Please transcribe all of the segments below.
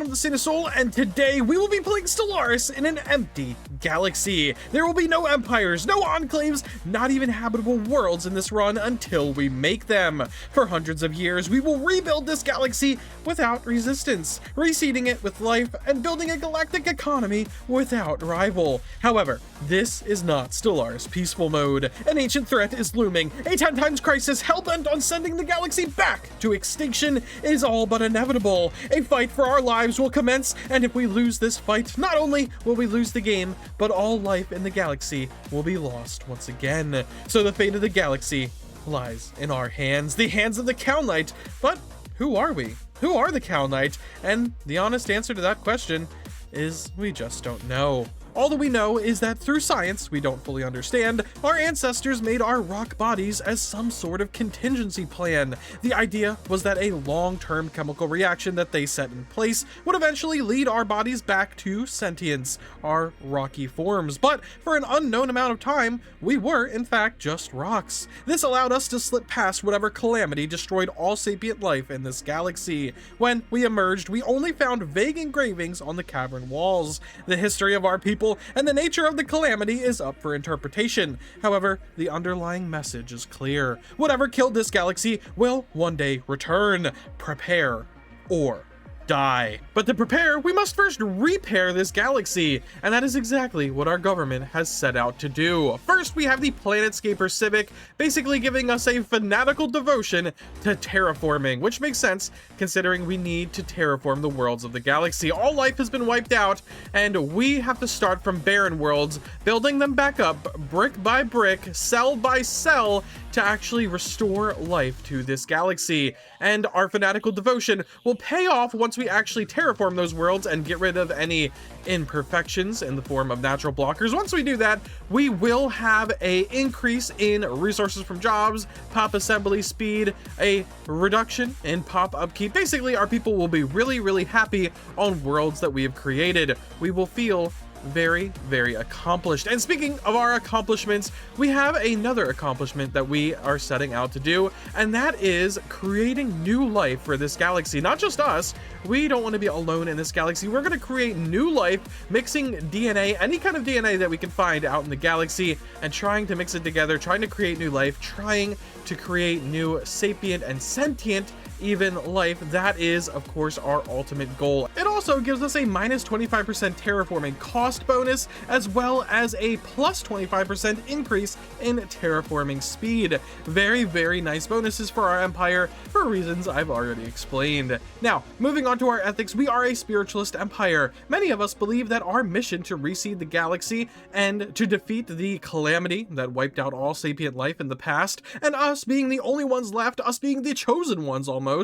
I'm the Cinesoul, and today we will be playing Stellaris in an empty galaxy. There will be no empires, no enclaves, not even habitable worlds in this run until we make them. For hundreds of years, we will rebuild this galaxy without resistance, reseeding it with life and building a galactic economy without rival. However, this is not Stellaris peaceful mode. An ancient threat is looming. A 10 times crisis hell-bent on sending the galaxy back to extinction is all but inevitable. A fight for our lives will commence, and if we lose this fight, not only will we lose the game, but all life in the galaxy will be lost once again. So the fate of the galaxy lies in our hands, the hands of the Kalnite. But who are we? Who are the Kalnite? And the honest answer to that question is we just don't know. All that we know is that through science we don't fully understand, our ancestors made our rock bodies as some sort of contingency plan. The idea was that a long-term chemical reaction that they set in place would eventually lead our bodies back to sentience, our rocky forms. But for an unknown amount of time, we were in fact just rocks. This allowed us to slip past whatever calamity destroyed all sapient life in this galaxy. When we emerged, we only found vague engravings on the cavern walls. The history of our people and the nature of the calamity is up for interpretation. However, the underlying message is clear. Whatever killed this galaxy will one day return. Prepare or die. But to prepare, we must first repair this galaxy, and that is exactly what our government has set out to do. First, we have the Planetscaper Civic, basically giving us a fanatical devotion to terraforming, which makes sense considering we need to terraform the worlds of the galaxy. All life has been wiped out, and we have to start from barren worlds, building them back up brick by brick, cell by cell, to actually restore life to this galaxy. And our fanatical devotion will pay off once we actually terraform those worlds and get rid of any imperfections in the form of natural blockers. Once we do that, we will have a increase in resources from jobs, pop assembly speed, a reduction in pop upkeep. Basically, our people will be really happy on worlds that we have created. We will feel very accomplished. And speaking of our accomplishments, we have another accomplishment that we are setting out to do, and that is creating new life for this galaxy. Not just us, we don't want to be alone in this galaxy. We're going to create new life, mixing DNA, any kind of DNA that we can find out in the galaxy, and trying to mix it together, trying to create new life, trying to create new sapient and sentient even life. That is, of course, our ultimate goal. It also gives us a minus 25% terraforming cost bonus, as well as a plus 25% increase in terraforming speed. Very nice bonuses for our empire for reasons I've already explained. Now, moving on to our ethics, we are a spiritualist empire. Many of us believe that our mission to reseed the galaxy and to defeat the calamity that wiped out all sapient life in the past, and us being the only ones left, us being the chosen ones almost,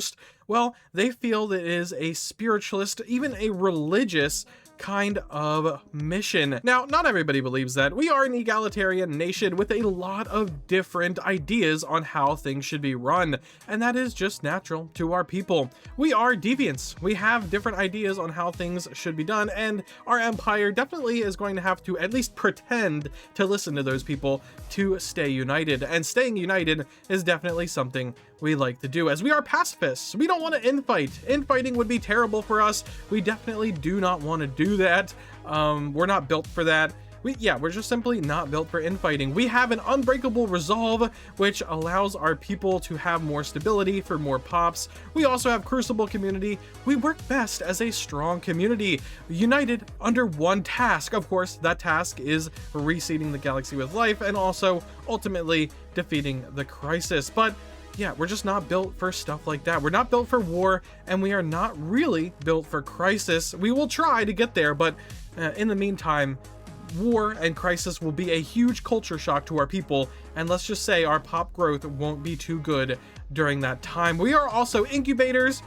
well, they feel that it is a spiritualist, even a religious kind of mission. Now, not everybody believes that. We are an egalitarian nation with a lot of different ideas on how things should be run, and that is just natural to our people. We are deviants. We have different ideas on how things should be done, and our empire definitely is going to have to at least pretend to listen to those people to stay united. And staying united is definitely something we like to do, as we are pacifists. We don't want to infight. Infighting would be terrible for us. We definitely do not want to do that. We're not built for that. We're just simply not built for infighting. We have an unbreakable resolve, which allows our people to have more stability for more pops. We also have Crucible community. We work best as a strong community, united under one task. Of course, that task is reseeding the galaxy with life and also ultimately defeating the crisis. But yeah, we're just not built for stuff like that. We're not built for war, and we are not really built for crisis. We will try to get there, but in the meantime, war and crisis will be a huge culture shock to our people, and let's just say our pop growth won't be too good during that time. We are also incubators.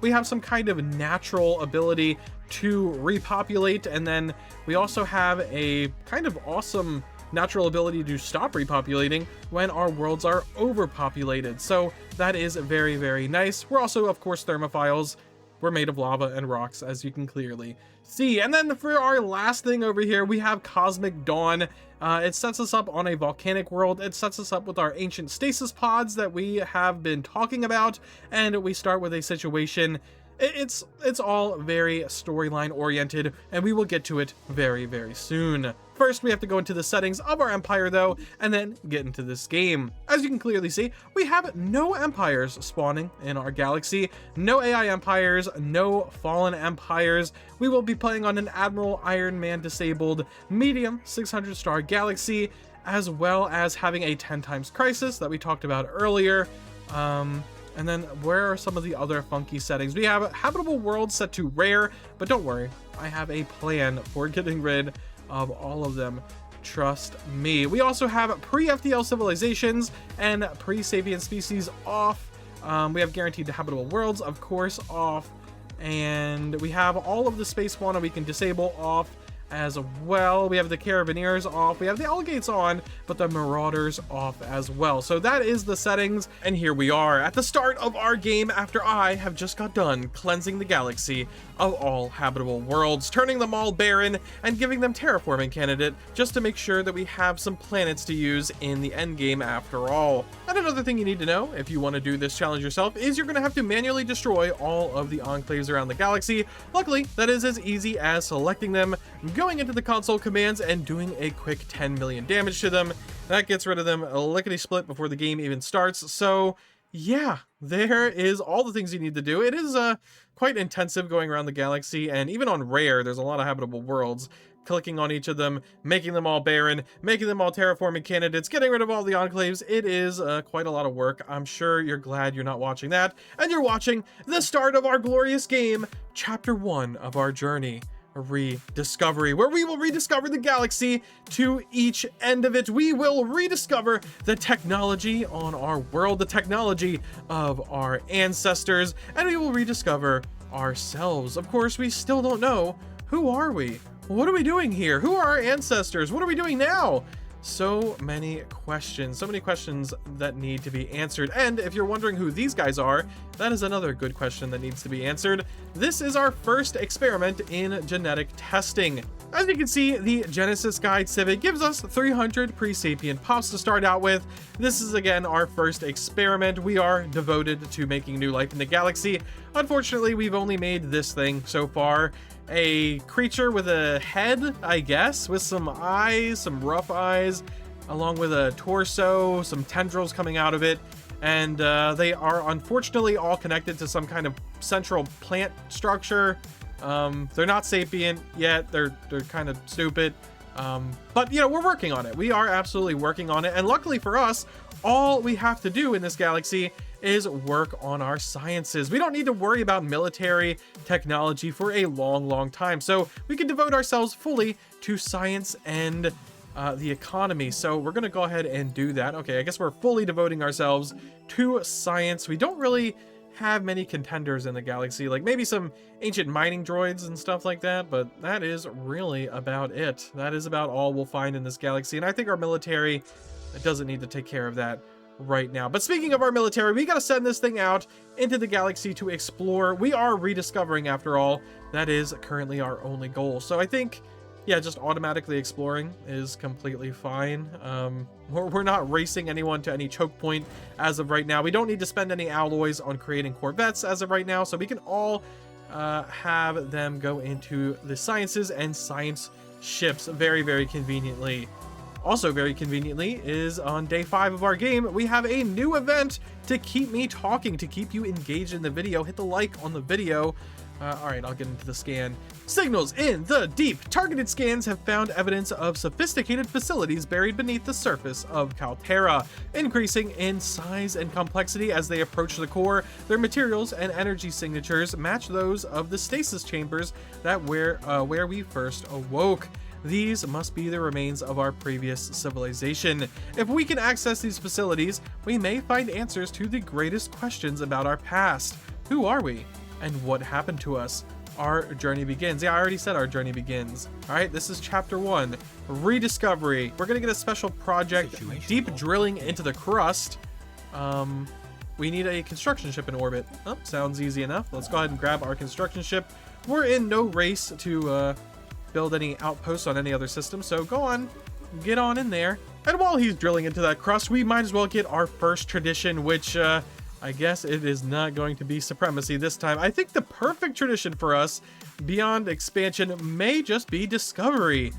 We have some kind of natural ability to repopulate, and then we also have a kind of awesome natural ability to stop repopulating when our worlds are overpopulated. So that is very nice. We're also, of course, thermophiles. We're made of lava and rocks, as you can clearly see. And then for our last thing over here, we have Cosmic Dawn. It sets us up on a volcanic world. It sets us up with our ancient stasis pods that we have been talking about. And we start with a situation It's all very storyline oriented, and we will get to it very, very soon. First, we have to go into the settings of our empire though, and then get into this game. As you can clearly see, we have no empires spawning in our galaxy, no AI empires, no fallen empires. We will be playing on an Admiral Iron Man disabled medium 600-star galaxy, as well as having a 10 times crisis that we talked about earlier. And then where are some of the other funky settings? We have habitable worlds set to rare, but don't worry, I have a plan for getting rid of all of them. Trust me. We also have pre-FTL civilizations and pre-sapient species off. We have guaranteed habitable worlds, of course, off. And we have all of the space fauna we can disable off as well. We have the Carabineers off, we have the Alligates on, but the Marauders off as well. So that is the settings, and here we are at the start of our game after I have just got done cleansing the galaxy of all habitable worlds, turning them all barren, and giving them terraforming candidate just to make sure that we have some planets to use in the end game after all. And another thing you need to know if you want to do this challenge yourself is you're going to have to manually destroy all of the enclaves around the galaxy. Luckily, that is as easy as selecting them, going into the console commands, and doing a quick 10 million damage to them. That gets rid of them lickety-split before the game even starts. So yeah, there is all the things you need to do. It is quite intensive going around the galaxy, and even on rare, there's a lot of habitable worlds. Clicking on each of them, making them all barren, making them all terraforming candidates, getting rid of all the enclaves. It is quite a lot of work. I'm sure you're glad you're not watching that, and you're watching the start of our glorious game, Chapter 1 of our journey, Rediscovery, where we will rediscover the galaxy. To each end of it, we will rediscover the technology on our world, the technology of our ancestors, and we will rediscover ourselves. Of course, we still don't know, who are we? What are we doing here? Who are our ancestors? What are we doing now? So many questions that need to be answered. And if you're wondering who these guys are, that is another good question that needs to be answered. This is our first experiment in genetic testing. As you can see, the Genesis Guide Civic gives us 300 pre-sapient pops to start out with. This is again our first experiment. We are devoted to making new life in the galaxy. Unfortunately, we've only made this thing so far. A creature with a head, I guess, with some eyes, some rough eyes, along with a torso, some tendrils coming out of it, and they are unfortunately all connected to some kind of central plant structure. They're not sapient yet. They're kind of stupid, but you know, we're working on it. We are absolutely working on it, and luckily for us, all we have to do in this galaxy is work on our sciences. We don't need to worry about military technology for a long time. So we can devote ourselves fully to science and the economy. So we're gonna go ahead and do that. Okay, I guess we're fully devoting ourselves to science. We don't really have many contenders in the galaxy, like maybe some ancient mining droids and stuff like that, but that is really about it. That is about all we'll find in this galaxy. And I think our military doesn't need to take care of that right now. But speaking of our military, we got to send this thing out into the galaxy to explore. We are rediscovering, after all. That is currently our only goal. So I think, yeah, just automatically exploring is completely fine. We're not racing anyone to any choke point as of right now. We don't need to spend any alloys on creating corvettes as of right now, so we can all have them go into the sciences and science ships very conveniently. Also very conveniently is on day 5 of our game, we have a new event to keep me talking, to keep you engaged in the video. Hit the like on the video. All right, I'll get into the scan. Signals in the deep. Targeted scans have found evidence of sophisticated facilities buried beneath the surface of Kaltera, increasing in size and complexity as they approach the core. Their materials and energy signatures match those of the stasis chambers that where we first awoke. These must be the remains of our previous civilization. If we can access these facilities, we may find answers to the greatest questions about our past. Who are we? And what happened to us? Our journey begins. Yeah, I already said our journey begins. All right, this is Chapter 1, Rediscovery. We're gonna get a special project, deep drilling into the crust. We need a construction ship in orbit. Oh, sounds easy enough. Let's go ahead and grab our construction ship. We're in no race to build any outposts on any other system, so go on, get on in there. And while he's drilling into that crust, we might as well get our first tradition, which I guess it is not going to be supremacy this time. I think the perfect tradition for us beyond expansion may just be discovery.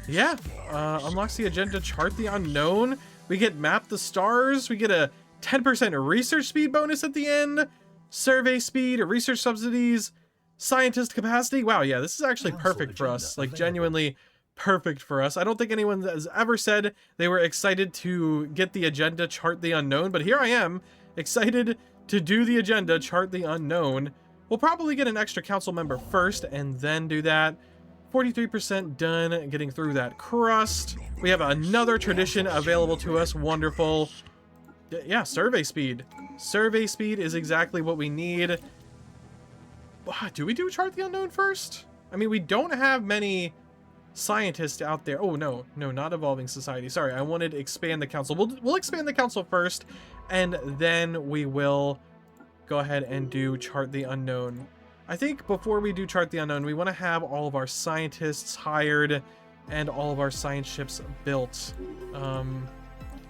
Yeah, unlocks the agenda, chart the unknown. We get map the stars. We get a 10% research speed bonus at the end. Survey speed, research subsidies, scientist capacity. Wow, yeah, this is actually perfect for us. Like, genuinely perfect for us. I don't think anyone has ever said they were excited to get the agenda, chart the unknown, but here I am, excited to do the agenda, chart the unknown. We'll probably get an extra council member first and then do that. 43% done getting through that crust. We have another tradition available to us. Wonderful. Yeah, survey speed. Survey speed is exactly what we need. Do we do chart the unknown first? I mean, we don't have many scientists out there. Oh, no, not evolving society. Sorry, I wanted to expand the council. We'll expand the council first, and then we will go ahead and do chart the unknown. I think before we do chart the unknown, we want to have all of our scientists hired and all of our science ships built.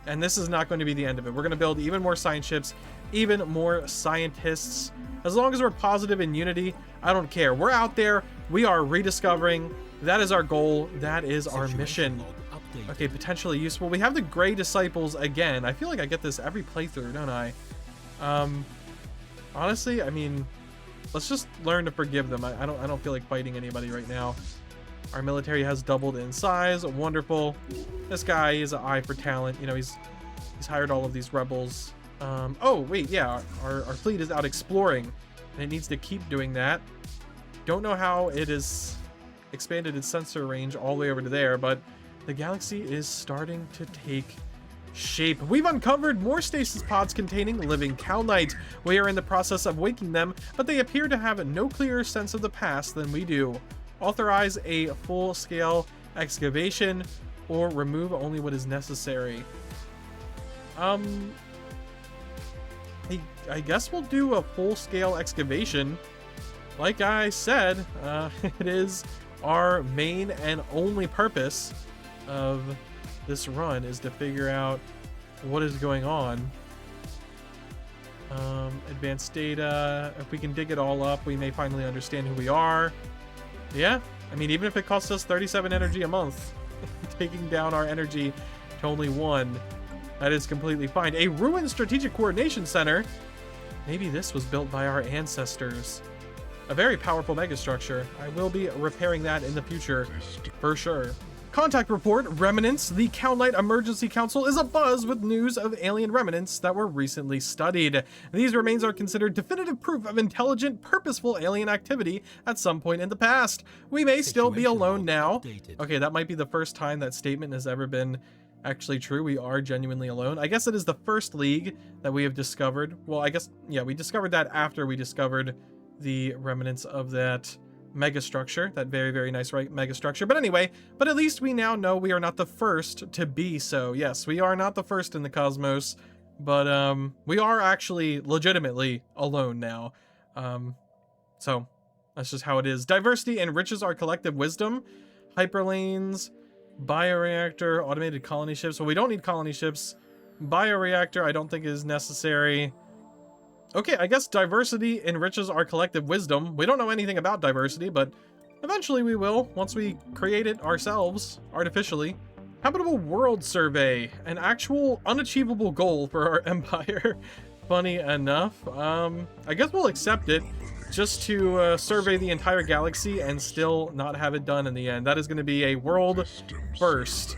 And this is not going to be the end of it. We're going to build even more science ships, even more scientists. As long as we're positive in unity, I don't care. We're out there. We are rediscovering. That is our goal. That is our mission. Okay, potentially useful. We have the Gray Disciples again. I feel like I get this every playthrough, don't I? Honestly, I mean, let's just learn to forgive them. I don't feel like fighting anybody right now. Our military has doubled in size. Wonderful. This guy is an eye for talent. You know, he's hired all of these rebels. Oh wait, yeah, our fleet is out exploring, and it needs to keep doing that. Don't know how it is expanded its sensor range all the way over to there, but the galaxy is starting to take shape. We've uncovered more stasis pods containing living Kalnite. We are in the process of waking them, but they appear to have no clearer sense of the past than we do. Authorize a full-scale excavation or remove only what is necessary. I guess we'll do a full-scale excavation. Like I said, it is our main and only purpose of this run is to figure out what is going on. Advanced data. If we can dig it all up, we may finally understand who we are. Yeah, I mean, even if it costs us 37 energy a month, taking down our energy to only 1, that is completely fine. A ruined strategic coordination center. Maybe this was built by our ancestors. A very powerful megastructure. I will be repairing that in the future, for sure. Contact report, remnants. The Kalnite Emergency Council is abuzz with news of alien remnants that were recently studied. These remains are considered definitive proof of intelligent, purposeful alien activity at some point in the past. We may still be alone now. Okay, that might be the first time that statement has ever been actually true. We are genuinely alone. I guess it is the first league that we have discovered. Well, I guess, yeah, we discovered that after we discovered the remnants of that megastructure, that very, very nice megastructure. But anyway, but at least we now know we are not the first to be so. Yes, we are not the first in the cosmos, but we are actually legitimately alone now. So that's just how it is. Diversity enriches our collective wisdom. Hyperlanes, bioreactor, automated colony ships. Well, we don't need colony ships. Bioreactor I don't think is necessary. Okay, I guess diversity enriches our collective wisdom. We don't know anything about diversity, but eventually we will, once we create it ourselves, artificially. Habitable world survey, an actual unachievable goal for our empire. Funny enough. I guess we'll accept it, just to survey the entire galaxy and still not have it done in the end. That is going to be a world first.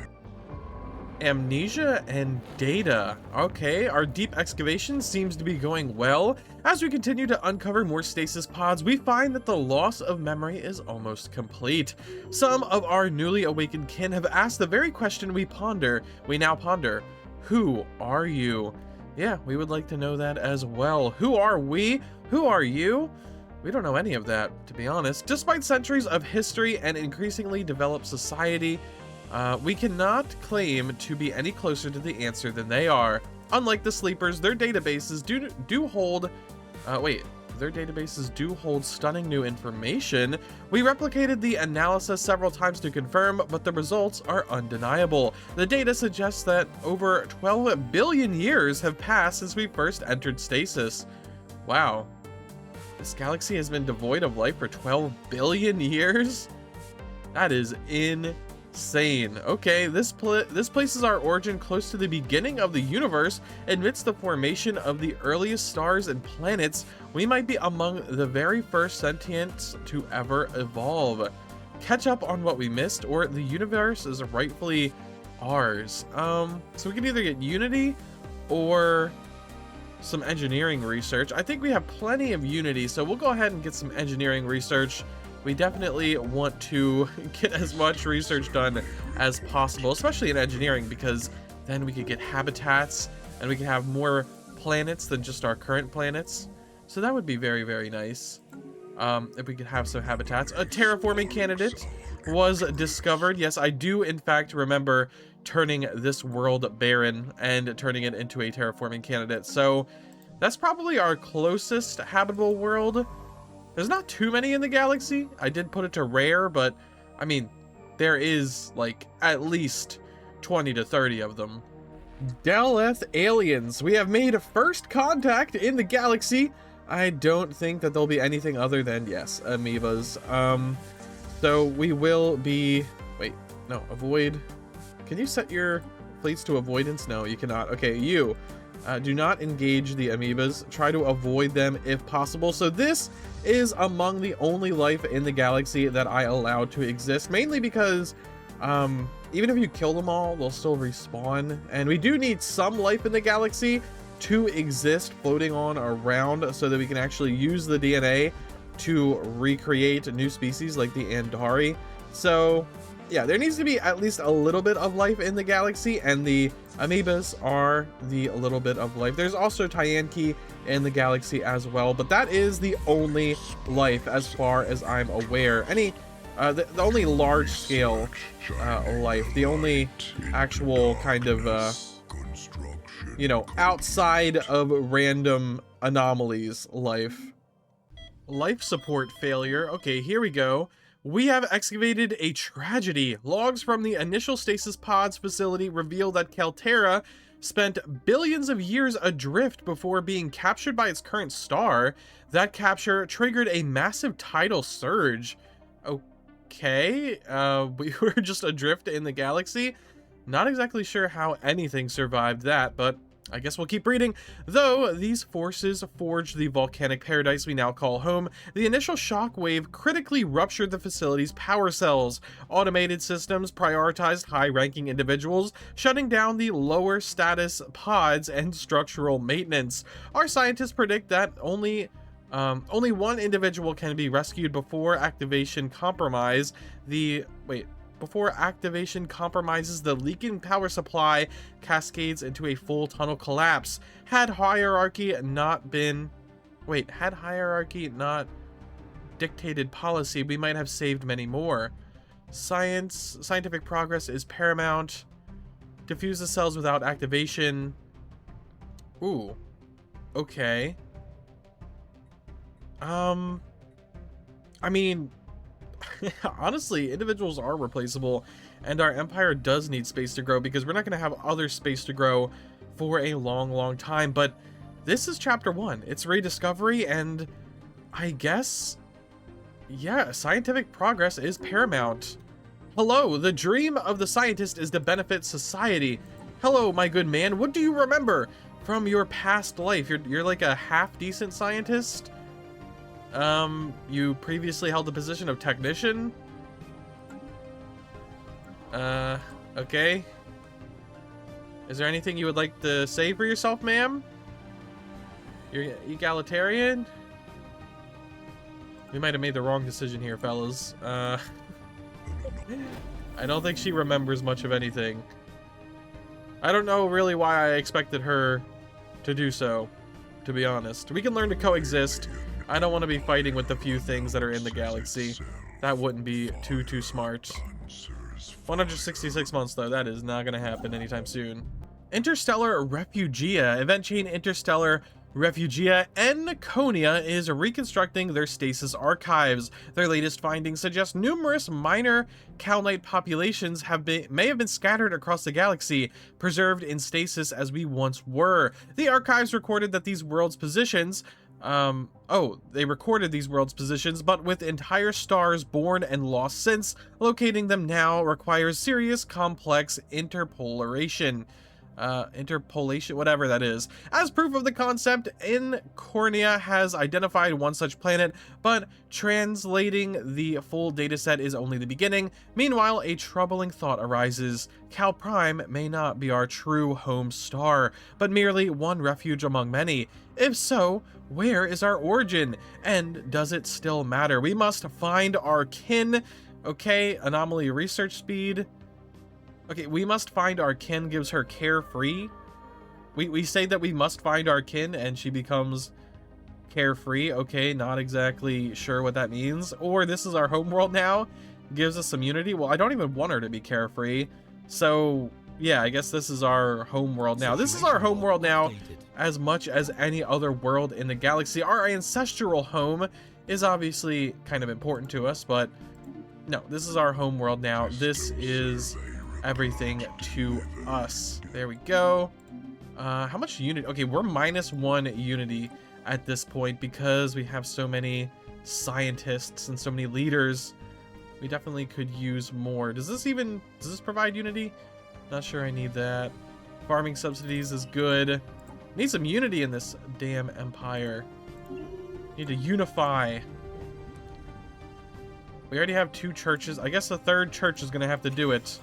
Amnesia and data. Okay, our deep excavation seems to be going well. As we continue to uncover more stasis pods, we find that the loss of memory is almost complete. Some of our newly awakened kin have asked the very question we now ponder. Who are you? Yeah, we would like to know that as well. Who are we? Who are you? We don't know any of that, to be honest. Despite centuries of history and increasingly developed society, we cannot claim to be any closer to the answer than they are. Unlike the sleepers, their databases do hold... wait, their databases do hold stunning new information. We replicated the analysis several times to confirm, but the results are undeniable. The data suggests that over 12 billion years have passed since we first entered stasis. Wow. This galaxy has been devoid of life for 12 billion years? That is insane. Okay, this places our origin close to the beginning of the universe. Amidst the formation of the earliest stars and planets, we might be among the very first sentients to ever evolve. Catch up on what we missed, or the universe is rightfully ours. So we can either get Unity or some engineering research. I think we have plenty of Unity, so we'll go ahead and get some engineering research. We definitely want to get as much research done as possible, especially in engineering, because then we could get habitats and we can have more planets than just our current planets. So that would be very, very nice if we could have some habitats. A terraforming candidate was discovered. Yes, I do in fact remember turning this world barren and turning it into a terraforming candidate. So that's probably our closest habitable world. There's not too many in the galaxy. I did put it to rare, but I mean, there is like at least 20 to 30 of them. Daleth aliens. We have made first contact in the galaxy. I don't think that there'll be anything other than, yes, amoebas. So we will be, wait, no, avoid. Can you set your fleets to avoidance? No, you cannot. Okay, you do not engage the amoebas. Try to avoid them if possible. So this is among the only life in the galaxy that I allowed to exist, mainly because even if you kill them all, they'll still respawn. And we do need some life in the galaxy to exist floating on around so that we can actually use the DNA to recreate new species like the Andari. So yeah, there needs to be at least a little bit of life in the galaxy, and the amoebas are the little bit of life. There's also Tyanki in the galaxy as well, but that is the only life as far as I'm aware. The only large scale life, the only actual kind of you know, outside of random anomalies life. Life support failure. Okay, here we go. We have excavated a tragedy. Logs from the initial stasis pods facility reveal that Kaltera spent billions of years adrift before being captured by its current star. That capture triggered a massive tidal surge. Okay, we were just adrift in the galaxy. Not exactly sure how anything survived that, but I guess we'll keep reading. Though these forces forged the volcanic paradise we now call home, the initial shockwave critically ruptured the facility's power cells. Automated systems prioritized high-ranking individuals, shutting down the lower status pods and structural maintenance. Our scientists predict that only one individual can be rescued before activation compromises the leaking power supply cascades into a full tunnel collapse. Had hierarchy not dictated policy, we might have saved many more. Scientific progress is paramount. Diffuse the cells without activation. Ooh. Okay. I mean, honestly, individuals are replaceable, and our empire does need space to grow, because we're not going to have other space to grow for a long time. But this is chapter 1. It's rediscovery, and I guess, yeah, scientific progress is paramount. Hello, the dream of the scientist is to benefit society. Hello, my good man, what do you remember from your past life? You're like a half-decent scientist? You previously held the position of technician? Okay. Is there anything you would like to say for yourself, ma'am? You're egalitarian? We might have made the wrong decision here, fellas. I don't think she remembers much of anything. I don't know really why I expected her to do so, to be honest. We can learn to coexist. I don't want to be fighting with the few things that are in the galaxy. That wouldn't be too smart. 166 months though, that is not going to happen anytime soon. Interstellar Refugia. Event chain Interstellar Refugia Enconia is reconstructing their stasis archives. Their latest findings suggest numerous minor Kalnite populations may have been scattered across the galaxy, preserved in stasis as we once were. The archives recorded that these worlds' positions they recorded these worlds' positions, but with entire stars born and lost since, locating them now requires serious, complex interpolation, whatever that is. As proof of the concept, Encornia has identified one such planet, but translating the full dataset is only the beginning. Meanwhile, a troubling thought arises. Cal Prime may not be our true home star, but merely one refuge among many. If so, where is our origin? And does it still matter? We must find our kin. Okay, anomaly research speed. Okay, we must find our kin gives her carefree. We say that we must find our kin and she becomes carefree. Okay, not exactly sure what that means. Or this is our homeworld now, gives us immunity. Well, I don't even want her to be carefree. So yeah, I guess this is our homeworld now. This is our homeworld now as much as any other world in the galaxy. Our ancestral home is obviously kind of important to us, but no, this is our homeworld now. This is everything to us. There we go. How much unity? Okay, we're -1 unity at this point because we have so many scientists and so many leaders. We definitely could use more. Does this provide unity? Not sure I need that. Farming subsidies is good. Need some unity in this damn empire. Need to unify. We already have 2 churches. I guess the 3rd church is gonna have to do it.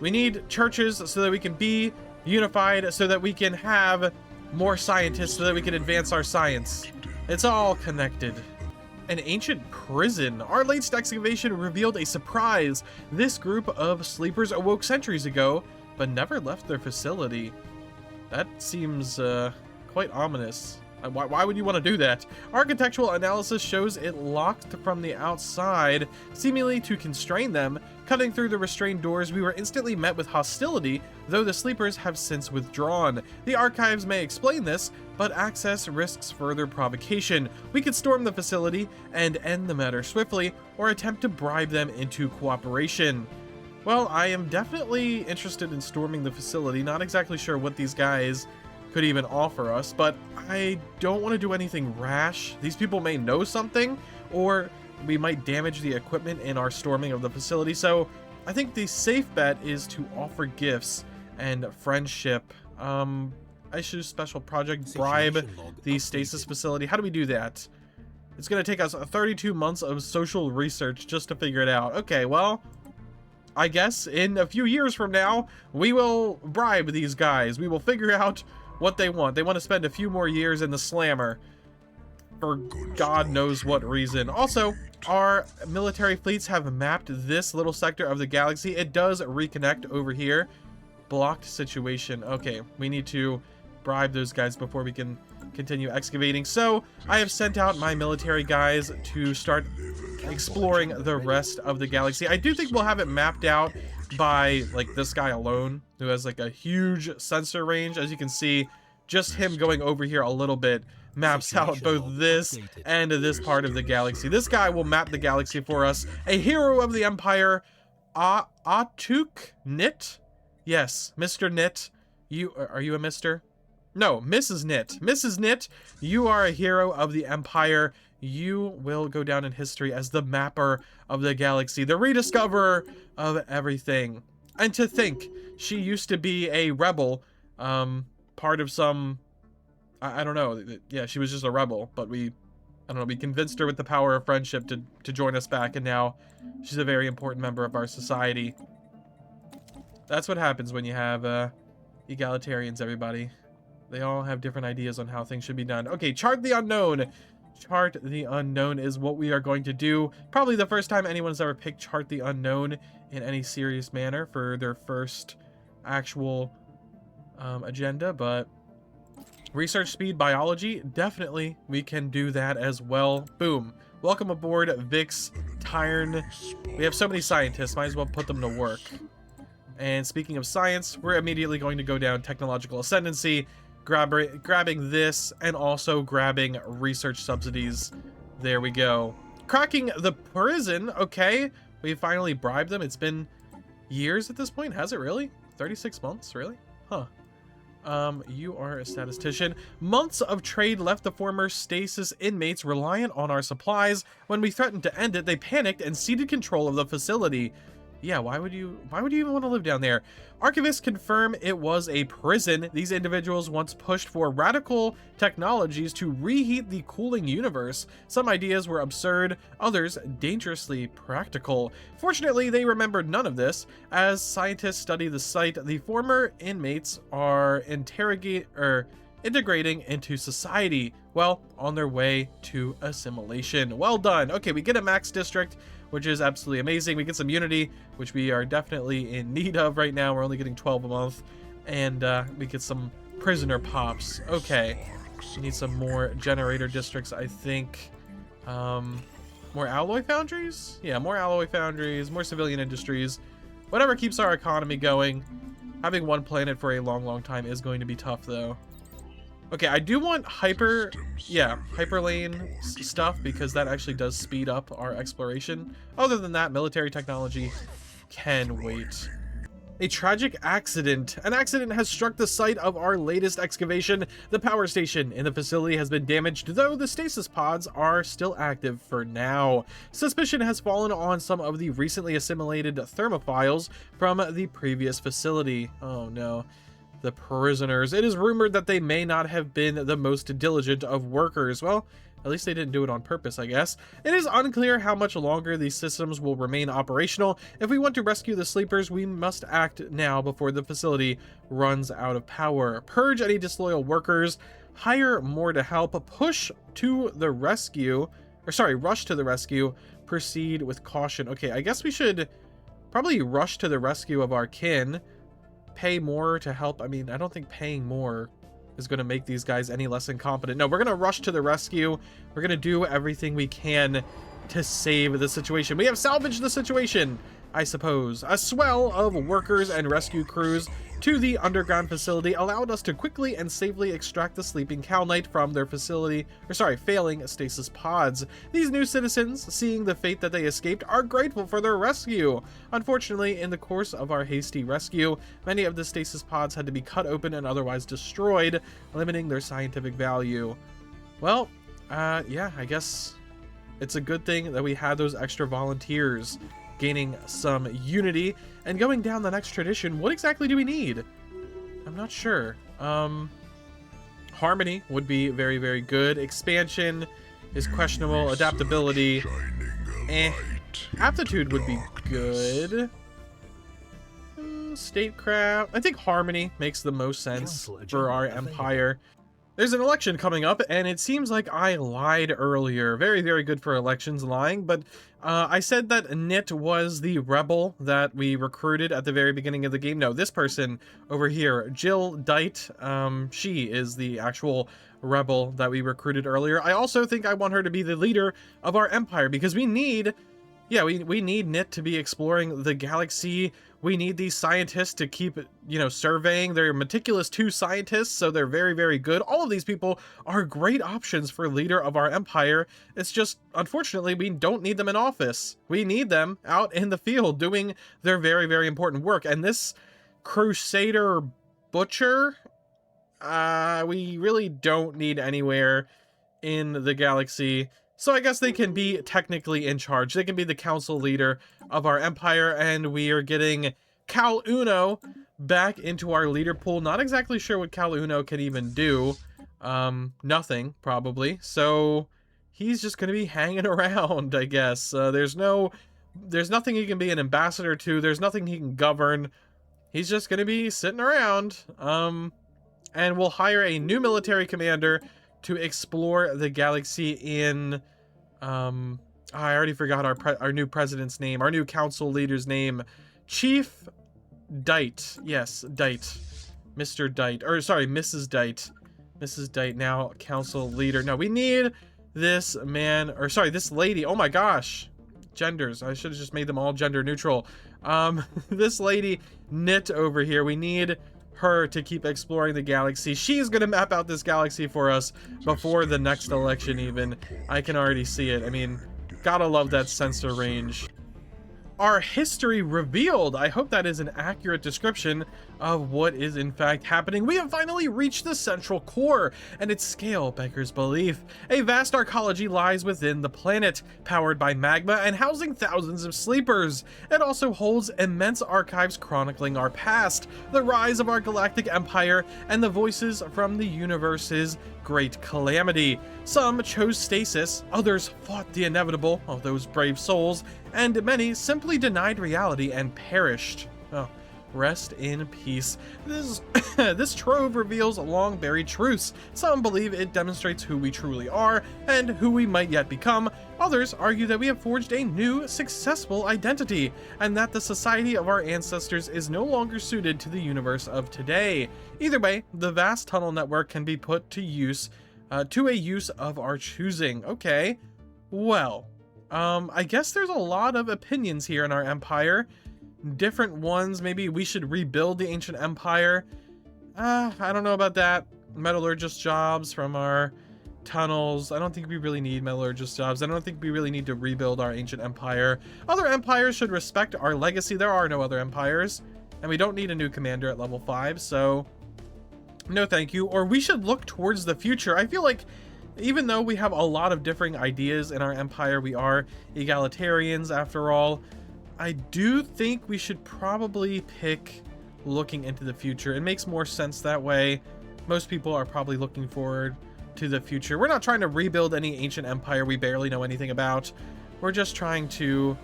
We need churches so that we can be unified, so that we can have more scientists, so that we can advance our science. It's all connected. An ancient prison. Our latest excavation revealed a surprise. This group of sleepers awoke centuries ago, but never left their facility. That seems quite ominous. Why would you want to do that? Architectural analysis shows it locked from the outside, seemingly to constrain them. Cutting through the restrained doors, we were instantly met with hostility, though the sleepers have since withdrawn. The archives may explain this, but access risks further provocation. We could storm the facility and end the matter swiftly, or attempt to bribe them into cooperation. Well, I am definitely interested in storming the facility. Not exactly sure what these guys could even offer us, but I don't want to do anything rash. These people may know something, or we might damage the equipment in our storming of the facility. So I think the safe bet is to offer gifts and friendship. I choose special project, bribe the stasis facility. How do we do that? It's going to take us 32 months of social research just to figure it out. Okay, well, I guess in a few years from now, we will bribe these guys. We will figure out what they want. They want to spend a few more years in the slammer for God knows what reason. Also, our military fleets have mapped this little sector of the galaxy. It does reconnect over here. Blocked situation. Okay, we need to bribe those guys before we can continue excavating. So I have sent out my military guys to start exploring the rest of the galaxy. I do think we'll have it mapped out by like this guy alone, who has like a huge sensor range. As you can see, just him going over here a little bit maps out both this and this part of the galaxy. This guy will map the galaxy for us. A hero of the Empire, Atuk Nit. Yes, Mr. Nit. Are you a Mr.? No, Mrs. Nit. Mrs. Nit, you are a hero of the Empire. You will go down in history as the mapper of the galaxy, the rediscoverer of everything. And to think, she used to be a rebel, part of some, I don't know, yeah, she was just a rebel, but we convinced her with the power of friendship to join us back, and now she's a very important member of our society. That's what happens when you have, egalitarians, everybody. They all have different ideas on how things should be done. Okay, chart the unknown. Chart the unknown is what we are going to do. Probably the first time anyone's ever picked chart the unknown in any serious manner for their first actual agenda, but research speed biology, definitely we can do that as well. Boom. Welcome aboard, Vix, Tyrn. We have so many scientists, might as well put them to work. And speaking of science, we're immediately going to go down technological ascendancy. grabbing this and also grabbing research subsidies. There we go. Cracking the prison. Okay, we finally bribed them. It's been years at this point. Has it really? 36 months, really? Huh. You are a statistician. Months of trade left the former stasis inmates reliant on our supplies. When we threatened to end it, they panicked and ceded control of the facility. Yeah, why would you even want to live down there? Archivists confirm it was a prison. These individuals once pushed for radical technologies to reheat the cooling universe. Some ideas were absurd, others dangerously practical. Fortunately, they remembered none of this. As scientists study the site, the former inmates are integrating into society, well, on their way to assimilation. Well done. Okay, we get a max district, which is absolutely amazing. We get some unity, which we are definitely in need of right now. We're only getting 12 a month. And we get some prisoner pops. Okay. We need some more generator districts, I think. More alloy foundries? Yeah, more alloy foundries, more civilian industries. Whatever keeps our economy going. Having one planet for a long, long time is going to be tough, though. Okay, I do want hyperlane stuff, because that actually does speed up our exploration. Other than that, military technology can wait. A tragic accident. An accident has struck the site of our latest excavation. The power station in the facility has been damaged, though the stasis pods are still active for now. Suspicion has fallen on some of the recently assimilated thermophiles from the previous facility. Oh no. The prisoners. It is rumored that they may not have been the most diligent of workers. Well, at least they didn't do it on purpose, I guess. It is unclear how much longer these systems will remain operational. If we want to rescue the sleepers, we must act now before the facility runs out of power. Purge any disloyal workers, hire more to help, rush to the rescue, proceed with caution. Okay, I guess we should probably rush to the rescue of our kin. Pay more to help. I mean, I don't think paying more is going to make these guys any less incompetent. No, we're going to rush to the rescue. We're going to do everything we can to save the situation. We have salvaged the situation, I suppose. A swell of workers and rescue crews to the underground facility allowed us to quickly and safely extract the sleeping Kalnite from their failing stasis pods. These new citizens, seeing the fate that they escaped, are grateful for their rescue. Unfortunately, in the course of our hasty rescue, many of the stasis pods had to be cut open and otherwise destroyed, limiting their scientific value. Well, yeah, I guess it's a good thing that we had those extra volunteers. Gaining some unity and going down the next tradition. What exactly do we need? I'm not sure. Harmony would be very, very good. Expansion is questionable. Adaptability, aptitude would be good. Statecraft, I think harmony makes the most sense for our empire. There's an election coming up, and it seems like I lied earlier. Very, very good for elections, lying, but I said that Nit was the rebel that we recruited at the very beginning of the game. No, this person over here, Jill Dite, she is the actual rebel that we recruited earlier. I also think I want her to be the leader of our empire, because we need, we need Nit to be exploring the galaxy. We need these scientists to keep, surveying. They're meticulous 2 scientists, so they're very, very good. All of these people are great options for leader of our empire. It's just, unfortunately, we don't need them in office. We need them out in the field doing their very, very important work. And this Crusader Butcher, we really don't need anywhere in the galaxy. So I guess they can be technically in charge. They can be the council leader of our empire, and we are getting Cal Uno back into our leader pool. Not exactly sure what Cal Uno can even do. Nothing, probably. So he's just going to be hanging around, I guess. There's nothing he can be an ambassador to. There's nothing he can govern. He's just going to be sitting around. And we'll hire a new military commander to explore the galaxy in, I already forgot our new president's name, our new council leader's name, Chief Dite. Yes, Dite. Mr. Dite, or sorry, Mrs. Dite. Mrs. Dite, now council leader. No, we need this man, or sorry, this lady. Oh my gosh. Genders. I should have just made them all gender neutral. This lady, Nit over here, we need her to keep exploring the galaxy. She's gonna map out this galaxy for us before the next election even. I can already see it. I mean, gotta love that sensor range. Our history revealed. I hope that is an accurate description of what is in fact happening. We have finally reached the central core, and its scale beggars belief. A vast arcology lies within the planet, powered by magma and housing thousands of sleepers. It also holds immense archives chronicling our past, the rise of our galactic empire, and the voices from the universe's great calamity. Some chose stasis, others fought the inevitable, all those brave souls, and many simply denied reality and perished. Oh, rest in peace. This trove reveals long buried truths. Some believe it demonstrates who we truly are and who we might yet become. Others argue that we have forged a new, successful identity, and that the society of our ancestors is no longer suited to the universe of today. Either way, the vast tunnel network can be put to use, to a use of our choosing. Okay, well, I guess there's a lot of opinions here in our empire. Different ones. Maybe we should rebuild the ancient empire. I don't know about that. Metallurgist jobs from our tunnels. I don't think we really need metallurgist jobs. I don't think we really need to rebuild our ancient empire. Other empires should respect our legacy. There are no other empires, and we don't need a new commander at level 5, so no thank you. Or we should look towards the future. I feel like even though we have a lot of differing ideas in our empire, we are egalitarians after all. I do think we should probably pick looking into the future. It makes more sense that way. Most people are probably looking forward to the future. We're not trying to rebuild any ancient empire we barely know anything about. We're just trying to,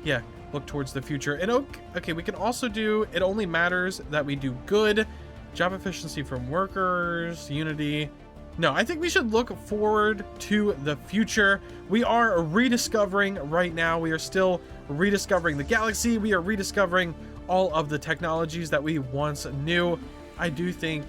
yeah, look towards the future. And okay, we can also do, it only matters that we do good. Job efficiency from workers, unity. No, I think we should look forward to the future. We are rediscovering right now. We are still rediscovering the galaxy. We are rediscovering all of the technologies that we once knew. I do think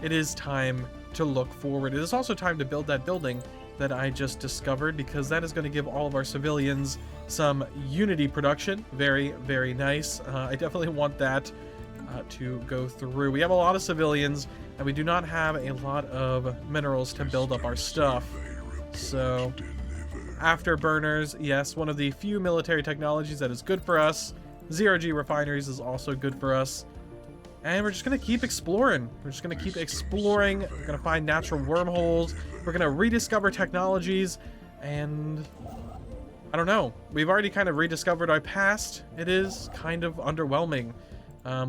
it is time to look forward. It is also time to build that building that I just discovered, because that is going to give all of our civilians some unity production. Very, very nice. I definitely want that to go through. We have a lot of civilians, and we do not have a lot of minerals to build up our stuff. So, afterburners, yes, one of the few military technologies that is good for us. Zero-G refineries is also good for us. And we're just going to keep exploring. We're just going to keep exploring. We're going to find natural wormholes. We're going to rediscover technologies. And I don't know. We've already kind of rediscovered our past. It is kind of underwhelming.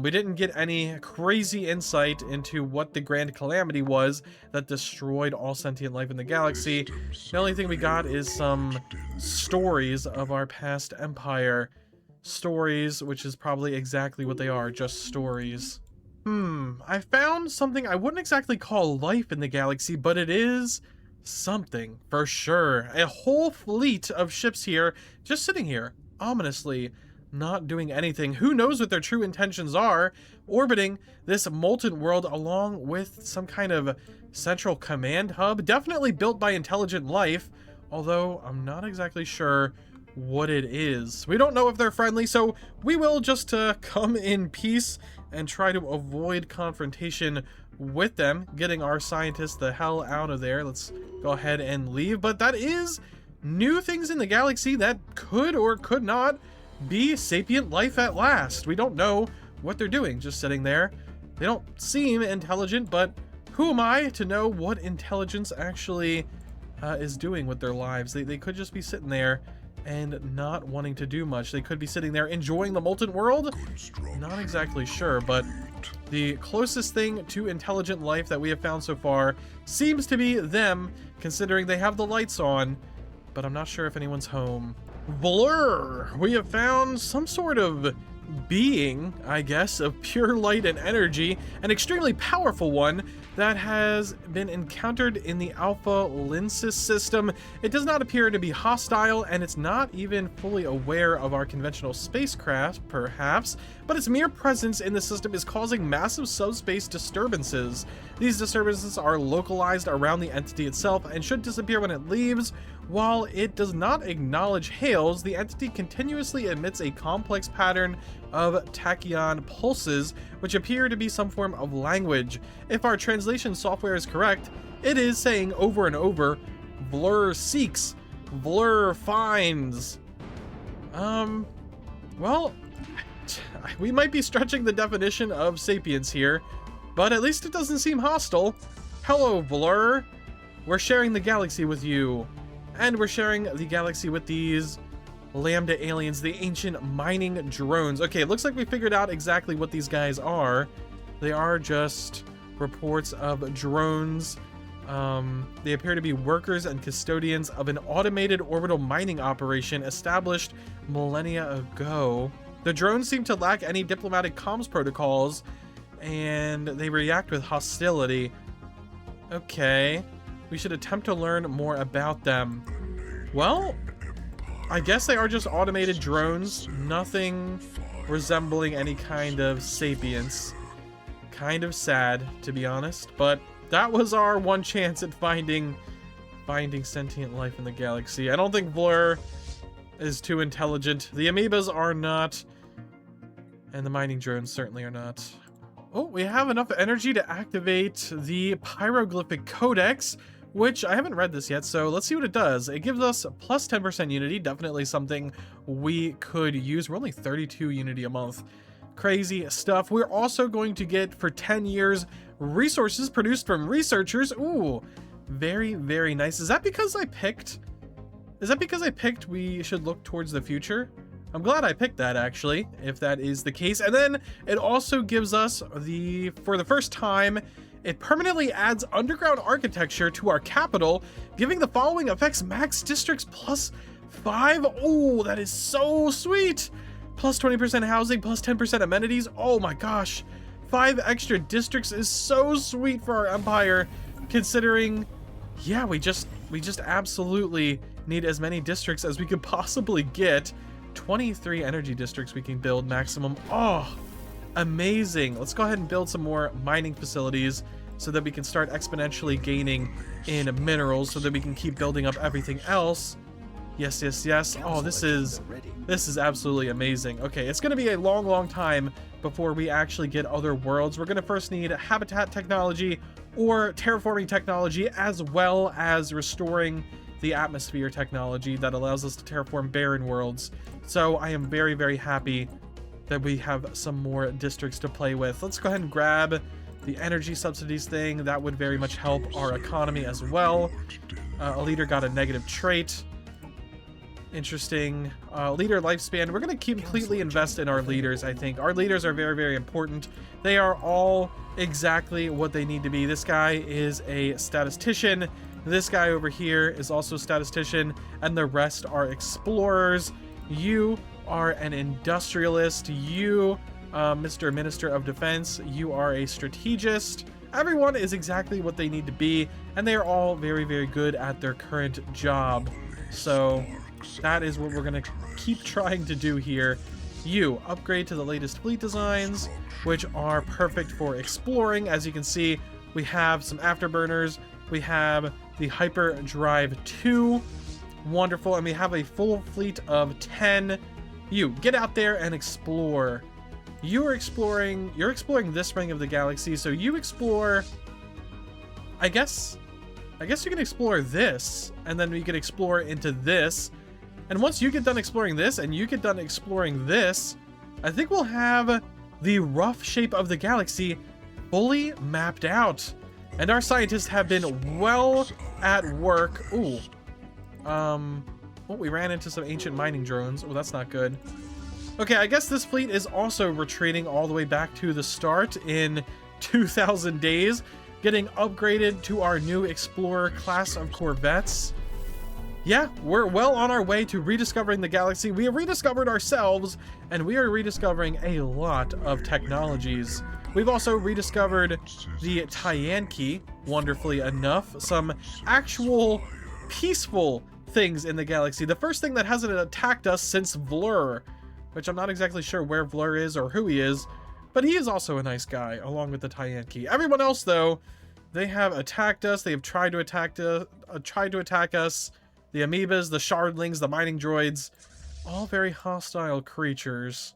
We didn't get any crazy insight into what the grand calamity was that destroyed all sentient life in the galaxy. The only thing we got is some stories of our past empire. Stories, which is probably exactly what they are, just stories. I found something I wouldn't exactly call life in the galaxy, but it is something for sure. A whole fleet of ships here, just sitting here, ominously, not doing anything. Who knows what their true intentions are, orbiting this molten world along with some kind of central command hub, definitely built by intelligent life, although I'm not exactly sure what it is. We don't know if they're friendly, so we will just come in peace and try to avoid confrontation with them, getting our scientists the hell out of there. Let's go ahead and leave. But that is new things in the galaxy that could or could not be sapient life at last. We don't know what they're doing, just sitting there. They don't seem intelligent, but who am I to know what intelligence actually is doing with their lives? They could just be sitting there and not wanting to do much. They could be sitting there enjoying the molten world. Not exactly sure, but the closest thing to intelligent life that we have found so far seems to be them, considering they have the lights on, but I'm not sure if anyone's home. Blur! We have found some sort of being, I guess, of pure light and energy, an extremely powerful one that has been encountered in the Alpha Lensis system. It does not appear to be hostile, and it's not even fully aware of our conventional spacecraft, perhaps, but its mere presence in the system is causing massive subspace disturbances. These disturbances are localized around the entity itself and should disappear when it leaves. While it does not acknowledge hails, the entity continuously emits a complex pattern of tachyon pulses, which appear to be some form of language. If our translation software is correct, it is saying over and over, Vlur seeks, Vlur finds. Well, we might be stretching the definition of sapience here, but at least it doesn't seem hostile. Hello, Vlur. We're sharing the galaxy with you. And we're sharing the galaxy with these Lambda aliens, the ancient mining drones. Okay, it looks like we figured out exactly what these guys are. They are just reports of drones. They appear to be workers and custodians of an automated orbital mining operation established millennia ago. The drones seem to lack any diplomatic comms protocols, and they react with hostility. Okay, we should attempt to learn more about them. Well, I guess they are just automated drones, nothing resembling any kind of sapience. Kind of sad, to be honest, but that was our one chance at finding sentient life in the galaxy. I don't think Vlur is too intelligent. The amoebas are not, and the mining drones certainly are not. Oh, we have enough energy to activate the Pyroglyphic Codex, which I haven't read this yet, so let's see what it does. It gives us plus 10% unity, definitely something we could use. We're only 32 unity a month. Crazy stuff. We're also going to get, for 10 years, resources produced from researchers. Ooh, very, very nice. Is that because I picked we should look towards the future? I'm glad I picked that, actually, if that is the case. And then it also gives us for the first time, it permanently adds underground architecture to our capital, giving the following effects: max districts plus 5. Oh, that is so sweet. Plus 20% housing, plus 10% amenities. Oh my gosh. 5 extra districts is so sweet for our empire, considering, yeah, we just absolutely need as many districts as we could possibly get. 23 energy districts we can build maximum. Oh, amazing. Let's go ahead and build some more mining facilities so that we can start exponentially gaining in minerals so that we can keep building up everything else. Yes, yes, yes. Oh, this is absolutely amazing. Okay, it's going to be a long, long time before we actually get other worlds. We're going to first need habitat technology or terraforming technology, as well as restoring the atmosphere technology that allows us to terraform barren worlds. So I am very, very happy that we have some more districts to play with. Let's go ahead and grab the energy subsidies thing. That would very much help our economy as well. A leader got a negative trait. Interesting. Leader lifespan. We're going to completely invest in our leaders, I think. Our leaders are very, very important. They are all exactly what they need to be. This guy is a statistician. This guy over here is also a statistician. And the rest are explorers. You are an industrialist. You, Mr. Minister of Defense, you are a strategist. Everyone is exactly what they need to be. And they are all very, very good at their current job. So that is what we're going to keep trying to do here. You upgrade to the latest fleet designs, which are perfect for exploring. As you can see, we have some afterburners. We have the Hyperdrive 2. Wonderful. And we have a full fleet of 10. You get out there and explore. You're exploring this ring of the galaxy. So you explore, I guess you can explore this, and then we can explore into this. And once you get done exploring this and you get done exploring this, I think we'll have the rough shape of the galaxy fully mapped out. And our scientists have been well at work. Ooh. Oh, we ran into some ancient mining drones. Oh, that's not good. Okay, I guess this fleet is also retreating all the way back to the start in 2,000 days, getting upgraded to our new Explorer class of corvettes. Yeah, we're well on our way to rediscovering the galaxy. We have rediscovered ourselves, and we are rediscovering a lot of technologies. We've also rediscovered the Tyanki, wonderfully enough. Some actual peaceful things in the galaxy. The first thing that hasn't attacked us since Vlur, which I'm not exactly sure where Vlur is or who he is, but he is also a nice guy, along with the Tyanki. Everyone else, though, they have attacked us. They have tried to attack us. the amoebas, the shardlings, the mining droids, all very hostile creatures.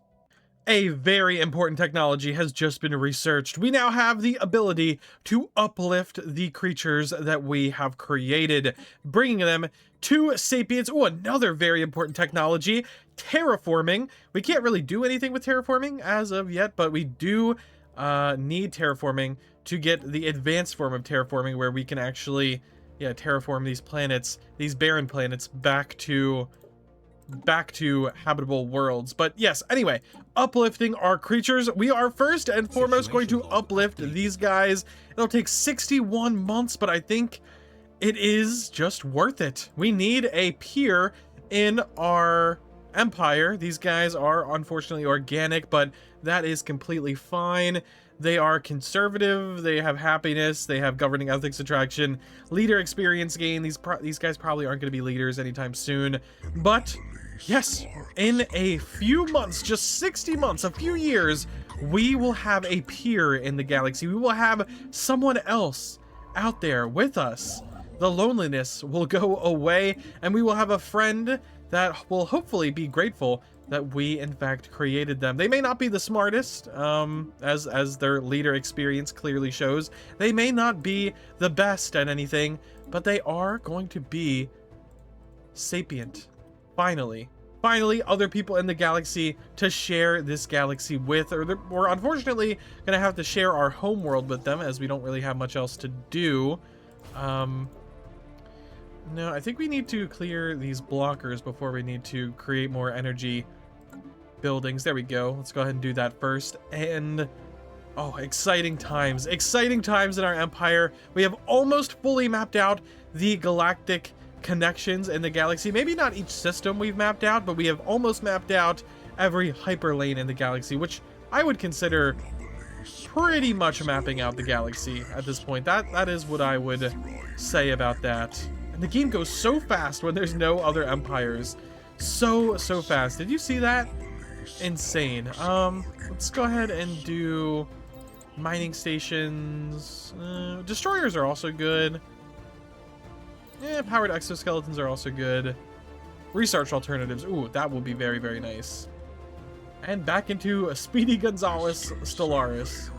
A very important technology has just been researched. We now have the ability to uplift the creatures that we have created, bringing them to sapience. Oh, another very important technology, terraforming. We can't really do anything with terraforming as of yet, but we do need terraforming to get the advanced form of terraforming, where we can actually, terraform these planets, these barren planets, back to habitable worlds. But yes, anyway, uplifting our creatures. We are first and foremost going to uplift these guys. It'll take 61 months, but I think it is just worth it. We need a peer in our empire. These guys are unfortunately organic, but that is completely fine. They are conservative, they have happiness, they have governing ethics attraction, leader experience gain. These guys probably aren't going to be leaders anytime soon, but yes, in a few months, just 60 months, a few years, we will have a peer in the galaxy. We will have someone else out there with us. The loneliness will go away, and we will have a friend that will hopefully be grateful that we in fact created them. They may not be the smartest, as their leader experience clearly shows. They may not be the best at anything, but they are going to be sapient. Finally, other people in the galaxy to share this galaxy with, or we're unfortunately gonna have to share our homeworld with them, as we don't really have much else to do. No, I think we need to clear these blockers before we need to create more energy buildings. There we go. Let's go ahead and do that first. And oh, exciting times in our empire. We have almost fully mapped out the galactic connections in the galaxy. Maybe not each system we've mapped out, but we have almost mapped out every hyperlane in the galaxy, which I would consider pretty much mapping out the galaxy at this point. That is what I would say about that. And the game goes so fast when there's no other empires. So fast. Did you see that? Insane. Let's go ahead and do mining stations. Destroyers are also good. Yeah, powered exoskeletons are also good. Research alternatives. Ooh, that will be very, very nice. And back into Speedy Gonzalez Stellaris.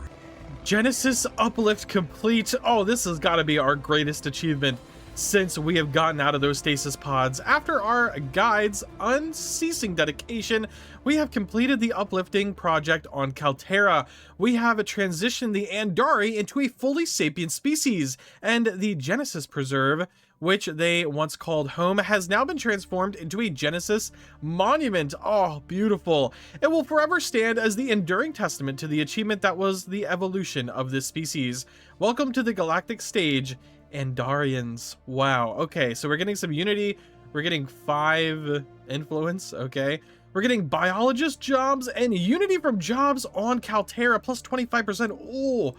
Genesis uplift complete. Oh, this has got to be our greatest achievement since we have gotten out of those stasis pods. After our guide's unceasing dedication, we have completed the uplifting project on Kaltera. We have transitioned the Andari into a fully sapient species, and the Genesis Preserve, which they once called home, has now been transformed into a Genesis monument. Oh, beautiful. It will forever stand as the enduring testament to the achievement that was the evolution of this species. Welcome to the galactic stage, Andarians. Wow. Okay, so we're getting some unity. We're getting 5 influence. Okay. We're getting biologist jobs and unity from jobs on Kaltera, plus 25%. Oh,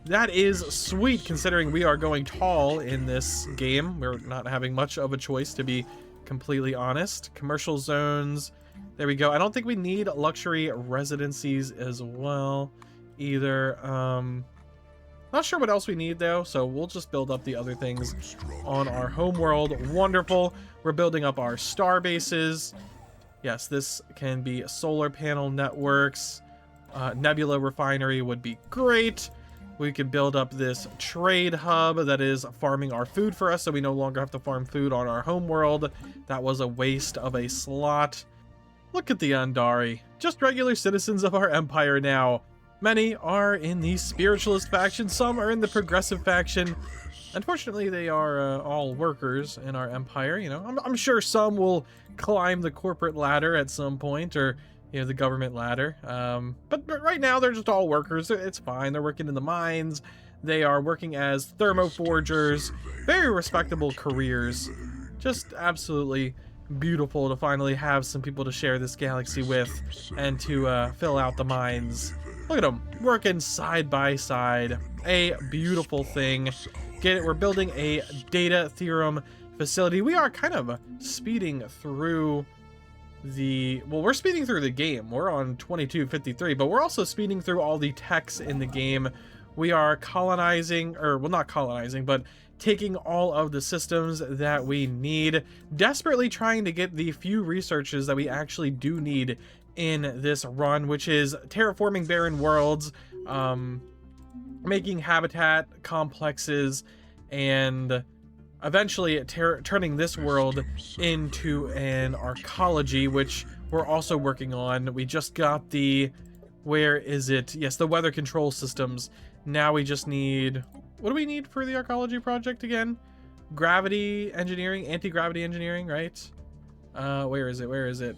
that is sweet, considering we are going tall in this game. We're not having much of a choice, to be completely honest. Commercial zones. There we go. I don't think we need luxury residencies as well either. Not sure what else we need though, so we'll just build up the other things on our homeworld. Wonderful. We're building up our star bases. Yes, this can be solar panel networks. Nebula refinery would be great. We could build up this trade hub that is farming our food for us, so we no longer have to farm food on our homeworld. That was a waste of a slot. Look at the Andari, just regular citizens of our empire now. Many are in the spiritualist faction, some are in the progressive faction. Unfortunately, they are all workers in our empire. You know, I'm sure some will climb the corporate ladder at some point, or the government ladder. But right now they're just all workers. It's fine. They're working in the mines. They are working as thermoforgers. Very respectable careers. Just absolutely beautiful to finally have some people to share this galaxy with and to fill out the mines. Look at them working side by side. A beautiful thing. Get it? We're building a data theorem facility. We are kind of speeding through we're speeding through the game. We're on 2253, but we're also speeding through all the techs in the game we are colonizing, or well, not colonizing, but taking all of the systems that we need, desperately trying to get the few researches that we actually do need in this run, which is terraforming barren worlds, making habitat complexes, and eventually turning this world into an arcology, which we're also working on. We just got the, where is it? Yes, the weather control systems. Now we just need, what do we need for the arcology project again? Gravity engineering, anti-gravity engineering, right? Where is it? Where is it?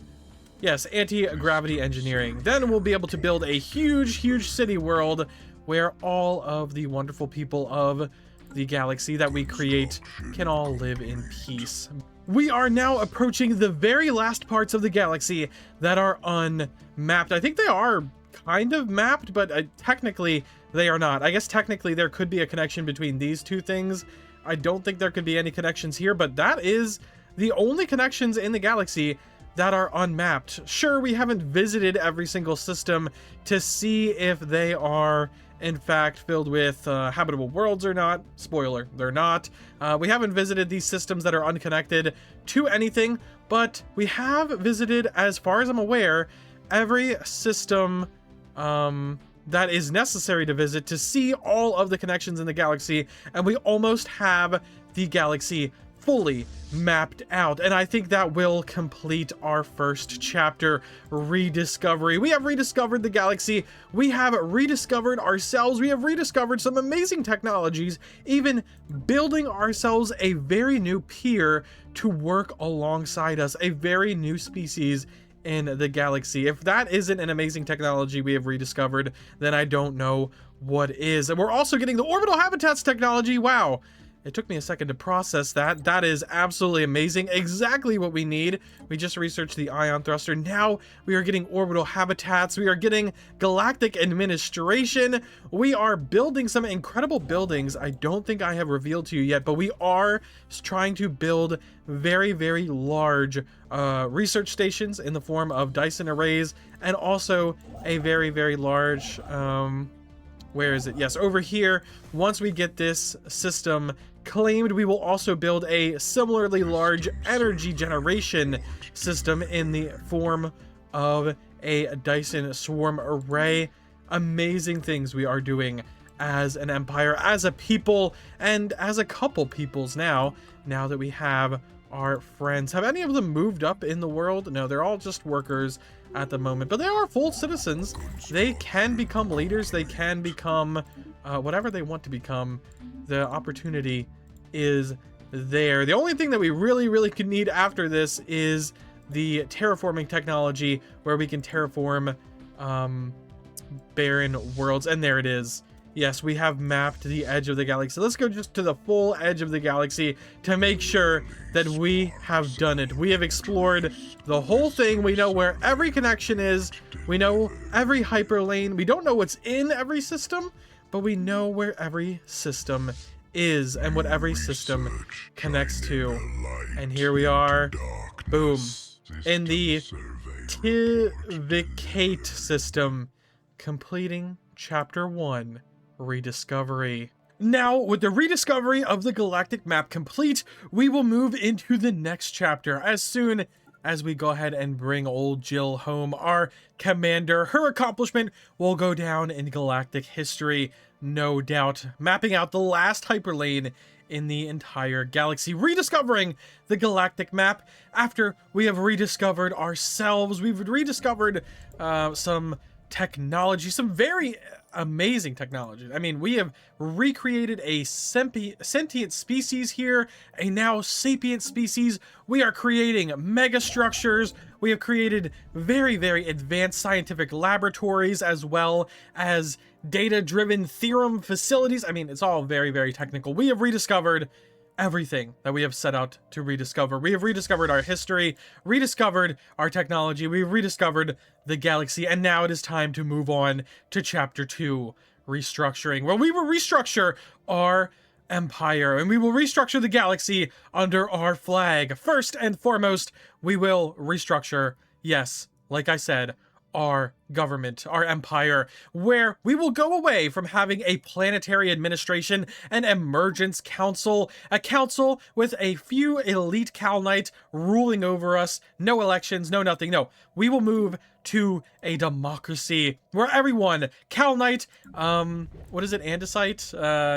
Yes, anti-gravity engineering. Then we'll be able to build a huge city world where all of the wonderful people of the galaxy that we create can all live in peace. We are now approaching the very last parts of the galaxy that are unmapped. I think they are kind of mapped, but technically they are not. I guess technically there could be a connection between these two things. I don't think there could be any connections here, but that is the only connections in the galaxy that are unmapped. Sure, we haven't visited every single system to see if they are in fact filled with habitable worlds or not. Spoiler, they're not. We haven't visited these systems that are unconnected to anything, but we have visited, as far as I'm aware, every system that is necessary to visit to see all of the connections in the galaxy, and we almost have the galaxy fully mapped out, and I think that will complete our first chapter, Rediscovery. We have rediscovered the galaxy, we have rediscovered ourselves, we have rediscovered some amazing technologies, even building ourselves a very new peer to work alongside us, a very new species in the galaxy. If that isn't an amazing technology we have rediscovered, then I don't know what is. And we're also getting the orbital habitats technology. Wow. It took me a second to process that. That is absolutely amazing. Exactly what we need. We just researched the ion thruster. Now we are getting orbital habitats. We are getting galactic administration. We are building some incredible buildings. I don't think I have revealed to you yet, but we are trying to build very large research stations in the form of Dyson arrays, and also a very large, where is it? Yes, over here. Once we get this system claimed, we will also build a similarly large energy generation system in the form of a Dyson swarm array. Amazing things we are doing as an empire, as a people, and as a couple peoples now that we have our friends. Have any of them moved up in the world? No, they're all just workers at the moment, but they are full citizens. They can become leaders. They can become whatever they want to become. The opportunity is there. The only thing that we really could need after this is the terraforming technology, where we can terraform barren worlds. And there it is. Yes, we have mapped the edge of the galaxy. Let's go just to the full edge of the galaxy to make sure that we have done it. We have explored the whole thing. We know where every connection is. We know every hyperlane. We don't know what's in every system, but we know where every system is and what every system connects to. And here we are. Boom. In the Tivicate system, completing chapter 1. Rediscovery. Now, with the rediscovery of the galactic map complete, we will move into the next chapter as soon as we go ahead and bring old Jill home, our commander. Her accomplishment will go down in galactic history, no doubt, mapping out the last hyperlane in the entire galaxy, rediscovering the galactic map after we have rediscovered ourselves. We've rediscovered some technology, some very amazing technology. I mean, we have recreated a sentient species here, a now sapient species. We are creating mega structures. We have created very advanced scientific laboratories, as well as data-driven theorem facilities. I mean, it's all very technical. We have rediscovered everything that we have set out to rediscover. We have rediscovered our history, rediscovered our technology, we've rediscovered the galaxy, and now it is time to move on to chapter 2, restructuring, where we will restructure our empire, and we will restructure the galaxy under our flag. First and foremost, we will restructure, yes, like I said, our government, our empire, where we will go away from having a planetary administration, an emergence council, a council with a few elite Kalnite ruling over us, no elections, no nothing. No, we will move to a democracy where everyone, Kalnite, what is it, Andesite?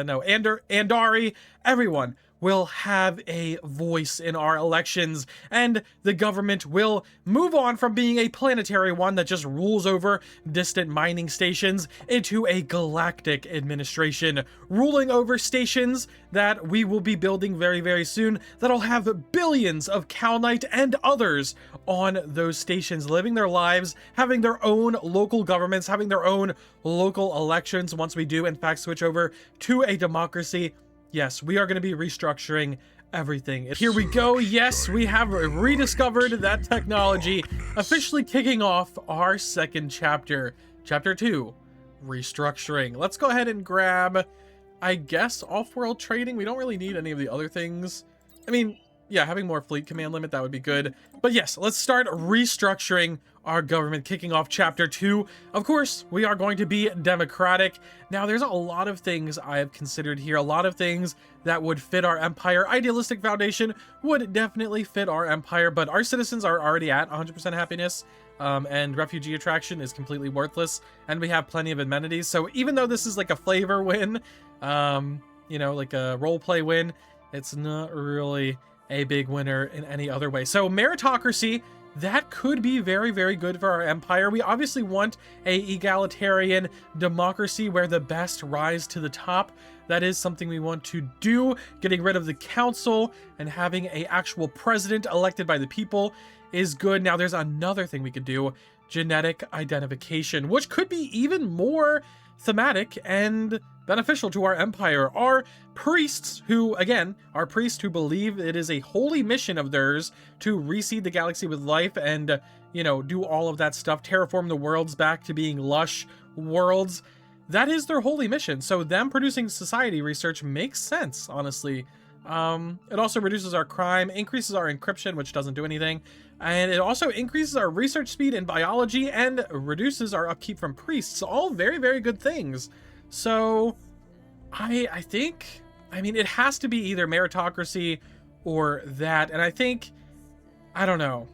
No, Andari, everyone will have a voice in our elections, and the government will move on from being a planetary one that just rules over distant mining stations into a galactic administration, ruling over stations that we will be building very, very soon that'll have billions of Kalnite and others on those stations, living their lives, having their own local governments, having their own local elections once we do, in fact, switch over to a democracy. Yes, we are going to be restructuring everything. Here we go. Yes, we have rediscovered that technology, officially kicking off our second chapter. Chapter 2, Restructuring. Let's go ahead and grab, I guess, off-world trading. We don't really need any of the other things. I mean, yeah, having more fleet command limit, that would be good. But yes, let's start restructuring our government, kicking off chapter 2. Of course, we are going to be democratic. Now, there's a lot of things I have considered here, a lot of things that would fit our empire. Idealistic Foundation would definitely fit our empire, but our citizens are already at 100% happiness, and refugee attraction is completely worthless, and we have plenty of amenities. So even though this is like a flavor win, you know, like a role play win, it's not really a big winner in any other way. So meritocracy, that could be very, very good for our empire. We obviously want a egalitarian democracy where the best rise to the top. That is something we want to do. Getting rid of the council and having a actual president elected by the people is good. Now there's another thing we could do, genetic identification, which could be even more thematic and beneficial to our empire. Our priests who, again, are priests who believe it is a holy mission of theirs to reseed the galaxy with life and, you know, do all of that stuff, terraform the worlds back to being lush worlds. That is their holy mission. So them producing society research makes sense, honestly. It also reduces our crime, increases our encryption, which doesn't do anything, and it also increases our research speed in biology and reduces our upkeep from priests. All very, very good things. So I think, I mean, it has to be either meritocracy or that. And I think, I don't know,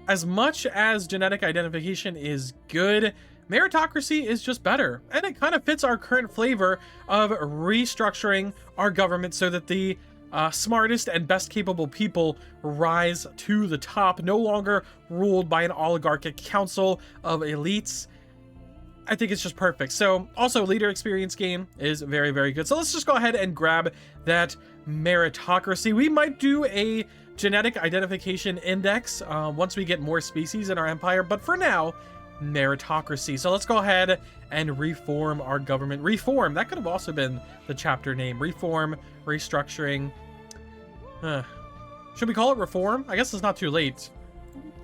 as much as genetic identification is good, meritocracy is just better. And it kind of fits our current flavor of restructuring our government so that the smartest and best capable people rise to the top, no longer ruled by an oligarchic council of elites. I think it's just perfect. So also leader experience gain is very, very good. So let's just go ahead and grab that meritocracy. We might do a genetic identification index once we get more species in our empire, but for now, meritocracy. So let's go ahead and reform our government. Reform, that could have also been the chapter name. Reform, restructuring. Should we call it reform? I guess it's not too late.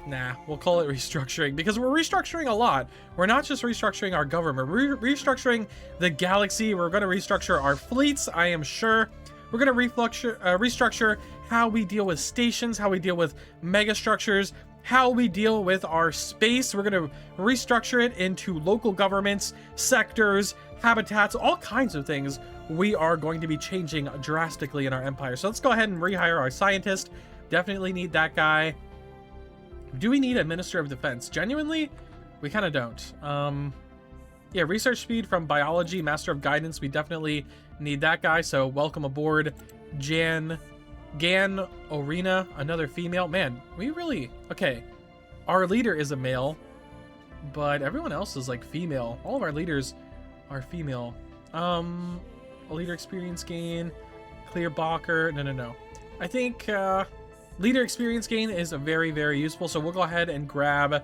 Nah, we'll call it restructuring because we're restructuring a lot. We're not just restructuring our government, we're restructuring the galaxy. We're going to restructure our fleets, I am sure. We're going to restructure how we deal with stations, how we deal with megastructures, how we deal with our space. We're going to restructure it into local governments, sectors, habitats, all kinds of things. We are going to be changing drastically in our empire. So let's go ahead and rehire our scientist. Definitely need that guy. Do we need a Minister of Defense? Genuinely, we kind of don't. Yeah, research speed from biology, Master of Guidance. We definitely need that guy. So welcome aboard, Gan Orina, another female. Man, we really, okay. Our leader is a male, but everyone else is like female. All of our leaders are female. A leader experience gain, clear Balker. No. I think, leader experience gain is very, very useful, so we'll go ahead and grab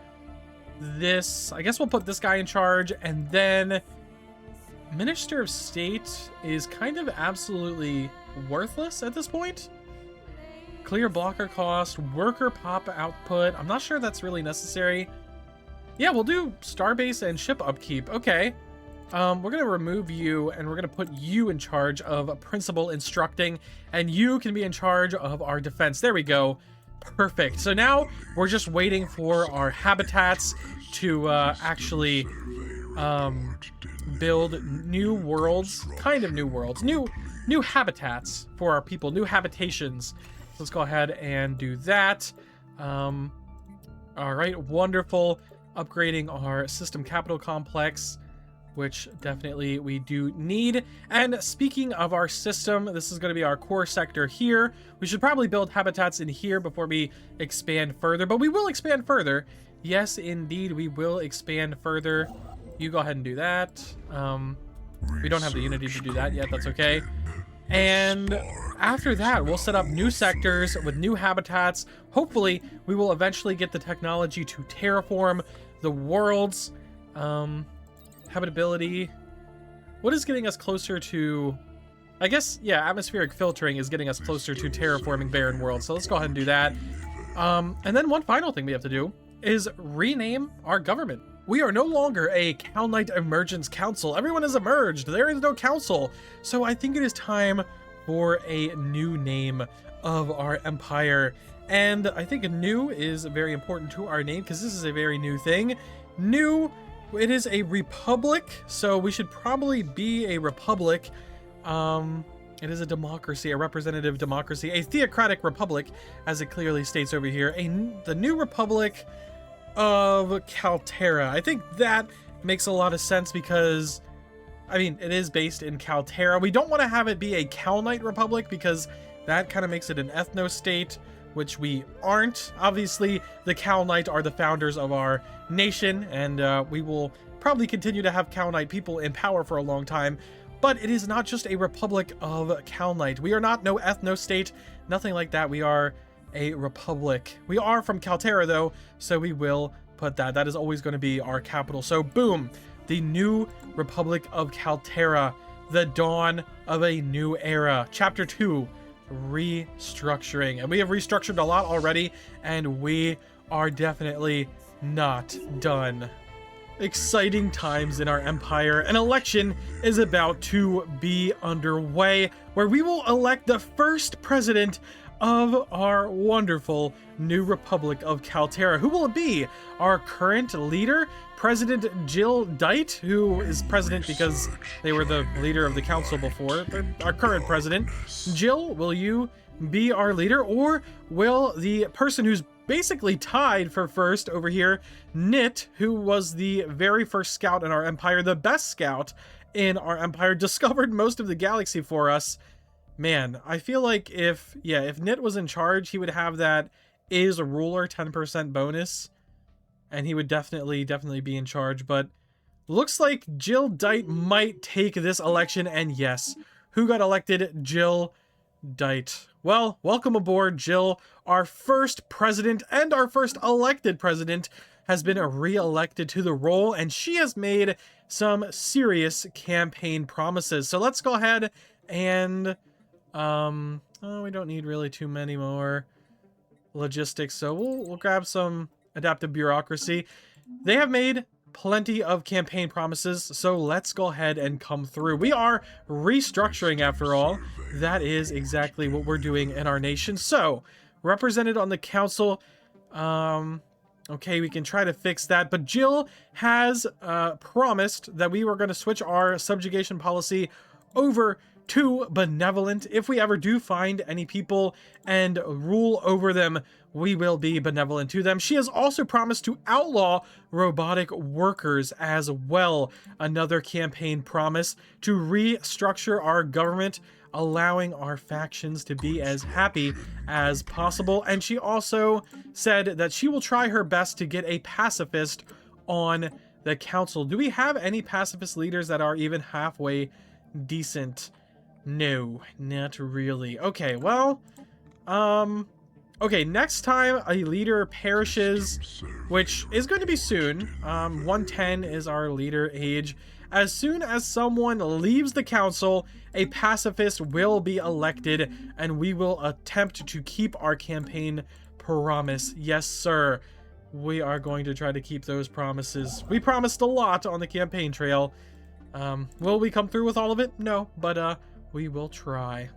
this. I guess we'll put this guy in charge, and then Minister of State is kind of absolutely worthless at this point. Clear blocker cost, worker pop output. I'm not sure that's really necessary. Yeah, we'll do starbase and ship upkeep. Okay. We're going to remove you, and we're going to put you in charge of principal instructing, and you can be in charge of our defense. There we go. Perfect. So now we're just waiting for our habitats to actually build new worlds, kind of new worlds, new habitats for our people, new habitations. Let's go ahead and do that. All right, wonderful. Upgrading our system capital complex, which definitely we do need. And speaking of our system, this is going to be our core sector here. We should probably build habitats in here before we expand further, but we will expand further. Yes, indeed, we will expand further. You go ahead and do that. We don't have the unity to do that yet. That's okay. And after that, we'll set up new sectors with new habitats. Hopefully, we will eventually get the technology to terraform the worlds. Habitability. What is getting us closer to... I guess, yeah, atmospheric filtering is getting us closer to terraforming barren worlds. So let's go ahead and do that. And then one final thing we have to do is rename our government. We are no longer a Kalnite Emergence Council. Everyone has emerged. There is no council. So I think it is time for a new name of our empire. And I think new is very important to our name because this is a very new thing. New, it is a republic. So we should probably be a republic. It is a democracy, a representative democracy, a theocratic republic, as it clearly states over here. The new republic of Kaltera. I think that makes a lot of sense because, I mean, it is based in Kaltera. We don't want to have it be a Kalnite republic because that kind of makes it an ethno-state, which we aren't. Obviously, the Kalnite are the founders of our nation, and we will probably continue to have Kalnite people in power for a long time. But it is not just a republic of Kalnite. We are not no ethno-state, nothing like that. We are a republic. We are from Kaltera though, so we will put that. That is always going to be our capital. So boom, the new Republic of Kaltera, the dawn of a new era. Chapter 2, restructuring. And we have restructured a lot already, and we are definitely not done. Exciting times in our empire. An election is about to be underway where we will elect the first president of our wonderful new Republic of Kaltera. Who will it be? Our current leader, President Jill Dite, who is president because they were the leader of the council before. Our current president. Jill, will you be our leader? Or will the person who's basically tied for first over here, Nit, who was the very first scout in our empire, the best scout in our empire, discovered most of the galaxy for us. Man, I feel like if Nit was in charge, he would have that is a ruler 10% bonus, and he would definitely be in charge. But looks like Jill Dite might take this election, and yes, who got elected? Jill Dite. Well, welcome aboard, Jill. Our first president and our first elected president has been re-elected to the role, and she has made some serious campaign promises. So let's go ahead and we don't need really too many more logistics, so we'll grab some adaptive bureaucracy. They have made plenty of campaign promises, so let's go ahead and come through. We are restructuring after all. That is exactly what we're doing in our nation. So, represented on the council, okay, we can try to fix that, but Jill has promised that we were going to switch our subjugation policy over to benevolent. If we ever do find any people and rule over them, we will be benevolent to them. She has also promised to outlaw robotic workers as well. Another campaign promise to restructure our government, allowing our factions to be as happy as possible. And she also said that she will try her best to get a pacifist on the council. Do we have any pacifist leaders that are even halfway decent? No, not really. Okay, well, okay, next time a leader perishes, which is going to be soon, 110 is our leader age. As soon as someone leaves the council, a pacifist will be elected, and we will attempt to keep our campaign promise. Yes, sir. We are going to try to keep those promises. We promised a lot on the campaign trail. Will we come through with all of it? No, but, we will try.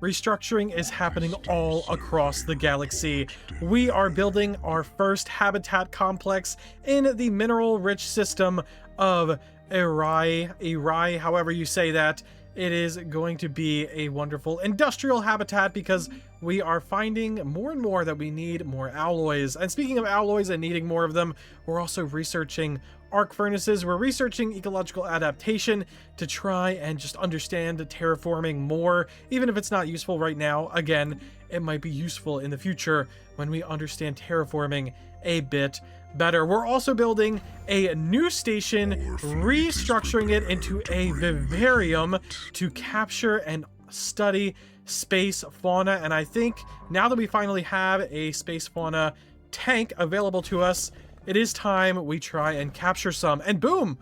restructuring is happening all across the galaxy. We are building our first habitat complex in the mineral-rich system of Erai, however you say that. It is going to be a wonderful industrial habitat because we are finding more and more that we need more alloys. And speaking of alloys and needing more of them, we're also researching arc furnaces. We're researching ecological adaptation to try and just understand terraforming more, even if it's not useful right now. Again, it might be useful in the future when we understand terraforming a bit better. We're also building a new station, restructuring it into a vivarium to capture and study space fauna. And I think now that we finally have a space fauna tank available to us, it is time we try and capture some. And boom,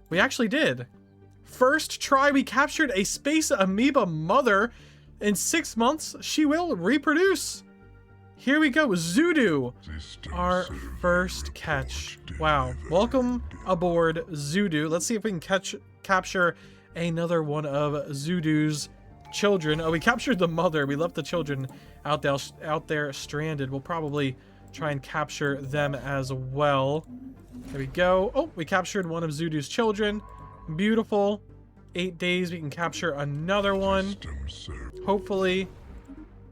we actually did. First try, we captured a space amoeba mother. In 6 months, she will reproduce. Here we go, Zudu, our first catch. Wow, welcome aboard, Zudu. Let's see if we can capture another one of Zudu's children. Oh, we captured the mother. We left the children out there stranded. We'll probably try and capture them as well. There we go. Oh, we captured one of Zudu's children. Beautiful. 8 days, we can capture another one. Hopefully.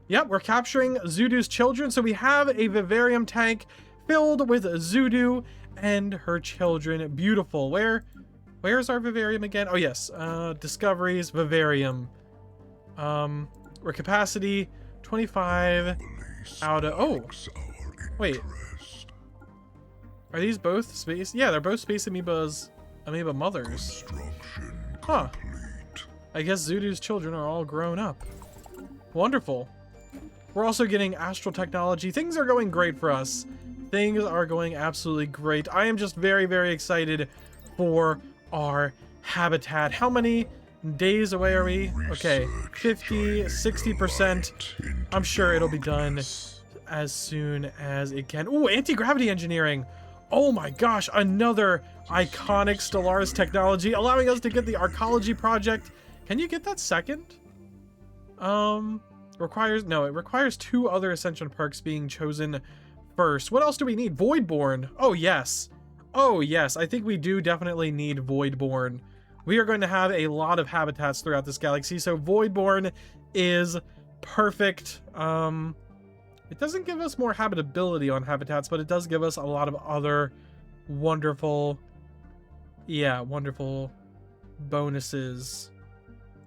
Yep, we're capturing Zudu's children. So we have a vivarium tank filled with Zudu and her children. Beautiful. Where's our vivarium again? Oh, yes. Discoveries, vivarium. We're capacity 25 out of... Oh, wait. Are these both space? Yeah, they're both space amoeba mothers. Huh. I guess Zudu's children are all grown up. Wonderful. We're also getting astral technology. Things are going great for us. Things are going absolutely great. I am just very, very excited for our habitat. How many days away are we? Okay, 50, 60%. I'm sure it'll be done as soon as it can. Ooh, anti-gravity engineering. Oh my gosh, another iconic Stellaris technology, allowing us to get the arcology project. Can you get that second? It requires 2 other ascension perks being chosen first. What else do we need? Voidborn. Oh, yes. Oh, yes. I think we do definitely need Voidborn. We are going to have a lot of habitats throughout this galaxy, so Voidborn is perfect. It doesn't give us more habitability on habitats, but it does give us a lot of other wonderful bonuses.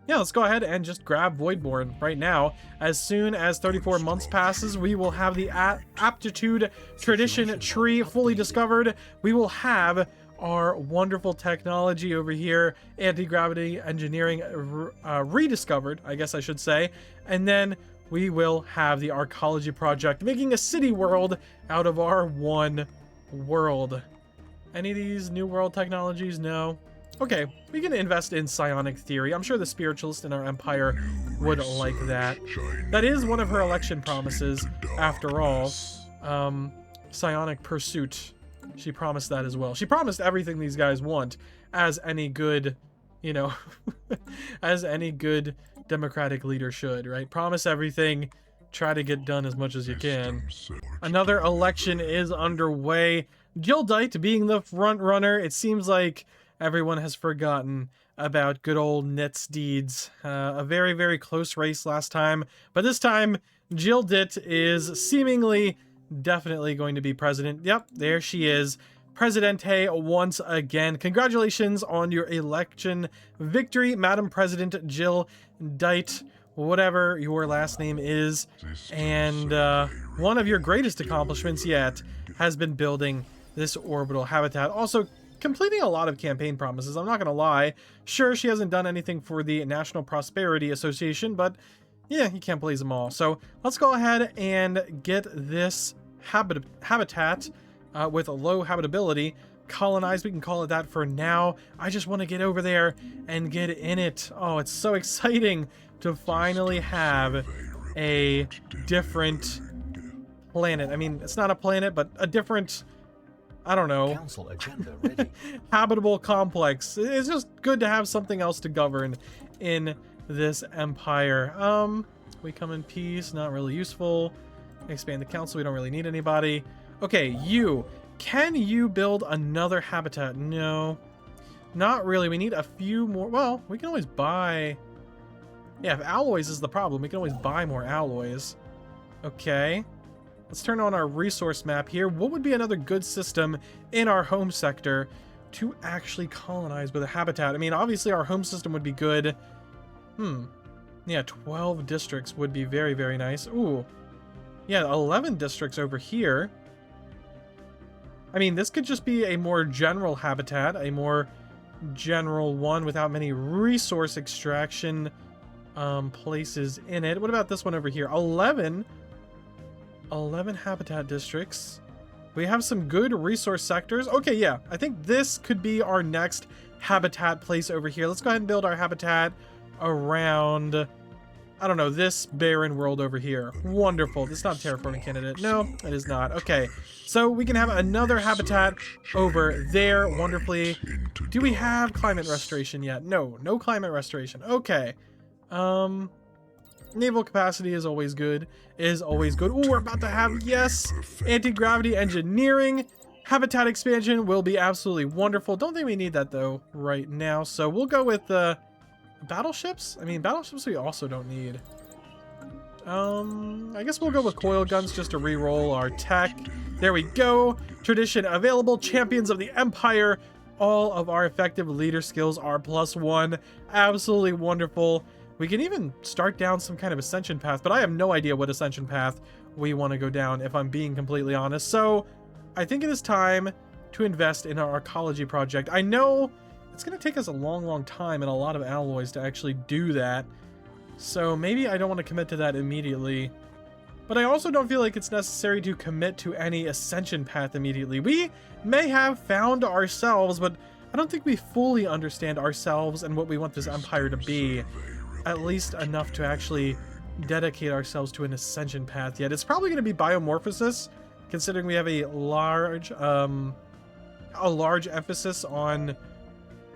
Yeah, let's go ahead and just grab Voidborn right now. As soon as 34 months passes, we will have the aptitude tradition tree fully discovered. We will have our wonderful technology over here, anti-gravity engineering rediscovered, I guess I should say. And then we will have the arcology project, making a city world out of our one world. Any of these new world technologies? No. Okay, we can invest in psionic theory. I'm sure the spiritualist in our empire would like that. That is one of her election promises, after all. Psionic pursuit. She promised that as well. She promised everything these guys want, as any good, as any good democratic leader should, right? Promise everything, try to get done as much as you can. Another election is underway. Gildite being the front runner. It seems like everyone has forgotten about good old Nit's deeds. A very, very close race last time, but this time Gildit is seemingly definitely going to be president. Yep, there she is. Presidente once again. Congratulations on your election victory, Madam President Jill Dite, whatever your last name is. And one of your greatest accomplishments yet has been building this orbital habitat. Also, completing a lot of campaign promises, I'm not going to lie. Sure, she hasn't done anything for the National Prosperity Association, but yeah, you can't please them all. So let's go ahead and get this habitat with a low habitability colonized. We can call it that for now. I just want to get over there and get in it. Oh, it's so exciting to finally have a different planet. I mean, it's not a planet, but a different, I don't know, Council agenda ready. habitable complex. It's just good to have something else to govern in this empire. We come in peace, not really useful. Expand the council, we don't really need anybody. Okay, you. Can you build another habitat? No. Not really. We need a few more. Well, we can always buy... Yeah, if alloys is the problem, we can always buy more alloys. Okay. Let's turn on our resource map here. What would be another good system in our home sector to actually colonize with a habitat? I mean, obviously our home system would be good. Yeah, 12 districts would be very, very nice. Ooh. Yeah, 11 districts over here. I mean, this could just be a more general habitat, a more general one without many resource extraction places in it. What about this one over here? 11 habitat districts. We have some good resource sectors. Okay, yeah, I think this could be our next habitat place over here. Let's go ahead and build our habitat around, I don't know, this barren world over here. Wonderful. This is not a terraforming candidate. No, it is not. Okay, so we can have another habitat over there. Wonderfully. Do we have climate restoration yet? No, no climate restoration. Okay. Naval capacity is always good. Ooh, we're about to have, yes, anti-gravity engineering. Habitat expansion will be absolutely wonderful. Don't think we need that, though, right now. So we'll go with battleships. I mean, battleships we also don't need. I guess we'll go with coil guns just to re-roll our tech. There we go. Tradition available. Champions of the Empire. All of our effective leader skills are +1. Absolutely wonderful. We can even start down some kind of ascension path, but I have no idea what ascension path we want to go down, if I'm being completely honest. So I think it is time to invest in our ecology project. I know it's going to take us a long, long time and a lot of alloys to actually do that. So maybe I don't want to commit to that immediately. But I also don't feel like it's necessary to commit to any ascension path immediately. We may have found ourselves, but I don't think we fully understand ourselves and what we want this empire to be. At least enough to actually dedicate ourselves to an ascension path yet. It's probably going to be biomorphosis, considering we have a large emphasis on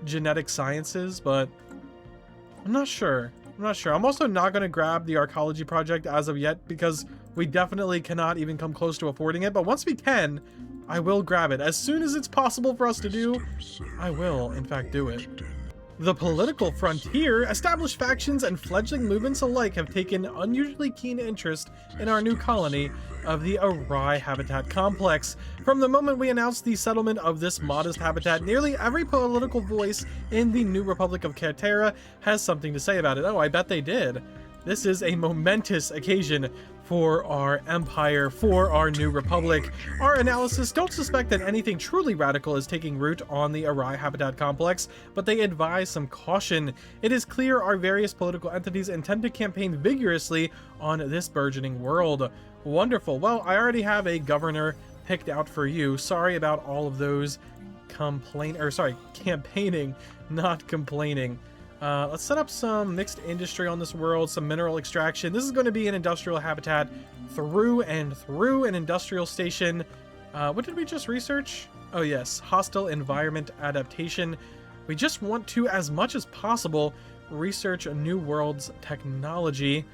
genetic sciences, but I'm not sure. I'm also not going to grab the archaeology project as of yet because we definitely cannot even come close to affording it. But once we can, I will grab it. As soon as it's possible for us to do, I will, in fact, do it. The political frontier, established factions and fledgling movements alike have taken unusually keen interest in our new colony of the Arai habitat complex. From the moment we announced the settlement of this modest habitat, nearly every political voice in the new Republic of Cartera has something to say about it. Oh, I bet they did. This is a momentous occasion for our empire, for our new republic. Our analysis don't suspect that anything truly radical is taking root on the Arai habitat complex, but they advise some caution. It is clear our various political entities intend to campaign vigorously on this burgeoning world. Wonderful. Well, I already have a governor picked out for you. Sorry about all of those campaigning, not complaining. Let's set up some mixed industry on this world, some mineral extraction. This is going to be an industrial habitat through and through, an industrial station. What did we just research? Oh yes, hostile environment adaptation. We just want to, as much as possible, research a new world's technology.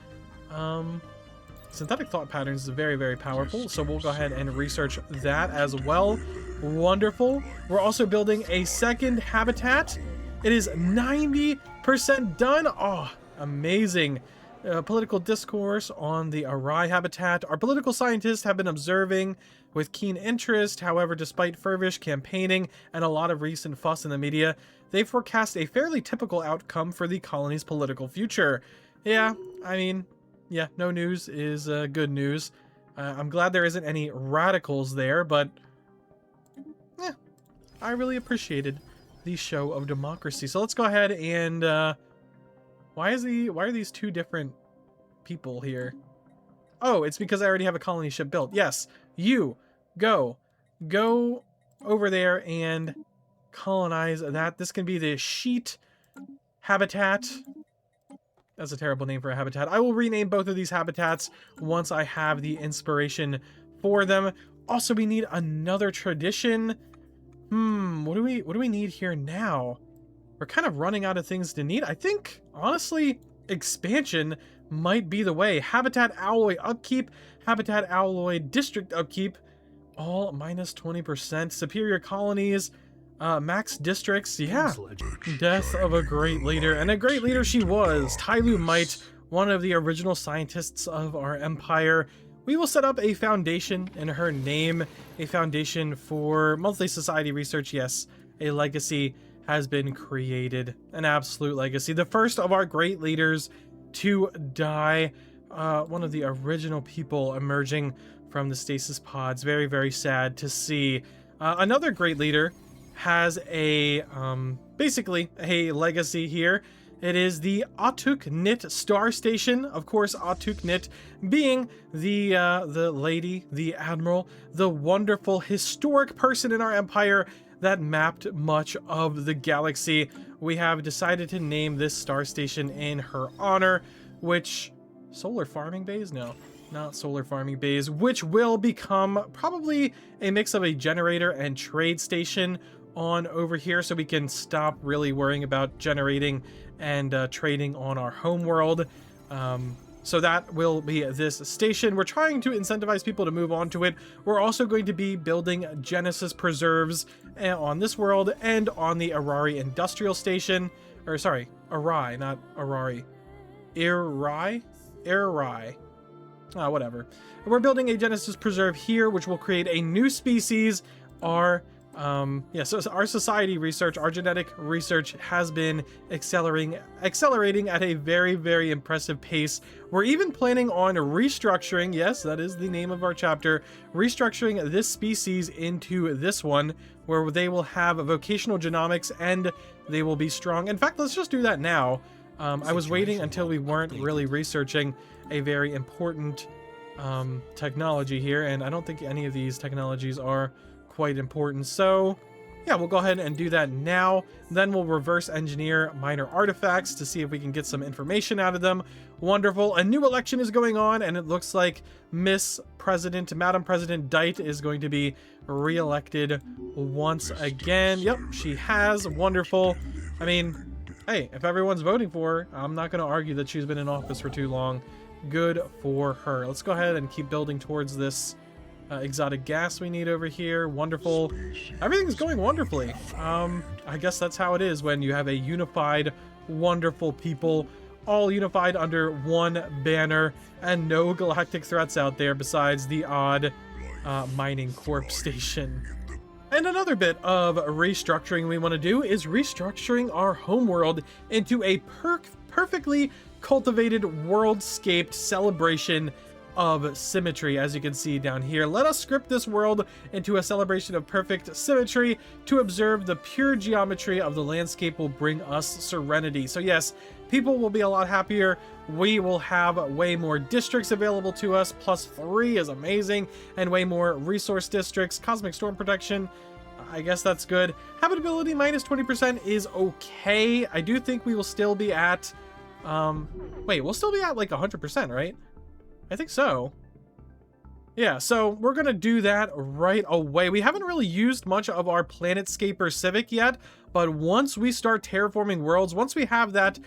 Synthetic thought patterns is very, very powerful, so we'll go ahead and research that as well. Wonderful. We're also building a second habitat. It is 90% done. Oh, amazing. Political discourse on the Arai habitat. Our political scientists have been observing with keen interest. However, despite fervish campaigning and a lot of recent fuss in the media, they forecast a fairly typical outcome for the colony's political future. Yeah, I mean, yeah, no news is good news. I'm glad there isn't any radicals there, but I really appreciated the show of democracy. So let's go ahead and why are these two different people here? Oh, it's because I already have a colony ship built. Yes, you go over there and colonize that. This can be the sheet habitat. That's a terrible name for a habitat. I will rename both of these habitats once I have the inspiration for them. Also, we need another tradition. What do we need here now? We're kind of running out of things to need. I think, honestly, expansion might be the way. Habitat alloy upkeep, habitat alloy district upkeep, all minus 20%. Superior colonies, max districts. Yeah, death of a great leader, and a great leader she was. Tyloo Might, one of the original scientists of our empire. We will set up a foundation in her name, a foundation for monthly society research. Yes, a legacy has been created, an absolute legacy. The first of our great leaders to die, one of the original people emerging from the stasis pods. Very, very sad to see. Another great leader has a, basically a legacy here. It is the Awoken Star Station. Of course, Awoken being the lady, the admiral, the wonderful historic person in our empire that mapped much of the galaxy. We have decided to name this star station in her honor, which solar farming bays? No, not solar farming bays, which will become probably a mix of a generator and trade station on over here, so we can stop really worrying about generating and trading on our home world. So that will be this station. We're trying to incentivize people to move on to it. We're also going to be building Genesis preserves on this world and on the Arari Industrial Station. Or sorry, Arai, not Arari. Irai. Whatever. We're building a Genesis preserve here, which will create a new species. So our society research, our genetic research has been accelerating at a very, very impressive pace. We're even planning on restructuring, yes, that is the name of our chapter, restructuring this species into this one, where they will have vocational genomics and they will be strong. In fact, let's just do that now. I was waiting until we weren't really researching a very important technology here, and I don't think any of these technologies are quite important. So yeah, we'll go ahead and do that now. Then we'll reverse engineer minor artifacts to see if we can get some information out of them. Wonderful. A new election is going on, and it looks like Madam President Dite is going to be re-elected once again. Yep, she has. Wonderful. I mean, hey, if everyone's voting for her, I'm not going to argue that she's been in office for too long. Good for her. Let's go ahead and keep building towards this exotic gas we need over here. Wonderful. Everything's going wonderfully. I guess that's how it is when you have a unified, wonderful people, all unified under one banner, and no galactic threats out there besides the odd mining corp station. And another bit of restructuring we want to do is restructuring our homeworld into a perfectly cultivated worldscaped celebration of symmetry, as you can see down here. Let us script this world into a celebration of perfect symmetry. To observe the pure geometry of the landscape will bring us serenity. So yes, people will be a lot happier. We will have way more districts available to us. +3 is amazing, and way more resource districts. Cosmic storm protection, I guess that's good. Habitability -20% is okay. I do think we will still be at we'll still be at like 100%, right? I think so. Yeah, so we're gonna do that right away. We haven't really used much of our Planetscaper Civic yet, but once we start terraforming worlds, once we have that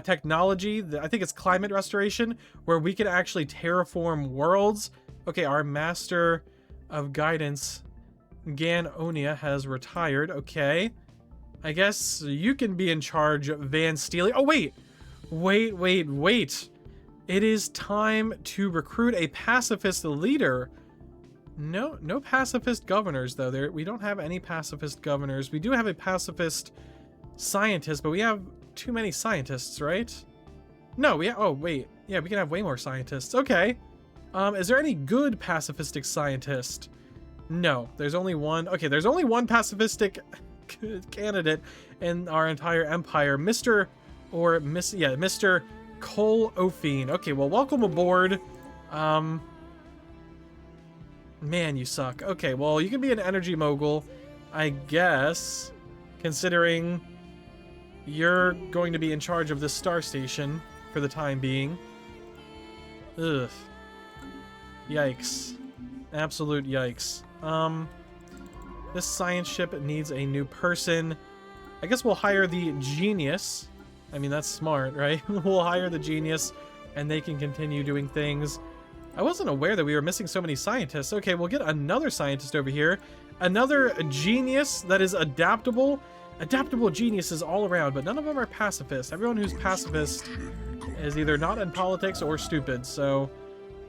technology, I think it's climate restoration, where we can actually terraform worlds. Okay, our Master of Guidance, Gan Onia, has retired. Okay, I guess you can be in charge of Van Steely. Oh, wait. It is time to recruit a pacifist leader. No pacifist governors, though. We don't have any pacifist governors. We do have a pacifist scientist, but we have too many scientists, right? No, oh, wait. Yeah, we can have way more scientists. Okay. Is there any good pacifistic scientist? No, there's only one. Okay, there's only one pacifistic candidate in our entire empire. Mr. Cole Ophine. Okay, well, welcome aboard. Man, you suck. Okay, well, you can be an energy mogul, I guess, considering you're going to be in charge of this star station for the time being. Ugh. Yikes. Absolute yikes. This science ship needs a new person. I guess we'll hire the genius. I mean, that's smart, right? We'll hire the genius and they can continue doing things. I wasn't aware that we were missing so many scientists. Okay, we'll get another scientist over here. Another genius that is adaptable. Adaptable geniuses all around, but none of them are pacifists. Everyone who's pacifist is either not in politics or stupid, so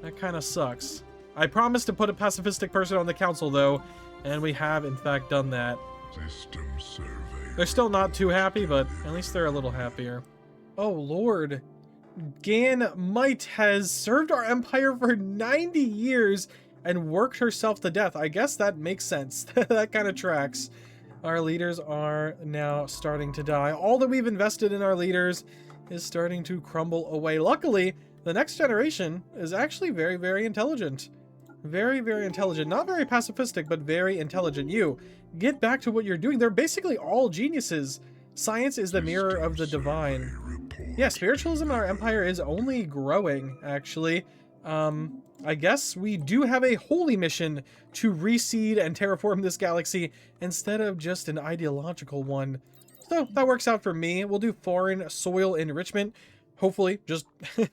that kind of sucks. I promised to put a pacifistic person on the council, though, and we have, in fact, done that. System survey. They're still not too happy, but at least they're a little happier. Oh, Lord. Kalnite has served our empire for 90 years and worked herself to death. I guess that makes sense. That kind of tracks. Our leaders are now starting to die. All that we've invested in our leaders is starting to crumble away. Luckily, the next generation is actually very, very intelligent. Very, very intelligent. Not very pacifistic, but very intelligent. You, get back to what you're doing. They're basically all geniuses. Science is the mirror of the divine. Yeah, spiritualism in our empire is only growing, actually. I guess we do have a holy mission to reseed and terraform this galaxy instead of just an ideological one. So that works out for me. We'll do foreign soil enrichment. Hopefully, just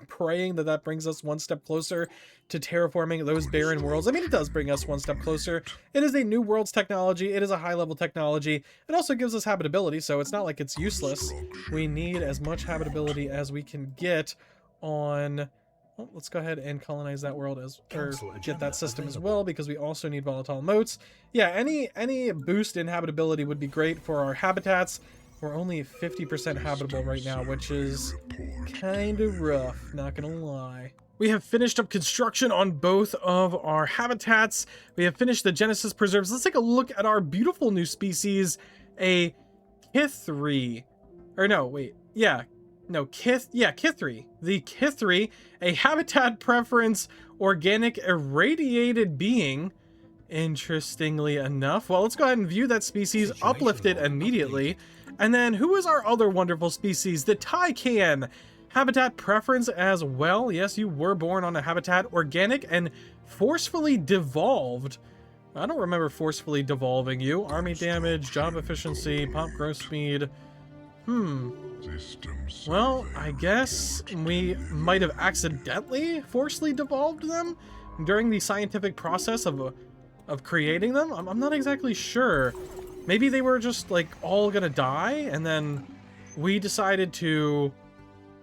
praying that that brings us one step closer to terraforming those barren worlds. I mean, it does bring us one step closer. It is a new world's technology. It is a high-level technology. It also gives us habitability, so it's not like it's useless. We need as much habitability as we can get on... Well, let's go ahead and colonize that world or get that system as well, because we also need volatile motes. Yeah, any boost in habitability would be great for our habitats. We're only 50% habitable right now, which is kind of rough, not gonna lie. We have finished up construction on both of our habitats. We have finished the Genesis Preserves. Let's take a look at our beautiful new species, a Kithri. Or no, wait, yeah. No, Kithri. The Kithri, a habitat preference organic irradiated being. Interestingly enough. Well, let's go ahead and view that species, uplift it immediately. And then who is our other wonderful species? The Taikan. Habitat preference as well. Yes, you were born on a habitat, organic and forcefully devolved. I don't remember forcefully devolving you. Army damage, job efficiency, pop growth speed. Well, I guess we might have accidentally forcefully devolved them during the scientific process of creating them. I'm not exactly sure. Maybe they were just like all gonna die, and then we decided to,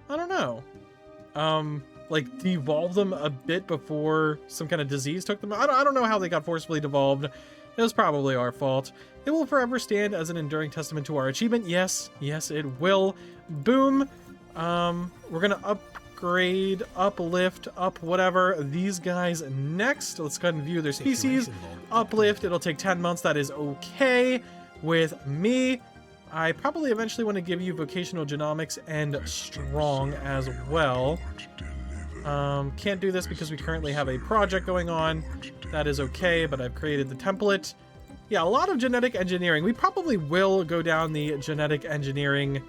I don't know, like devolve them a bit before some kind of disease took them. I don't know how they got forcefully devolved. It was probably our fault. It will forever stand as an enduring testament to our achievement. Yes, it will. Boom. We're gonna upgrade, uplift, whatever these guys next. Let's go ahead and view their species. Uplift, it'll take 10 months. That is okay with me. I probably eventually want to give you vocational genomics and strong as well. Can't do this because we currently have a project going on. That is okay, but I've created the template. Yeah, a lot of genetic engineering. We probably will go down the genetic engineering.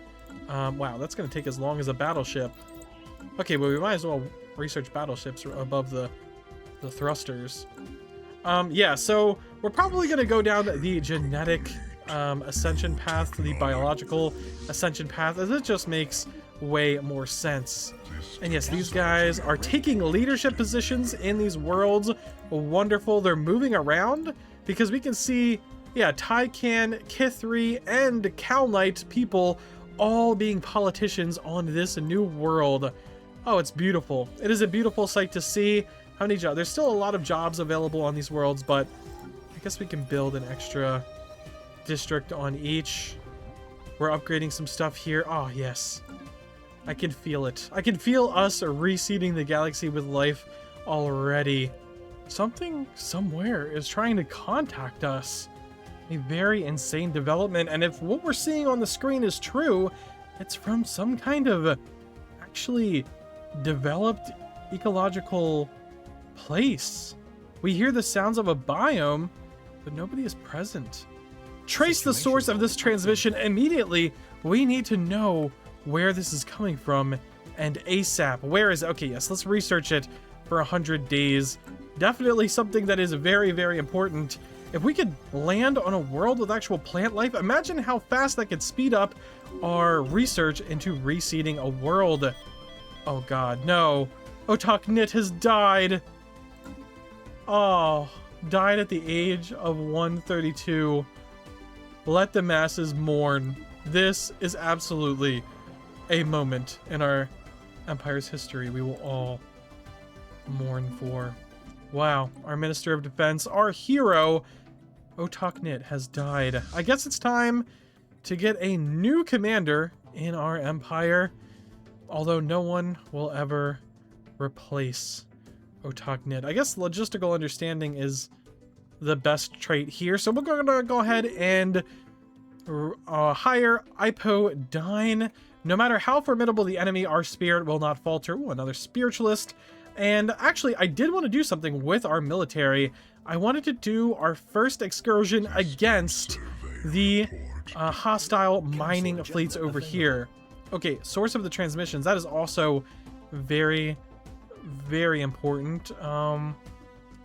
Wow, that's going to take as long as a battleship. Okay, well, we might as well research battleships above the thrusters. Yeah, so we're probably going to go down the genetic ascension path, the biological ascension path, as it just makes way more sense. And yes, these guys are taking leadership positions in these worlds. Wonderful. They're moving around because we can see, yeah, Taikan, Kithri, and Kalnite people all being politicians on this new world. Oh, it's beautiful. It is a beautiful sight to see. How many jobs? There's still a lot of jobs available on these worlds, but I guess we can build an extra district on each. We're upgrading some stuff here. Oh, yes. I can feel it. I can feel us reseeding the galaxy with life already. Something somewhere is trying to contact us. A very insane development, and if what we're seeing on the screen is true, it's from some kind of actually developed ecological place. We hear the sounds of a biome, but nobody is present. Trace the source of this transmission immediately. We need to know where this is coming from, and ASAP. Where is it? Okay, yes, let's research it for 100 days. Definitely something that is very, very important. If we could land on a world with actual plant life, imagine how fast that could speed up our research into reseeding a world. Oh god, no. Kalnite has died. Oh, died at the age of 132. Let the masses mourn. This is absolutely a moment in our Empire's history we will all mourn for. Wow, our Minister of Defense, our hero, Kalnite, has died. I guess it's time to get a new commander in our Empire, although no one will ever replace Kalnite. I guess logistical understanding is the best trait here, so we're gonna go ahead and hire Ipo Dine. No matter how formidable the enemy, our spirit will not falter. Ooh, another spiritualist. And actually, I did want to do something with our military. I wanted to do our first excursion against the hostile mining fleets over here. Okay, source of the transmissions. That is also very, very important.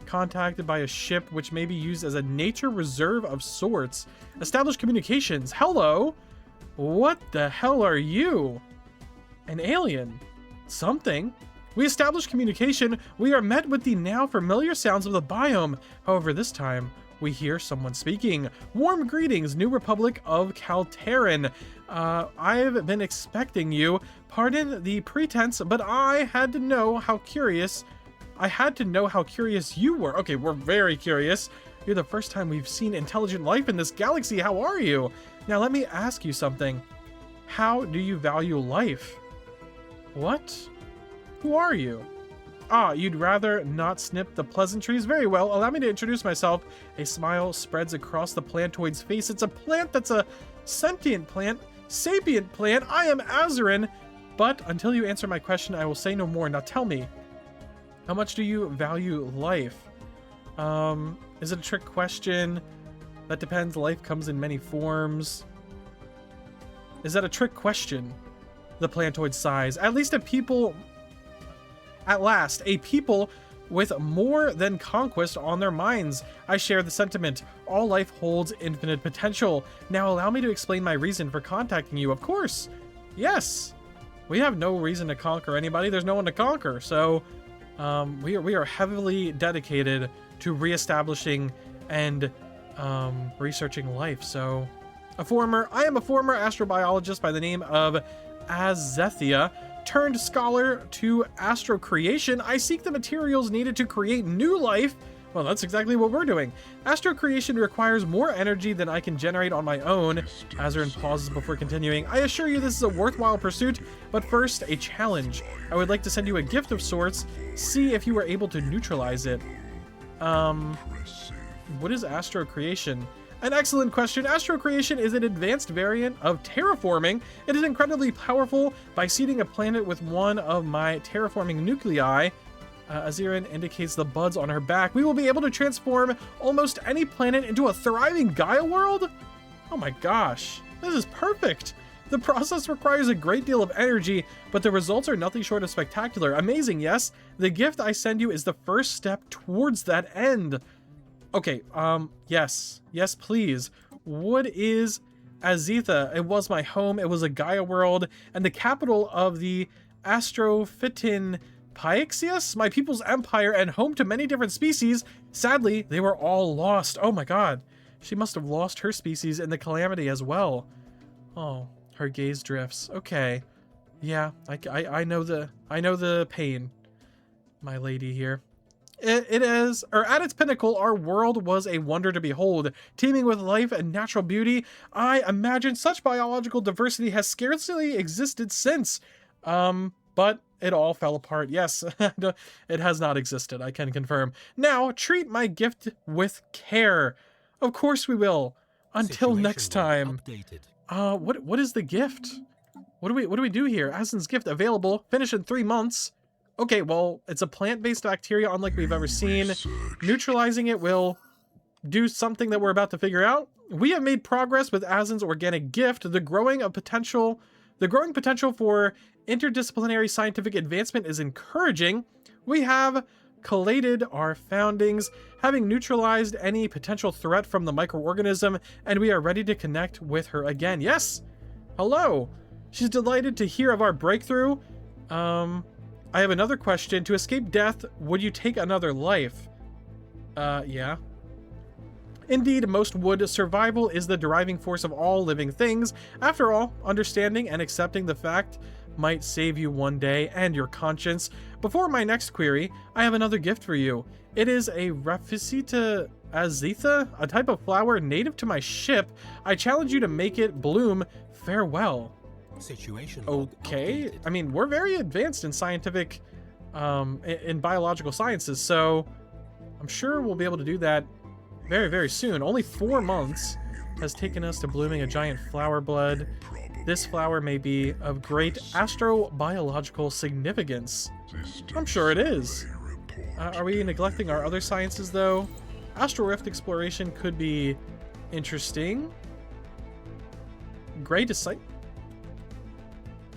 Contacted by a ship which may be used as a nature reserve of sorts. Establish communications. Hello? What the hell are you? An alien? Something. We establish communication. We are met with the now familiar sounds of the biome. However, this time we hear someone speaking. Warm greetings, New Republic of Kalterin. I've been expecting you. Pardon the pretense, but I had to know how curious you were. Okay, we're very curious. You're the first time we've seen intelligent life in this galaxy. How are you? Now let me ask you something. How do you value life? What? Who are you? Ah, you'd rather not snip the pleasantries? Very well, allow me to introduce myself. A smile spreads across the plantoid's face. It's a plant that's a sentient plant, sapient plant. I am Azarin, but until you answer my question, I will say no more. Now tell me, how much do you value life? Is it a trick question? That depends. Life comes in many forms. Is that a trick question? The plantoid sighs. At last, a people with more than conquest on their minds. I share the sentiment. All life holds infinite potential. Now allow me to explain my reason for contacting you. Of course. Yes. We have no reason to conquer anybody. There's no one to conquer. So we are heavily dedicated to reestablishing and researching life. So I am a former astrobiologist by the name of Azethia, turned scholar to astro creation. I seek the materials needed to create new life. Well, that's exactly what we're doing. Astro creation requires more energy than I can generate on my own. Azarin pauses before continuing. I assure you this is a worthwhile pursuit, but first, a challenge. I would like to send you a gift of sorts. See if you were able to neutralize it. What is astro creation? An excellent question. Astro creation is an advanced variant of terraforming. It is incredibly powerful. By seeding a planet with one of my terraforming nuclei, Azarin indicates the buds on her back, we will be able to transform almost any planet into a thriving Gaia world? Oh my gosh, this is perfect. The process requires a great deal of energy, but the results are nothing short of spectacular. Amazing, yes? The gift I send you is the first step towards that end. Okay, yes, please. What is Azitha? It was my home, it was a Gaia world, and the capital of the Astrophytin Paixius, my people's empire, and home to many different species. Sadly, they were all lost. Oh my god. She must have lost her species in the calamity as well. Oh, her gaze drifts. Okay. Yeah, I know the pain, my lady here. It is, or at its pinnacle, our world was a wonder to behold, teeming with life and natural beauty. I imagine such biological diversity has scarcely existed since. But it all fell apart. Yes, it has not existed, I can confirm. Now, treat my gift with care. Of course we will. Until next time. What is the gift? What do we do here? Asin's gift available. Finish in 3 months. Okay, well, it's a plant-based bacteria unlike we've ever seen. Neutralizing it will do something that we're about to figure out. We have made progress with Asin's organic gift. The growing potential for interdisciplinary scientific advancement is encouraging. We have collated our foundings, having neutralized any potential threat from the microorganism, and we are ready to connect with her again. Yes! Hello! She's delighted to hear of our breakthrough. I have another question. To escape death, would you take another life? Yeah. Indeed, most would. Survival is the driving force of all living things. After all, understanding and accepting the fact might save you one day and your conscience. Before my next query, I have another gift for you. It is a Reficita azitha, a type of flower native to my ship. I challenge you to make it bloom. Farewell. Situation. Okay. I mean, we're very advanced in scientific, in biological sciences, so I'm sure we'll be able to do that very, very soon. Only 4 months has taken us to blooming a giant flower blood. This flower may be of great astrobiological significance. I'm sure it is. Are we neglecting our other sciences, though? Astral Rift exploration could be interesting. Grey Disciple.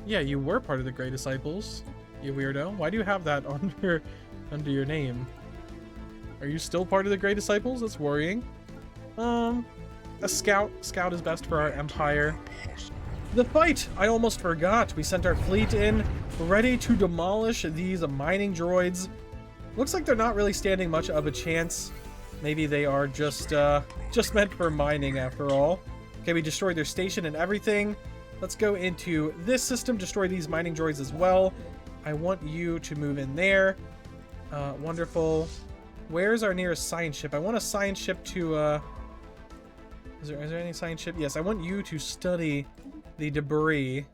Yeah, you were part of the Grey Disciples, you weirdo. Why do you have that under your name? Are you still part of the Grey Disciples? That's worrying. A scout. Scout is best for our empire. The fight! I almost forgot. We sent our fleet in, ready to demolish these mining droids. Looks like they're not really standing much of a chance. Maybe they are just meant for mining after all. Okay, we destroyed their station and everything. Let's go into this system, destroy these mining droids as well. I want you to move in there. Wonderful. Where's our nearest science ship? I want a science ship to, is there any science ship? Yes, I want you to study the debris.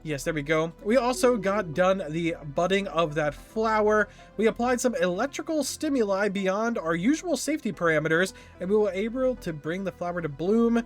Yes, there we go. We also got done the budding of that flower. We applied some electrical stimuli beyond our usual safety parameters, and we were able to bring the flower to bloom.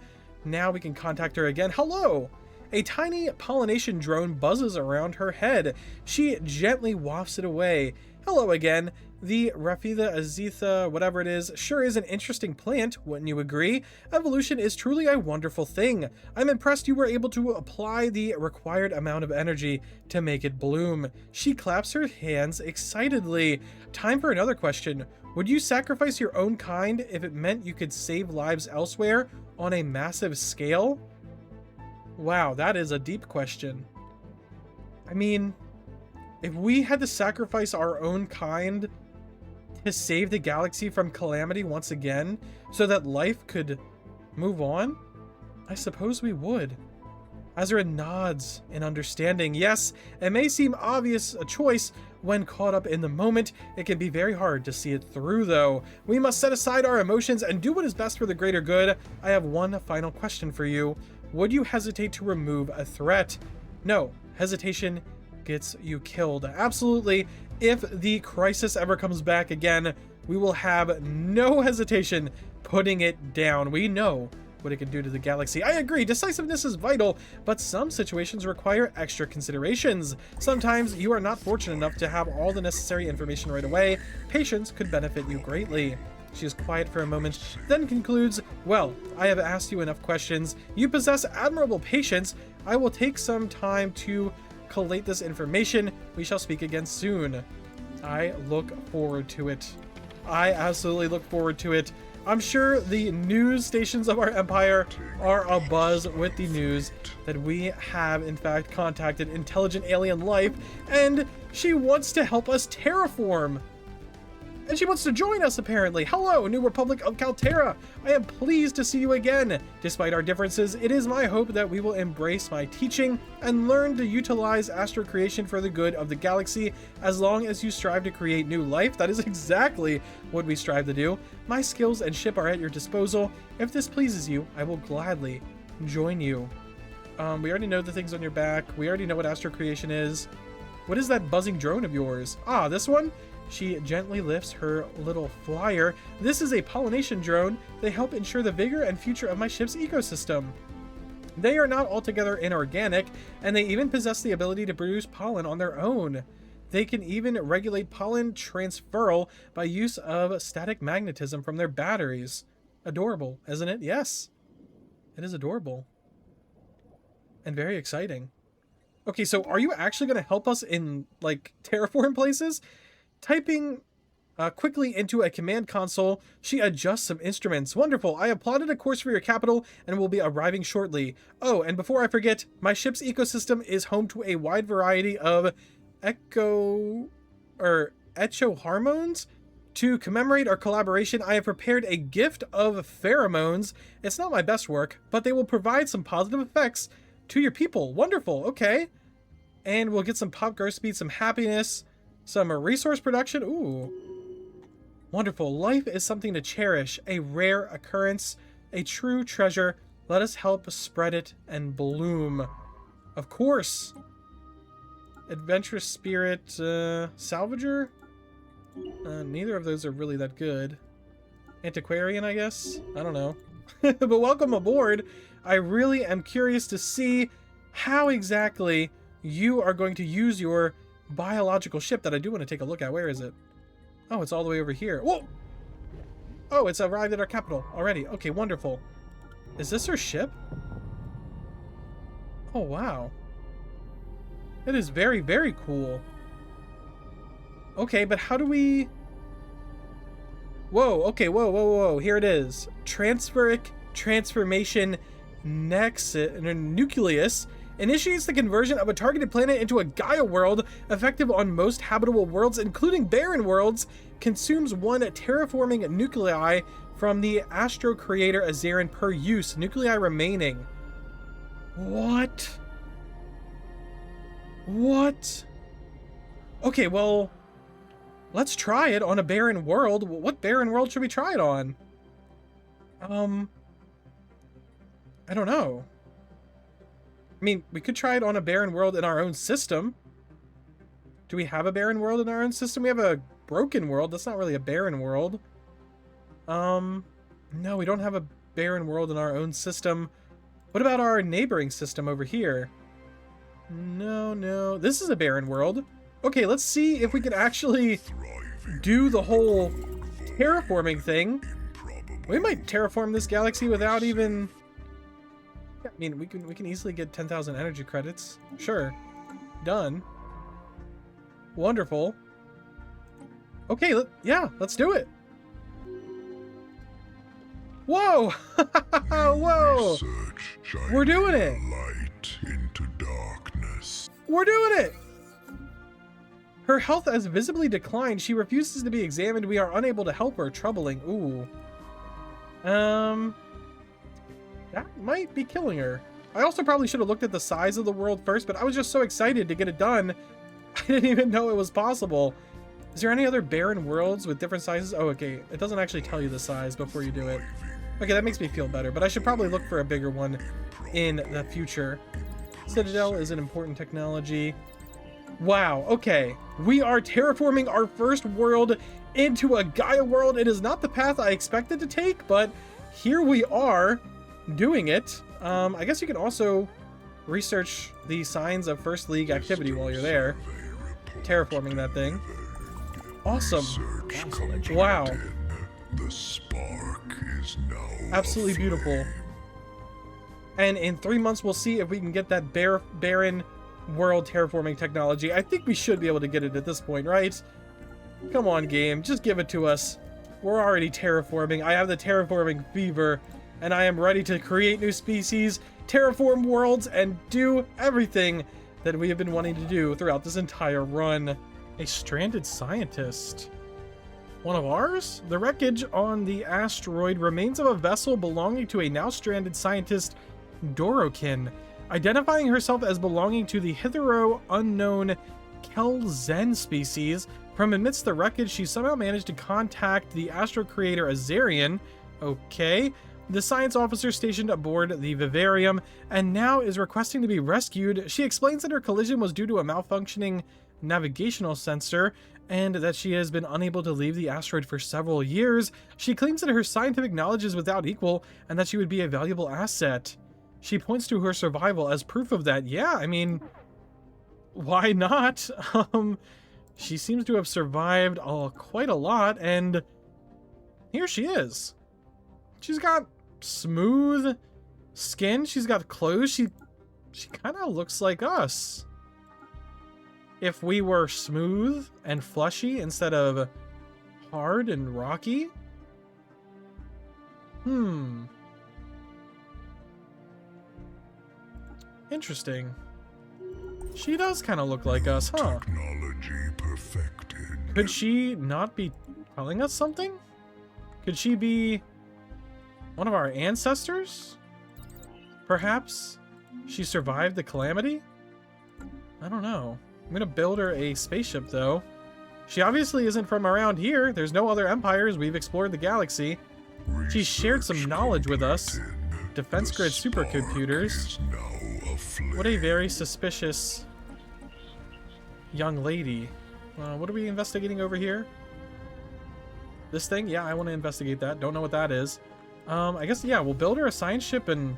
Now we can contact her again. Hello! A tiny pollination drone buzzes around her head. She gently wafts it away. Hello again. The Reficita azitha, whatever it is, sure is an interesting plant, wouldn't you agree? Evolution is truly a wonderful thing. I'm impressed you were able to apply the required amount of energy to make it bloom. She claps her hands excitedly. Time for another question. Would you sacrifice your own kind if it meant you could save lives elsewhere on a massive scale? Wow, that is a deep question. I mean, if we had to sacrifice our own kind to save the galaxy from calamity once again, so that life could move on, I suppose we would. Azra nods in understanding. Yes, it may seem obvious a choice when caught up in the moment. It can be very hard to see it through, though. We must set aside our emotions and do what is best for the greater good. I have one final question for you. Would you hesitate to remove a threat? No, hesitation gets you killed. Absolutely. If the crisis ever comes back again, we will have no hesitation putting it down. We know what it can do to the galaxy. I agree, decisiveness is vital, but some situations require extra considerations. Sometimes you are not fortunate enough to have all the necessary information right away. Patience could benefit you greatly. She is quiet for a moment, then concludes, well, I have asked you enough questions. You possess admirable patience. I will take some time to collate this information. We shall speak again soon. I look forward to it. I absolutely look forward to it. I'm sure the news stations of our empire are abuzz with the news that we have in fact contacted intelligent alien life, and she wants to help us terraform. And she wants to join us, apparently. Hello, New Republic of Kalterra. I am pleased to see you again. Despite our differences, it is my hope that we will embrace my teaching and learn to utilize astro creation for the good of the galaxy. As long as you strive to create new life, that is exactly what we strive to do. My skills and ship are at your disposal. If this pleases you, I will gladly join you. We already know the things on your back. We already know what astro creation is. What is that buzzing drone of yours? Ah, this one? She gently lifts her little flyer. This is a pollination drone. They help ensure the vigor and future of my ship's ecosystem. They are not altogether inorganic, and they even possess the ability to produce pollen on their own. They can even regulate pollen transferal by use of static magnetism from their batteries. Adorable, isn't it? Yes, it is adorable. And very exciting. Okay, so are you actually going to help us in, like, terraform places? Typing quickly into a command console, she adjusts some instruments. Wonderful. I have plotted a course for your capital and will be arriving shortly. Oh, and before I forget, my ship's ecosystem is home to a wide variety of echo or echo hormones. To commemorate our collaboration, I have prepared a gift of pheromones. It's not my best work, but they will provide some positive effects to your people. Wonderful. Okay. And we'll get some pop growth speed, some happiness, some resource production. Ooh. Wonderful. Life is something to cherish, a rare occurrence, a true treasure. Let us help spread it and bloom. Of course. Adventurous spirit, salvager? Neither of those are really that good. Antiquarian, I guess? I don't know. But welcome aboard. I really am curious to see how exactly you are going to use your biological ship that I do want to take a look at. Where is it? Oh, it's all the way over here. Whoa! Oh, it's arrived at our capital already. Okay, wonderful. Is this her ship? Oh, wow. It is very, very cool. Okay, but how do we... Whoa, okay, whoa. Here it is. Transferic transformation nucleus initiates the conversion of a targeted planet into a Gaia world, effective on most habitable worlds, including barren worlds. Consumes 1 terraforming nuclei from the Astro Creator Azarian per use. Nuclei remaining. What? What? Okay, well... let's try it on a barren world. What barren world should we try it on? I don't know. I mean, we could try it on a barren world in our own system. Do we have a barren world in our own system? We have a broken world. That's not really a barren world. No, we don't have a barren world in our own system. What about our neighboring system over here? No. This is a barren world. Okay, let's see if we can actually do the whole terraforming thing. We might terraform this galaxy without even... I mean, we can easily get 10,000 energy credits. Sure. Done. Wonderful. Okay, let's do it. Whoa! Whoa! We're doing it. Light into darkness. We're doing it. Her health has visibly declined. She refuses to be examined. We are unable to help her. Troubling. Ooh. That might be killing her. I also probably should have looked at the size of the world first, but I was just so excited to get it done. I didn't even know it was possible. Is there any other barren worlds with different sizes? Oh, okay. It doesn't actually tell you the size before you do it. Okay, that makes me feel better, but I should probably look for a bigger one in the future. Citadel is an important technology. Wow, okay. We are terraforming our first world into a Gaia world. It is not the path I expected to take, but here we are doing it. I guess you can also research the signs of First League activity while you're there. Terraforming that thing. Awesome. Wow. The spark is now absolutely beautiful. And in 3 months, we'll see if we can get that barren world terraforming technology. I think we should be able to get it at this point, right? Come on, game. Just give it to us. We're already terraforming. I have the terraforming fever, and I am ready to create new species, terraform worlds, and do everything that we have been wanting to do throughout this entire run. A stranded scientist. One of ours? The wreckage on the asteroid remains of a vessel belonging to a now stranded scientist, Dorokin. Identifying herself as belonging to the hitherto unknown Kelzen species, from amidst the wreckage, she somehow managed to contact the Astro Creator Azarian. Okay. The science officer stationed aboard the Vivarium, and now is requesting to be rescued. She explains that her collision was due to a malfunctioning navigational sensor, and that she has been unable to leave the asteroid for several years. She claims that her scientific knowledge is without equal, and that she would be a valuable asset. She points to her survival as proof of that. Yeah, I mean, why not? She seems to have survived quite a lot, and here she is. She's got smooth skin. She's got clothes. She kind of looks like us. If we were smooth and fleshy instead of hard and rocky. Interesting. She does kind of look like us, huh? Technology Technology perfected. Could she not be telling us something? Could she be one of our ancestors? Perhaps she survived the calamity? I don't know. I'm gonna build her a spaceship though. She obviously isn't from around here. There's no other empires. We've explored the galaxy. She shared some knowledge with us. Defense grid supercomputers. What a very suspicious young lady. What are we investigating over here? This thing? Yeah, I want to investigate that. Don't know what that is. I guess, yeah, we'll build her a science ship and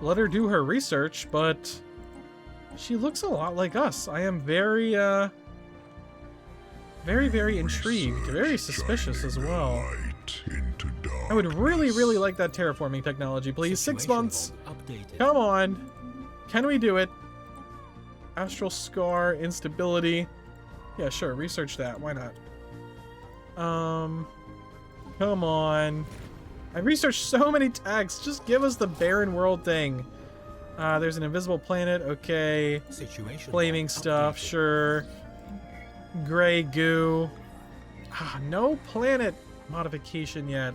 let her do her research, but she looks a lot like us. I am very, very intrigued. Very suspicious as well. I would really like that terraforming technology, please. 6 months. Come on. Can we do it? Astral scar, instability. Yeah, sure. Research that. Why not? Come on. I researched so many tags. Just give us the barren world thing. There's an invisible planet. Okay. Flaming stuff. Sure. Gray goo. No planet modification yet.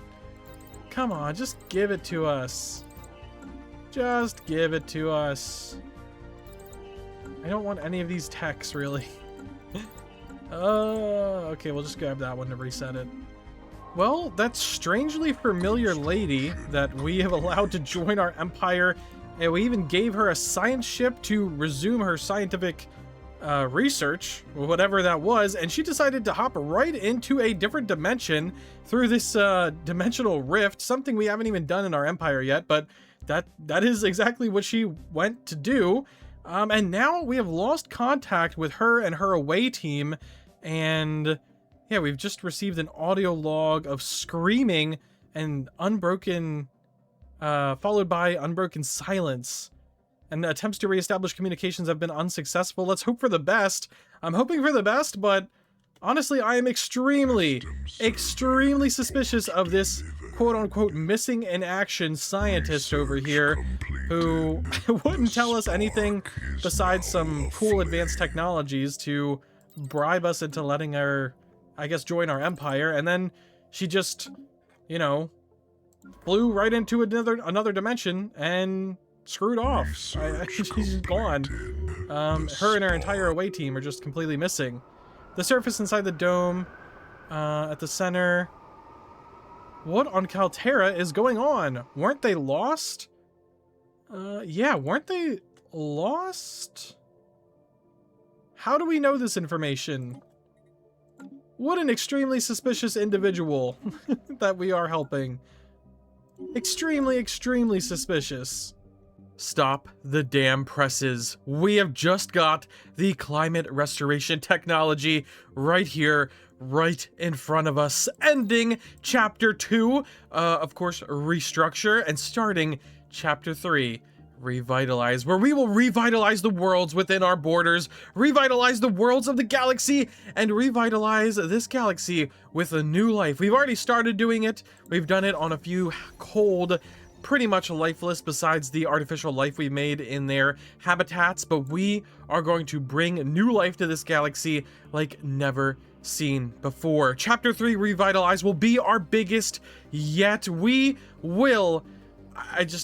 Come on, just give it to us. Just give it to us. I don't want any of these techs, really. Okay, we'll just grab that one to reset it. Well, that strangely familiar lady that we have allowed to join our empire, and we even gave her a science ship to resume her scientific research, whatever that was, and she decided to hop right into a different dimension through this dimensional rift, something we haven't even done in our empire yet, but that is exactly what she went to do. And now we have lost contact with her and her away team, and yeah, we've just received an audio log of screaming and unbroken, followed by unbroken silence. And attempts to reestablish communications have been unsuccessful. Let's hope for the best. I'm hoping for the best, but honestly, I am extremely suspicious of this quote-unquote missing in action scientist over here who wouldn't tell us anything besides some cool advanced technologies to bribe us into letting her, I guess, join our empire. And then she just, you know, flew right into another dimension and screwed off. She's gone. Her and her entire away team are just completely missing. The surface inside the dome, at the center. What on Kaltera is going on? Weren't they lost? Yeah, weren't they lost? How do we know this information? What an extremely suspicious individual that we are helping. Extremely suspicious. Stop the damn presses. We have just got the climate restoration technology right here, right in front of us, ending chapter 2, of course, Restructure, and starting chapter 3, Revitalize, where we will revitalize the worlds within our borders, revitalize the worlds of the galaxy, and revitalize this galaxy with a new life. We've already started doing it. We've done it on a few cold, pretty much lifeless besides the artificial life we made in their habitats, but we are going to bring new life to this galaxy like never seen before. Chapter 3, Revitalize, will be our biggest yet. We will,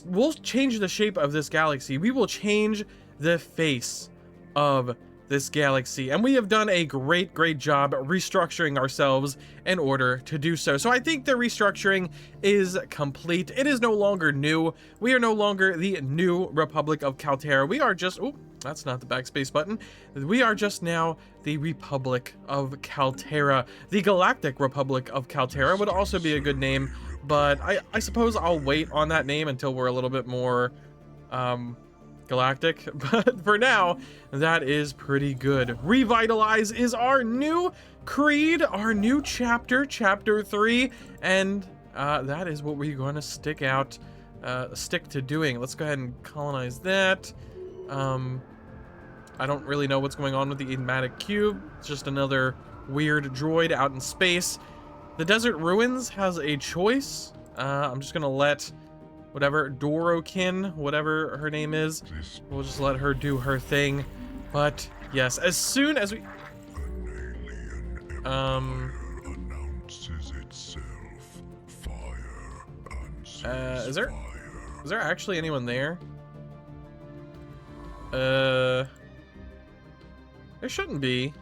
we'll change the shape of this galaxy. We will change the face of this galaxy, and we have done a great job restructuring ourselves in order to do so. So I think the restructuring is complete. It is no longer new. We are no longer the new Republic of Kaltera. We are just, oh, that's not the backspace button. We are just now the Republic of Kaltera. The Galactic Republic of Kaltera would also be a good name, but I suppose I'll wait on that name until we're a little bit more galactic, but for now, that is pretty good. Revitalize is our new creed, our new chapter, chapter 3, and that is what we're going to stick to doing. Let's go ahead and colonize that. I don't really know what's going on with the enigmatic cube. It's just another weird droid out in space. The Desert Ruins has a choice. I'm just gonna let whatever Dorokin, whatever her name is, we'll just let her do her thing. But yes, as soon as we Fire announces itself. Fire answers Is there fire. actually anyone there? There shouldn't be.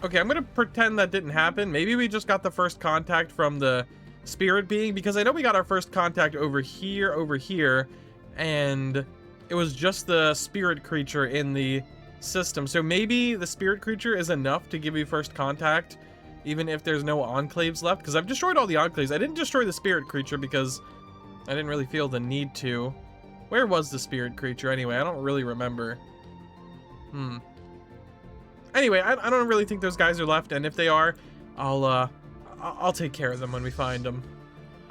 Okay, I'm gonna pretend that didn't happen. Maybe we just got the first contact from the spirit being, because I know we got our first contact over here, and it was just the spirit creature in the system. So maybe the spirit creature is enough to give you first contact, even if there's no enclaves left, because I've destroyed all the enclaves. I didn't destroy the spirit creature because I didn't really feel the need to. Where was the spirit creature anyway? I don't really remember. Anyway, I don't really think those guys are left, and if they are, I'll take care of them when we find them.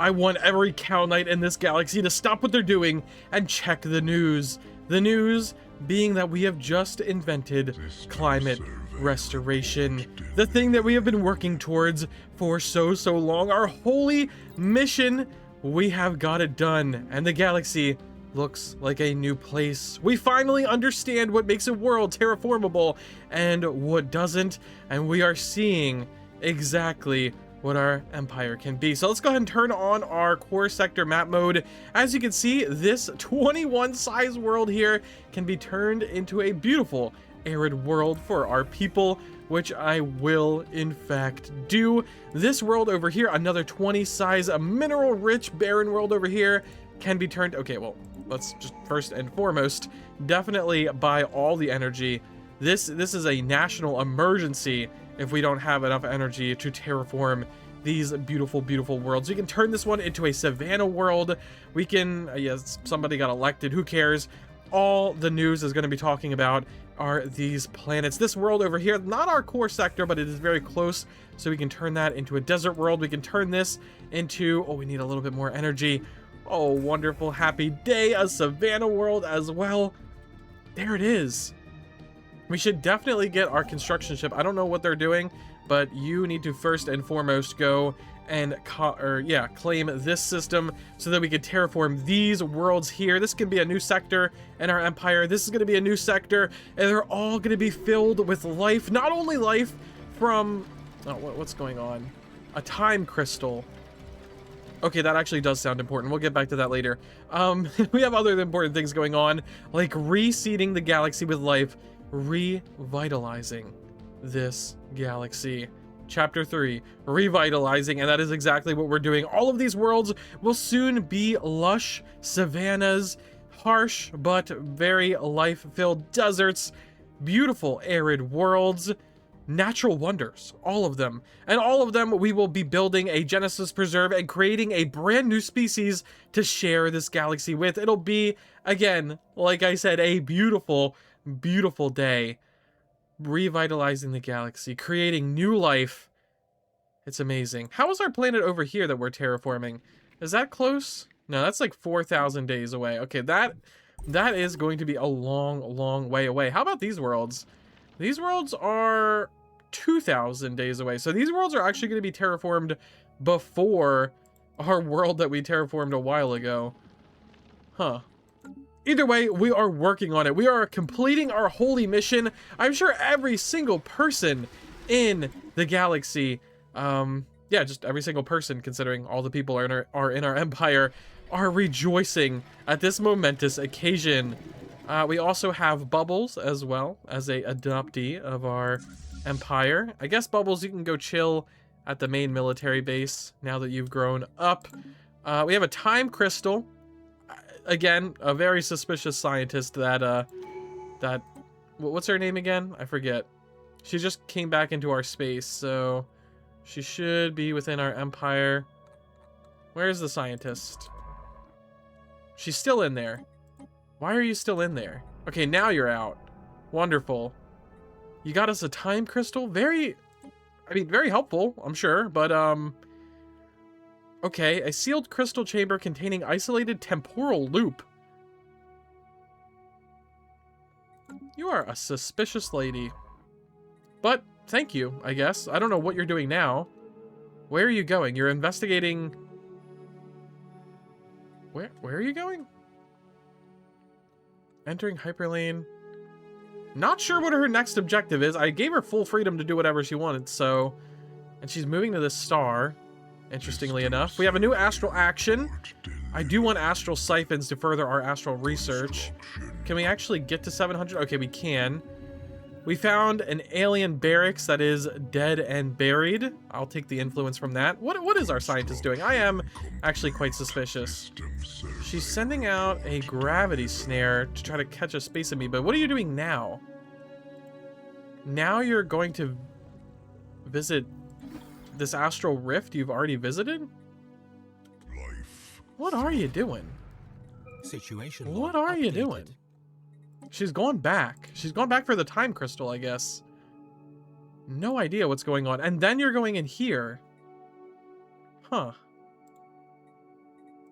I want every Kalnite in this galaxy to stop what they're doing and check the news. The news being that we have just invented climate restoration. The thing that we have been working towards for so long. Our holy mission. We have got it done, and the galaxy looks like a new place. We finally understand what makes a world terraformable and what doesn't, and we are seeing exactly what our empire can be. So let's go ahead and turn on our core sector map mode. As you can see, this 21 size world here can be turned into a beautiful arid world for our people, which I will in fact do. This world over here, another 20 size, a mineral rich barren world over here, can be turned. Okay, well, let's just first and foremost definitely buy all the energy. This is a national emergency if we don't have enough energy to terraform these beautiful worlds. We can turn this one into a savanna world. We can, yes, somebody got elected, who cares? All the news is going to be talking about are these planets. This world over here, not our core sector, but it is very close, so we can turn that into a desert world. We can turn this into, oh, we need a little bit more energy. Oh, wonderful, happy day, a savanna world as well. There it is. We should definitely get our construction ship. I don't know what they're doing, but you need to first and foremost go and claim this system so that we can terraform these worlds here. This can be a new sector in our empire. This is going to be a new sector, and they're all going to be filled with life. Not only life from, oh, what's going on? A time crystal. Okay, that actually does sound important. We'll get back to that later. We have other important things going on, like reseeding the galaxy with life, revitalizing this galaxy. Chapter 3, Revitalizing, and that is exactly what we're doing. All of these worlds will soon be lush savannas, harsh but very life-filled deserts, beautiful arid worlds, natural wonders, all of them. And all of them we will be building a Genesis Preserve and creating a brand new species to share this galaxy with. It'll be, again, like I said, a beautiful day. Revitalizing the galaxy, creating new life. It's amazing. How is our planet over here that we're terraforming? Is that close? No, that's like 4,000 days away. Okay, that is going to be a long way away. How about these worlds? These worlds are 2,000 days away. So these worlds are actually going to be terraformed before our world that we terraformed a while ago. Huh. Either way, we are working on it. We are completing our holy mission. I'm sure every single person in the galaxy, yeah, just every single person, considering all the people are in our empire, are rejoicing at this momentous occasion. We also have Bubbles as well as a adoptee of our empire. I guess, Bubbles, you can go chill at the main military base now that you've grown up. We have a time crystal. Again, a very suspicious scientist that what's her name again? I forget. She just came back into our space, so she should be within our empire. Where's the scientist? She's still in there. Why are you still in there? Okay, now you're out. Wonderful. You got us a time crystal? Very helpful, I'm sure, but, okay, a sealed crystal chamber containing isolated temporal loop. You are a suspicious lady. But, thank you, I guess. I don't know what you're doing now. Where are you going? You're investigating... Where are you going? Entering hyperlane. Not sure what her next objective is. I gave her full freedom to do whatever she wanted, so... And she's moving to this star, interestingly enough. We have a new astral action. I do want astral siphons to further our astral research. Can we actually get to 700? Okay, we can. We found an alien barracks that is dead and buried. I'll take the influence from that. What is our scientist doing? I am actually quite suspicious. She's sending out a gravity snare to try to catch a space amoeba. But what are you doing now? Now you're going to visit this astral rift you've already visited? What are you doing? What are you doing? She's gone back. She's gone back for the time crystal, I guess. No idea what's going on. And then you're going in here. Huh.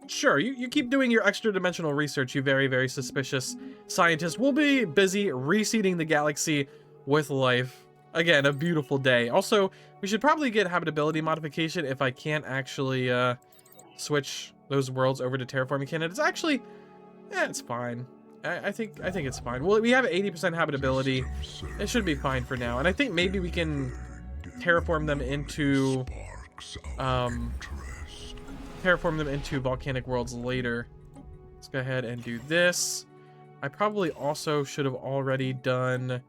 Sure, you keep doing your extra dimensional research, you very, very suspicious scientist. We'll be busy reseeding the galaxy with life. Again, a beautiful day. Also, we should probably get habitability modification if I can't actually switch those worlds over to terraforming candidates. Actually, it's fine. I think it's fine. Well, we have 80% habitability. It should be fine for now. And I think maybe we can terraform them into volcanic worlds later. Let's go ahead and do this. I probably also should have already done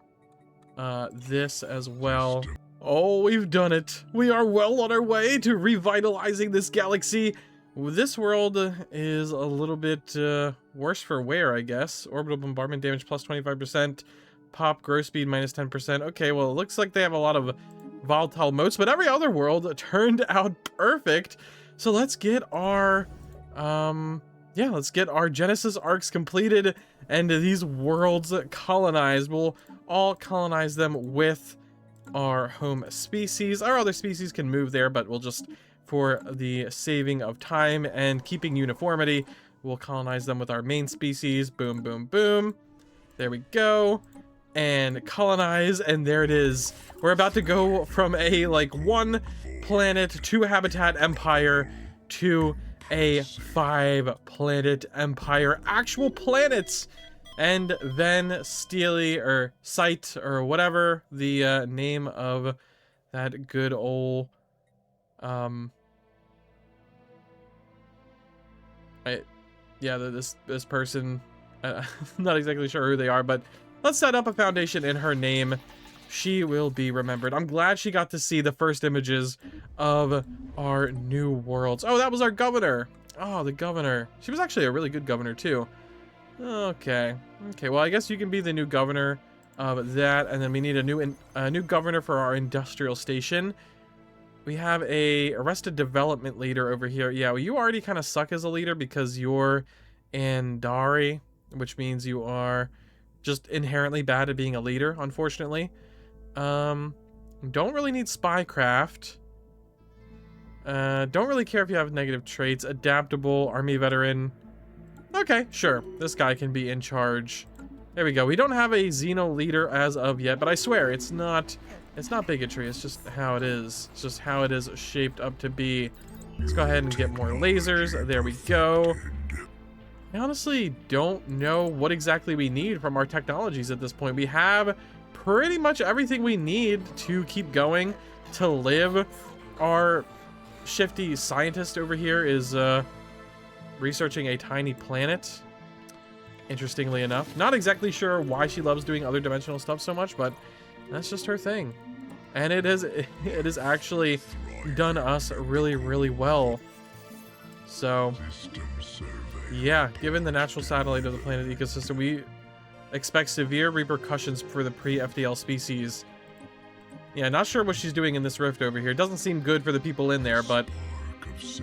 this as well. Oh, we've done it. We are well on our way to revitalizing this galaxy. This world is a little bit worse for wear, I guess. Orbital bombardment damage plus 25%. Pop growth speed minus 10%. Okay, well, it looks like they have a lot of volatile motes, but every other world turned out perfect. So let's get our, let's get our Genesis arcs completed and these worlds colonized. We'll all colonize them with our home species. Our other species can move there, but we'll just... for the saving of time and keeping uniformity, we'll colonize them with our main species. Boom, boom, boom. There we go. And colonize, and there it is. We're about to go from a, like, 1 planet, 2 habitat empire to a 5 planet empire. Actual planets! And then Steely, or Sight, or whatever the name of that good old... this person, I'm not exactly sure who they are, but let's set up a foundation in her name. She will be remembered. I'm glad she got to see the first images of our new worlds. Oh, that was our governor. Oh, the governor. She was actually a really good governor too. Okay. Okay, well, I guess you can be the new governor of that, and then we need a new governor for our industrial station. We have a arrested development leader over here. Yeah, well, you already kind of suck as a leader because you're Andari, which means you are just inherently bad at being a leader, unfortunately. Don't really need spycraft. Don't really care if you have negative traits. Adaptable, army veteran. Okay, sure. This guy can be in charge. There we go. We don't have a Xeno leader as of yet, but I swear it's not bigotry. It's just how it is. It's just how it is shaped up to be. Let's go ahead and get more lasers. There we go. I honestly don't know what exactly we need from our technologies at this point. We have pretty much everything we need to keep going, to live. Our shifty scientist over here is researching a tiny planet, interestingly enough. Not exactly sure why she loves doing other dimensional stuff so much, but that's just her thing. And it has actually done us really, really well. So, yeah, given the natural satellite of the planet ecosystem, we expect severe repercussions for the pre-FDL species. Yeah, not sure what she's doing in this rift over here. It doesn't seem good for the people in there, but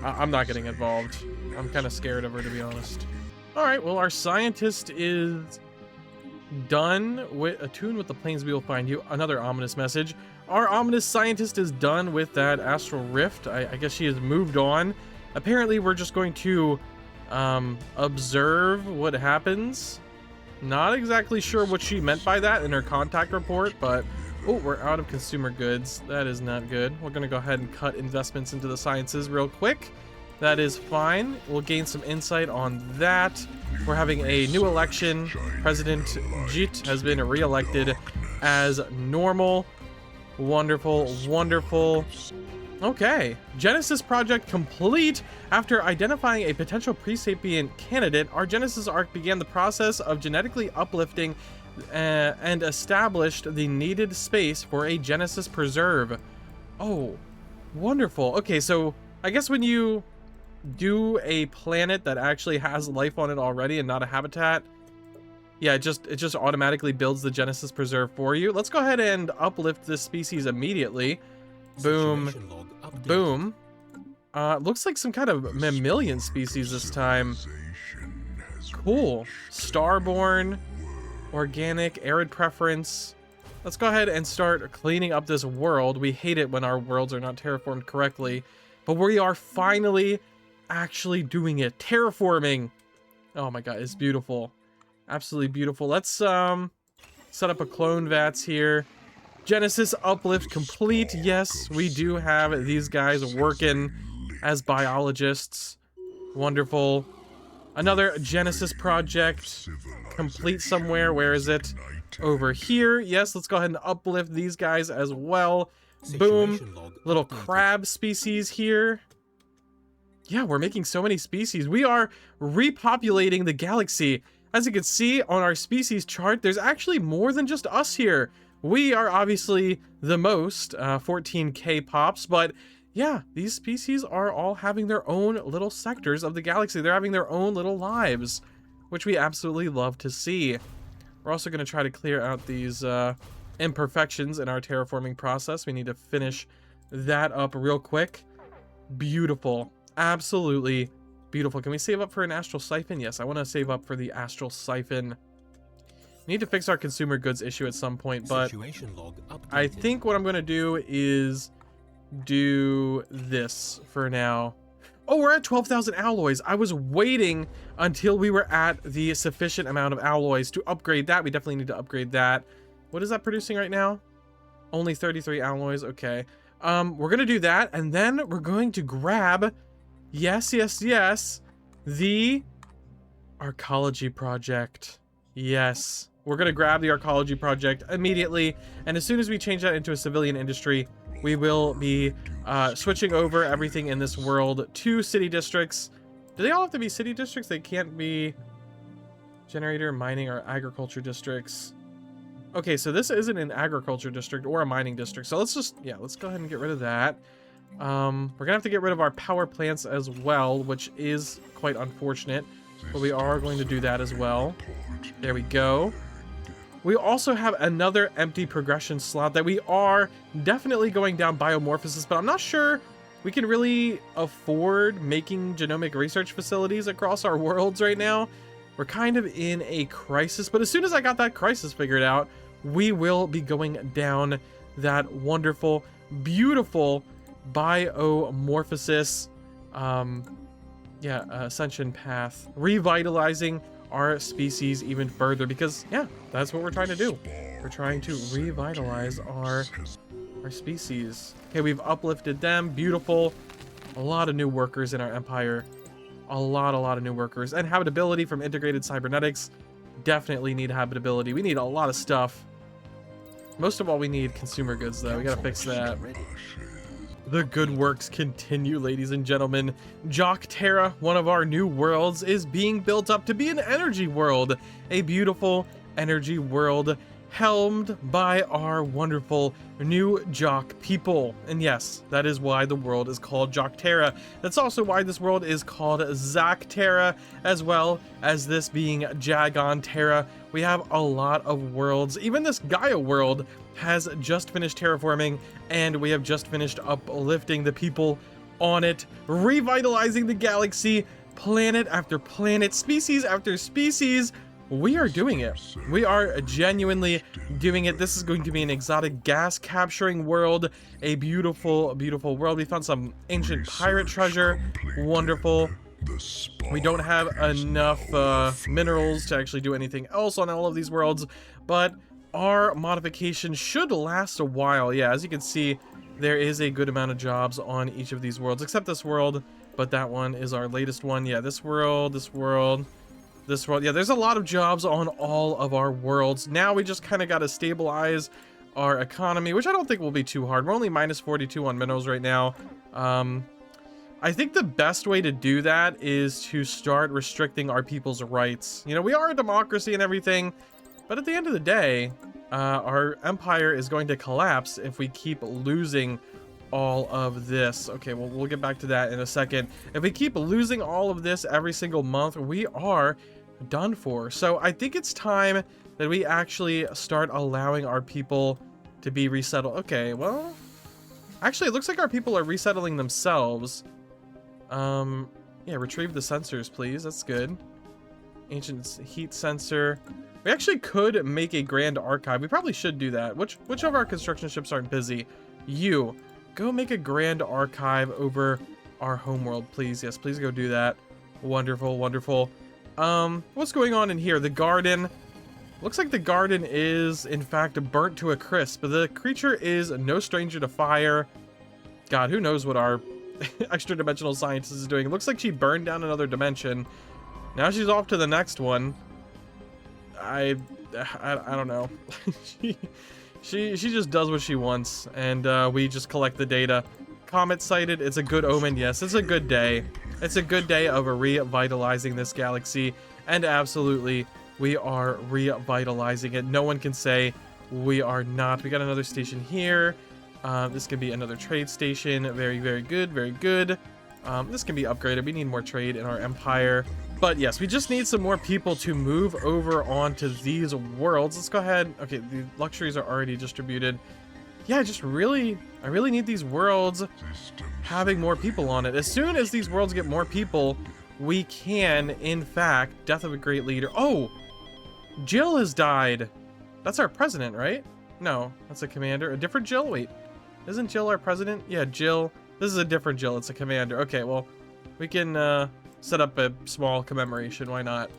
I'm not getting involved. I'm kind of scared of her, to be honest. Alright, well, our scientist is done with attuned with the planes we will find you. Another ominous message. Our ominous scientist is done with that astral rift. I guess she has moved on. Apparently we're just going to observe what happens. Not exactly sure what she meant by that in her contact report, but oh, we're out of consumer goods. That is not good. We're gonna go ahead and cut investments into the sciences real quick. That is fine. We'll gain some insight on that. We're having a new election. President Jit has been re-elected as normal. Wonderful, wonderful. Okay, Genesis project complete. After identifying a potential pre-sapient candidate, our Genesis arc began the process of genetically uplifting and established the needed space for a Genesis preserve. Oh, wonderful. Okay, so I guess when you do a planet that actually has life on it already and not a habitat, yeah, it just automatically builds the Genesis preserve for you. Let's go ahead and uplift this species immediately. Boom, boom. Looks like some kind of mammalian species this time. Cool. Starborn, organic, arid preference. Let's go ahead and start cleaning up this world. We hate it when our worlds are not terraformed correctly, but we are finally actually doing it. Terraforming. Oh my god, it's beautiful. Absolutely beautiful. Let's set up a clone vats here. Genesis uplift complete. Yes, we do have these guys working as biologists. Wonderful. Another Genesis project complete somewhere. Where is it? Over here. Yes, let's go ahead and uplift these guys as well. Boom. Little crab species here. Yeah, we're making so many species. We are repopulating the galaxy. As you can see on our species chart, there's actually more than just us here. We are obviously the most, 14k pops, but yeah, these species are all having their own little sectors of the galaxy. They're having their own little lives, which we absolutely love to see. We're also going to try to clear out these imperfections in our terraforming process. We need to finish that up real quick. Beautiful. Absolutely beautiful. Can we save up for an astral siphon? Yes, I want to save up for the astral siphon. We need to fix our consumer goods issue at some point, but I think what I'm going to do is do this for now. Oh, we're at 12,000 alloys. I was waiting until we were at the sufficient amount of alloys to upgrade that. We definitely need to upgrade that. What is that producing right now? Only 33 alloys. Okay. We're going to do that, and then we're going to grab, yes, the arcology project. Yes. We're going to grab the arcology project immediately, and as soon as we change that into a civilian industry, we will be switching over everything in this world to city districts. Do they all have to be city districts? They can't be generator, mining, or agriculture districts. Okay, so this isn't an agriculture district or a mining district, so let's go ahead and get rid of that. We're gonna have to get rid of our power plants as well, which is quite unfortunate, but we are going to do that as well. There we go. We also have another empty progression slot that we are definitely going down biomorphosis, but I'm not sure we can really afford making genomic research facilities across our worlds right now. We're kind of in a crisis, but as soon as I got that crisis figured out, we will be going down that wonderful, beautiful biomorphosis, ascension path, revitalizing our species even further, because yeah, that's what we're trying to do. We're trying to revitalize our species. Okay, we've uplifted them. Beautiful. A lot of new workers in our empire. A lot of new workers. And habitability from integrated cybernetics. Definitely need habitability. We need a lot of stuff. Most of all, we need consumer goods, though. We gotta fix that. The good works continue, ladies and gentlemen. Jock Terra, one of our new worlds, is being built up to be an energy world. A beautiful energy world helmed by our wonderful new Jock people. And yes, that is why the world is called Jock Terra. That's also why this world is called Zack Terra, as well as this being Jagon Terra. We have a lot of worlds. Even this Gaia world has just finished terraforming, and we have just finished uplifting the people on it, revitalizing the galaxy, planet after planet, species after species. We are doing it. We are genuinely doing it. This is going to be an exotic gas capturing world, a beautiful, beautiful world. We found some ancient pirate treasure. Wonderful. We don't have enough minerals to actually do anything else on all of these worlds, but our modification should last a while. Yeah, as you can see, there is a good amount of jobs on each of these worlds, except this world. but that one is our latest one. Yeah, this world, this world, this world. Yeah, there's a lot of jobs on all of our worlds. Now we just kind of got to stabilize our economy, which I don't think will be too hard. We're only minus 42 on minerals right now. I think the best way to do that is to start restricting our people's rights. You know, we are a democracy and everything, but at the end of the day, our empire is going to collapse if we keep losing all of this. Okay, well, we'll get back to that in a second. If we keep losing all of this every single month, we are done for. So I think it's time that we actually start allowing our people to be resettled. Okay, well, actually, it looks like our people are resettling themselves. Yeah, retrieve the sensors, please. That's good. Ancient heat sensor. We actually could make a grand archive. We probably should do that. Which of our construction ships aren't busy? You, go make a grand archive over our homeworld, please. Yes, please go do that. Wonderful, wonderful. What's going on in here? The garden. Looks like the garden is, in fact, burnt to a crisp. The creature is no stranger to fire. God, who knows what our extra dimensional scientist is doing. It looks like she burned down another dimension. Now she's off to the next one. I don't know. she just does what she wants, and we just collect the data. Comet sighted. It's a good omen. Yes, it's a good day. It's a good day of revitalizing this galaxy, and absolutely we are revitalizing it. No one can say we are not. We got another station here. This can be another trade station. Very, very good. Very good. This can be upgraded. We need more trade in our empire. But yes, we just need some more people to move over onto these worlds. Let's go ahead. Okay, the luxuries are already distributed. Yeah, I really need these worlds having more people on it. As soon as these worlds get more people, we can, in fact, death of a great leader. Oh, Jill has died. That's our president, right? No, that's a commander. A different Jill? Wait. Isn't Jill our president? Yeah, Jill. This is a different Jill. It's a commander. Okay, well, we can set up a small commemoration. Why not?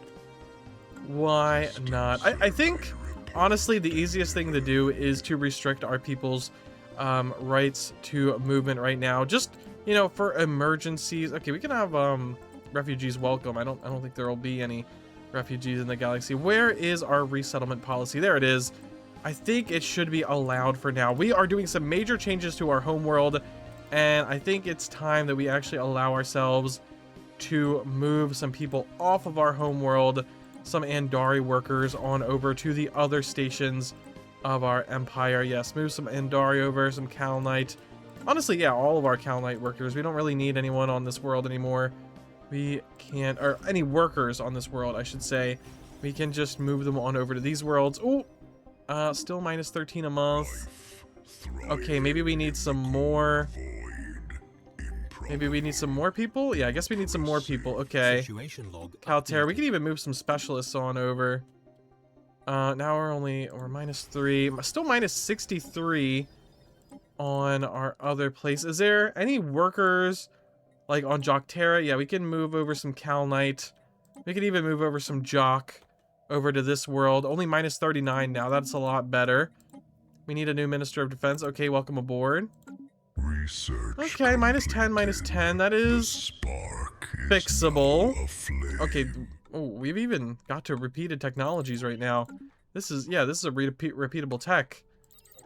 Why not? I think, honestly, the easiest thing to do is to restrict our people's rights to movement right now. Just, you know, for emergencies. Okay, we can have refugees welcome. I don't think there will be any refugees in the galaxy. Where is our resettlement policy? There it is. I think it should be allowed for now. We are doing some major changes to our homeworld, and I think it's time that we actually allow ourselves to move some people off of our homeworld, some Andari workers on over to the other stations of our empire. Yes, move some Andari over, some Kalnite. Honestly, yeah, all of our Kalnite workers. We don't really need anyone on this world anymore. We can't, or any workers on this world, I should say. We can just move them on over to these worlds. Ooh. Still minus 13 a month. Okay, maybe we need some more. Maybe we need some more people? Yeah, I guess we need some more people. Okay. Calterra, we can even move some specialists on over. Now we're minus 3. Still minus 63 on our other place. Is there any workers like on Jocterra? Yeah, we can move over some Kalnite. We could even move over some Jock over to this world. Only minus 39 now. That's a lot better. We need a new Minister of Defense. Okay, welcome aboard. Okay, minus 10, minus 10. That is fixable. Okay, oh, we've even got to repeated technologies right now. This is, yeah, this is a repeatable tech.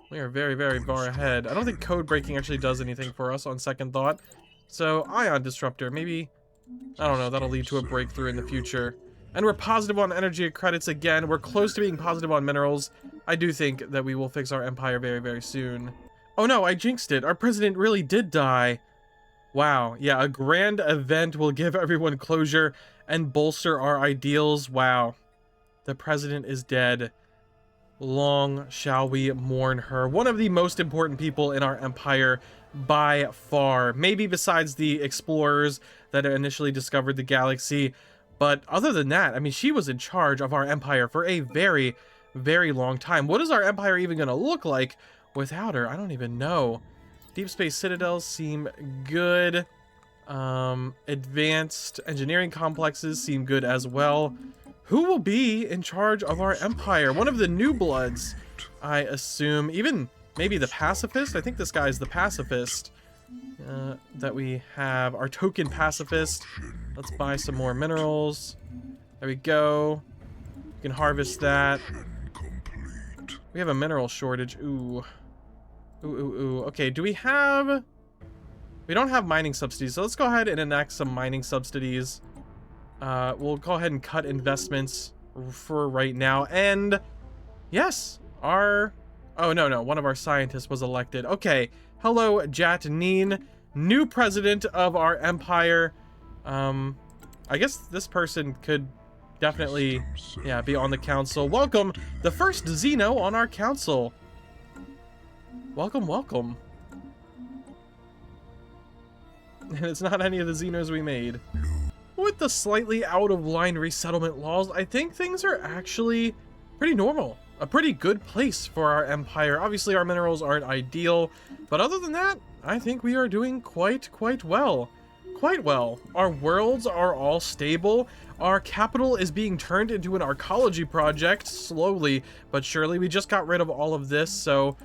We are very, very far ahead. I don't think code breaking actually does anything for us on second thought. So, ion disruptor, maybe, I don't know, that'll lead to a breakthrough in the future. And we're positive on energy credits again. We're close to being positive on minerals. I do think that we will fix our empire very, very soon. Oh no, I jinxed it. Our president really did die. Wow. Yeah, a grand event will give everyone closure and bolster our ideals. Wow. The president is dead. Long shall we mourn her. One of the most important people in our empire by far. Maybe besides the explorers that initially discovered the galaxy. But other than that, I mean, she was in charge of our empire for a very, very long time. What is our empire even going to look like without her? I don't even know. Deep space citadels seem good. Advanced engineering complexes seem good as well. Who will be in charge of our empire? One of the new bloods, I assume. Even maybe the pacifist? I think this guy is the pacifist. that we have our token pacifist. Let's buy some more minerals. There we go. We can harvest that. We have a mineral shortage. Ooh. Ooh. Okay, do we have... We don't have mining subsidies, so let's go ahead and enact some mining subsidies. We'll go ahead and cut investments for right now. And yes, our... Oh, no. One of our scientists was elected. Okay. Hello, Jat Neen, new president of our empire. I guess this person could definitely, yeah, be on the council. Welcome, the first Xeno on our council. Welcome. And it's not any of the Xenos we made. With the slightly out-of-line resettlement laws, I think things are actually pretty normal. A pretty good place for our empire. Obviously, our minerals aren't ideal, but other than that, I think we are doing quite well. Quite well. Our worlds are all stable. Our capital is being turned into an archaeology project, slowly but surely. We just got rid of all of this, so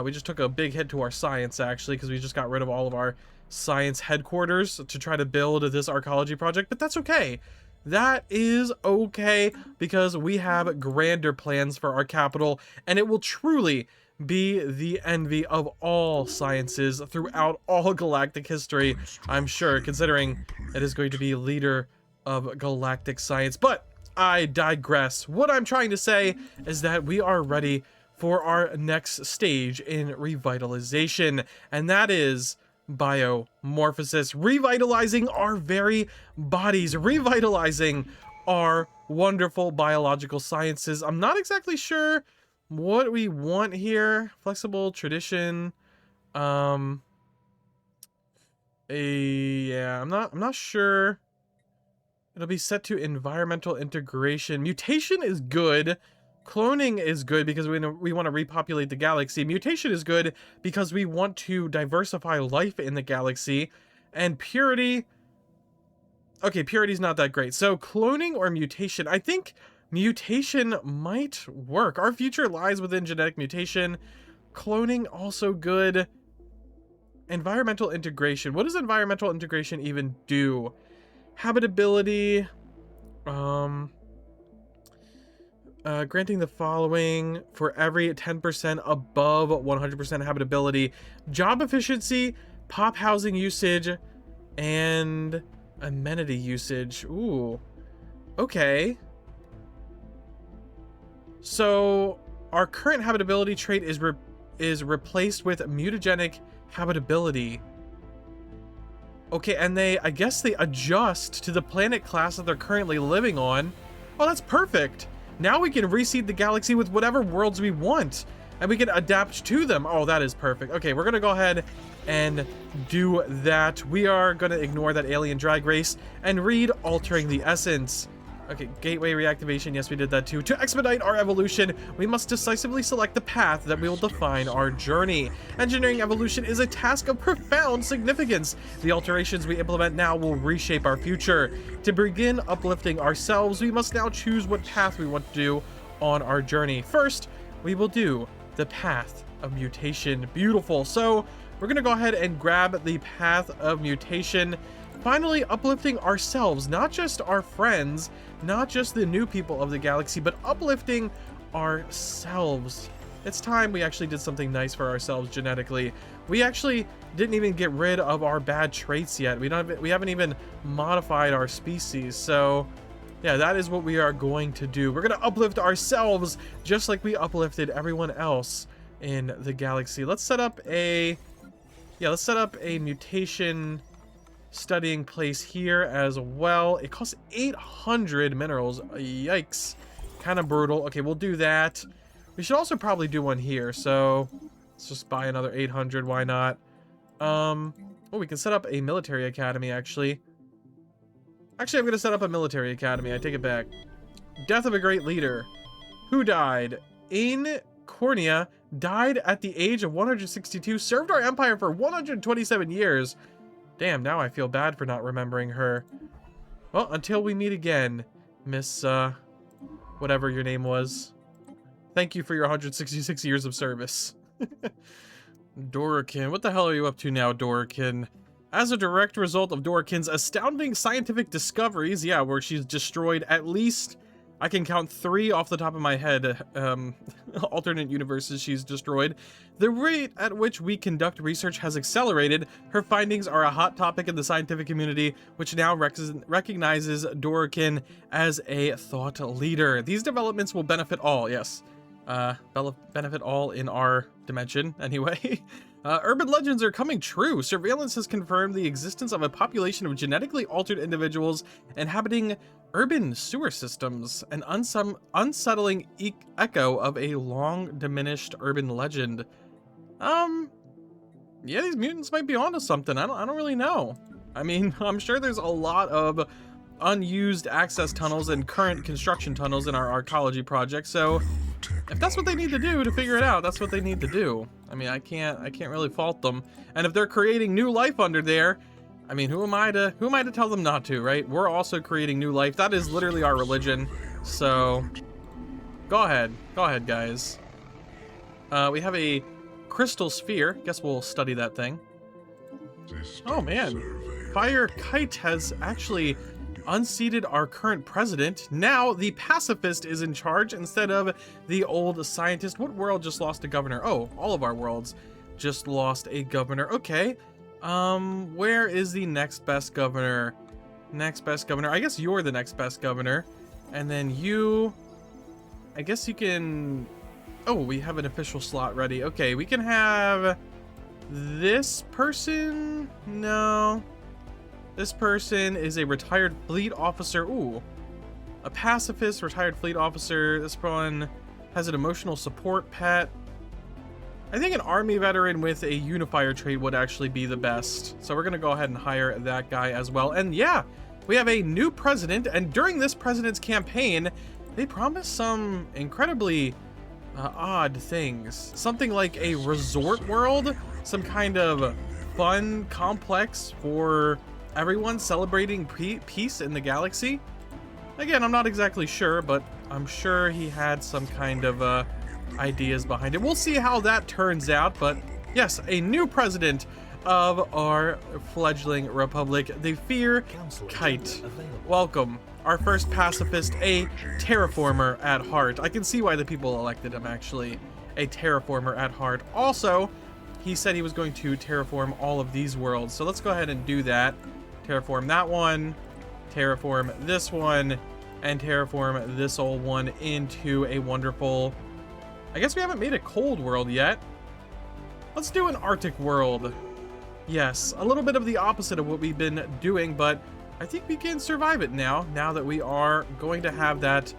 we just took a big hit to our science, actually, because we just got rid of all of our science headquarters to try to build this archaeology project, but that's okay. That is okay, because we have grander plans for our capital, and it will truly be the envy of all sciences throughout all galactic history, I'm sure, considering it is going to be leader of galactic science. But I digress. What I'm trying to say is that we are ready for our next stage in revitalization, and that is biomorphosis, revitalizing our very bodies, revitalizing our wonderful biological sciences. I'm not exactly sure what we want here. Flexible tradition. Yeah, I'm not sure. It'll be set to environmental integration. Mutation is good. Cloning is good because we want to repopulate the galaxy. Mutation is good because we want to diversify life in the galaxy. And purity... Okay, purity's not that great. So cloning or mutation? I think mutation might work. Our future lies within genetic mutation. Cloning also good. Environmental integration. What does environmental integration even do? Habitability. Granting the following for every 10% above 100% habitability. Job efficiency, pop housing usage, and amenity usage. Ooh. Okay. So our current habitability trait is replaced with mutagenic habitability. Okay, and I guess they adjust to the planet class that they're currently living on. Oh, that's perfect. Now we can reseed the galaxy with whatever worlds we want, and we can adapt to them. Oh, that is perfect. Okay, we're gonna go ahead and do that. We are gonna ignore that alien drag race and read altering the essence. Okay, gateway reactivation. Yes, we did that too. To expedite our evolution, we must decisively select the path that will define our journey. Engineering evolution is a task of profound significance. The alterations we implement now will reshape our future. To begin uplifting ourselves, we must now choose what path we want to do on our journey. First, we will do the path of mutation. Beautiful. So we're gonna go ahead and grab the path of mutation. Finally, uplifting ourselves, not just our friends, not just the new people of the galaxy, but uplifting ourselves. It's time we actually did something nice for ourselves genetically. We actually didn't even get rid of our bad traits yet. We haven't even modified our species. So yeah, that is what we are going to do. We're going to uplift ourselves just like we uplifted everyone else in the galaxy. Let's set up a mutation studying place here as well. It costs 800 minerals. Yikes. Kind of brutal. Okay, we'll do that. We should also probably do one here, so let's just buy another 800. Why not? Oh, we can set up a military academy, actually. I'm going to set up a military academy. I take it back. Death of a great leader. Who died? In Cornea died at the age of 162, served our empire for 127 years. Damn, now I feel bad for not remembering her. Well, until we meet again, Miss, whatever your name was. Thank you for your 166 years of service. Dorikin, what the hell are you up to now, Dorikin? As a direct result of Dorikin's astounding scientific discoveries, yeah, where she's destroyed at least, I can count 3 off the top of my head, alternate universes she's destroyed. The rate at which we conduct research has accelerated. Her findings are a hot topic in the scientific community, which now recognizes Dorikin as a thought leader. These developments will benefit all, yes. Benefit all in our dimension, anyway. Urban legends are coming true. Surveillance has confirmed the existence of a population of genetically altered individuals inhabiting urban sewer systems, an unsettling echo of a long diminished urban legend. Yeah, these mutants might be onto something. I don't really know. I mean, I'm sure there's a lot of unused access tunnels and current construction tunnels in our archaeology project, so if that's what they need to do to figure it out, that's what they need to do. I mean, I can't really fault them. And if they're creating new life under there, I mean, who am I to tell them not to, right? We're also creating new life. That is literally our religion. So go ahead, guys. We have a crystal sphere. Guess we'll study that thing. Oh man, Fire Kite has actually unseated our current president. Now the pacifist is in charge instead of the old scientist. What world just lost a governor? Oh, all of our worlds just lost a governor. Okay. Where is the next best governor? Next best governor. I guess you're the next best governor. And then you, I guess you can, oh, we have an official slot ready. Okay, we can have this person. No. This person is a retired fleet officer. Ooh, a pacifist, retired fleet officer. This one has an emotional support pet. I think an army veteran with a unifier trait would actually be the best. So we're going to go ahead and hire that guy as well. And yeah, we have a new president. And during this president's campaign, they promised some incredibly odd things. Something like a resort world, some kind of fun complex for everyone celebrating peace in the galaxy. Again, I'm not exactly sure, but I'm sure he had some kind of ideas behind it. We'll see how that turns out, but yes, a new president of our fledgling republic, the Fear Kite. Welcome, our first pacifist, a terraformer at heart. I can see why the people elected him, actually. A terraformer at heart. Also, he said he was going to terraform all of these worlds, so let's go ahead and do that. Terraform that one, terraform this one, and terraform this old one into a wonderful, I guess we haven't made a cold world yet. Let's do an Arctic world. Yes, a little bit of the opposite of what we've been doing, but I think we can survive it now that we are going to have that,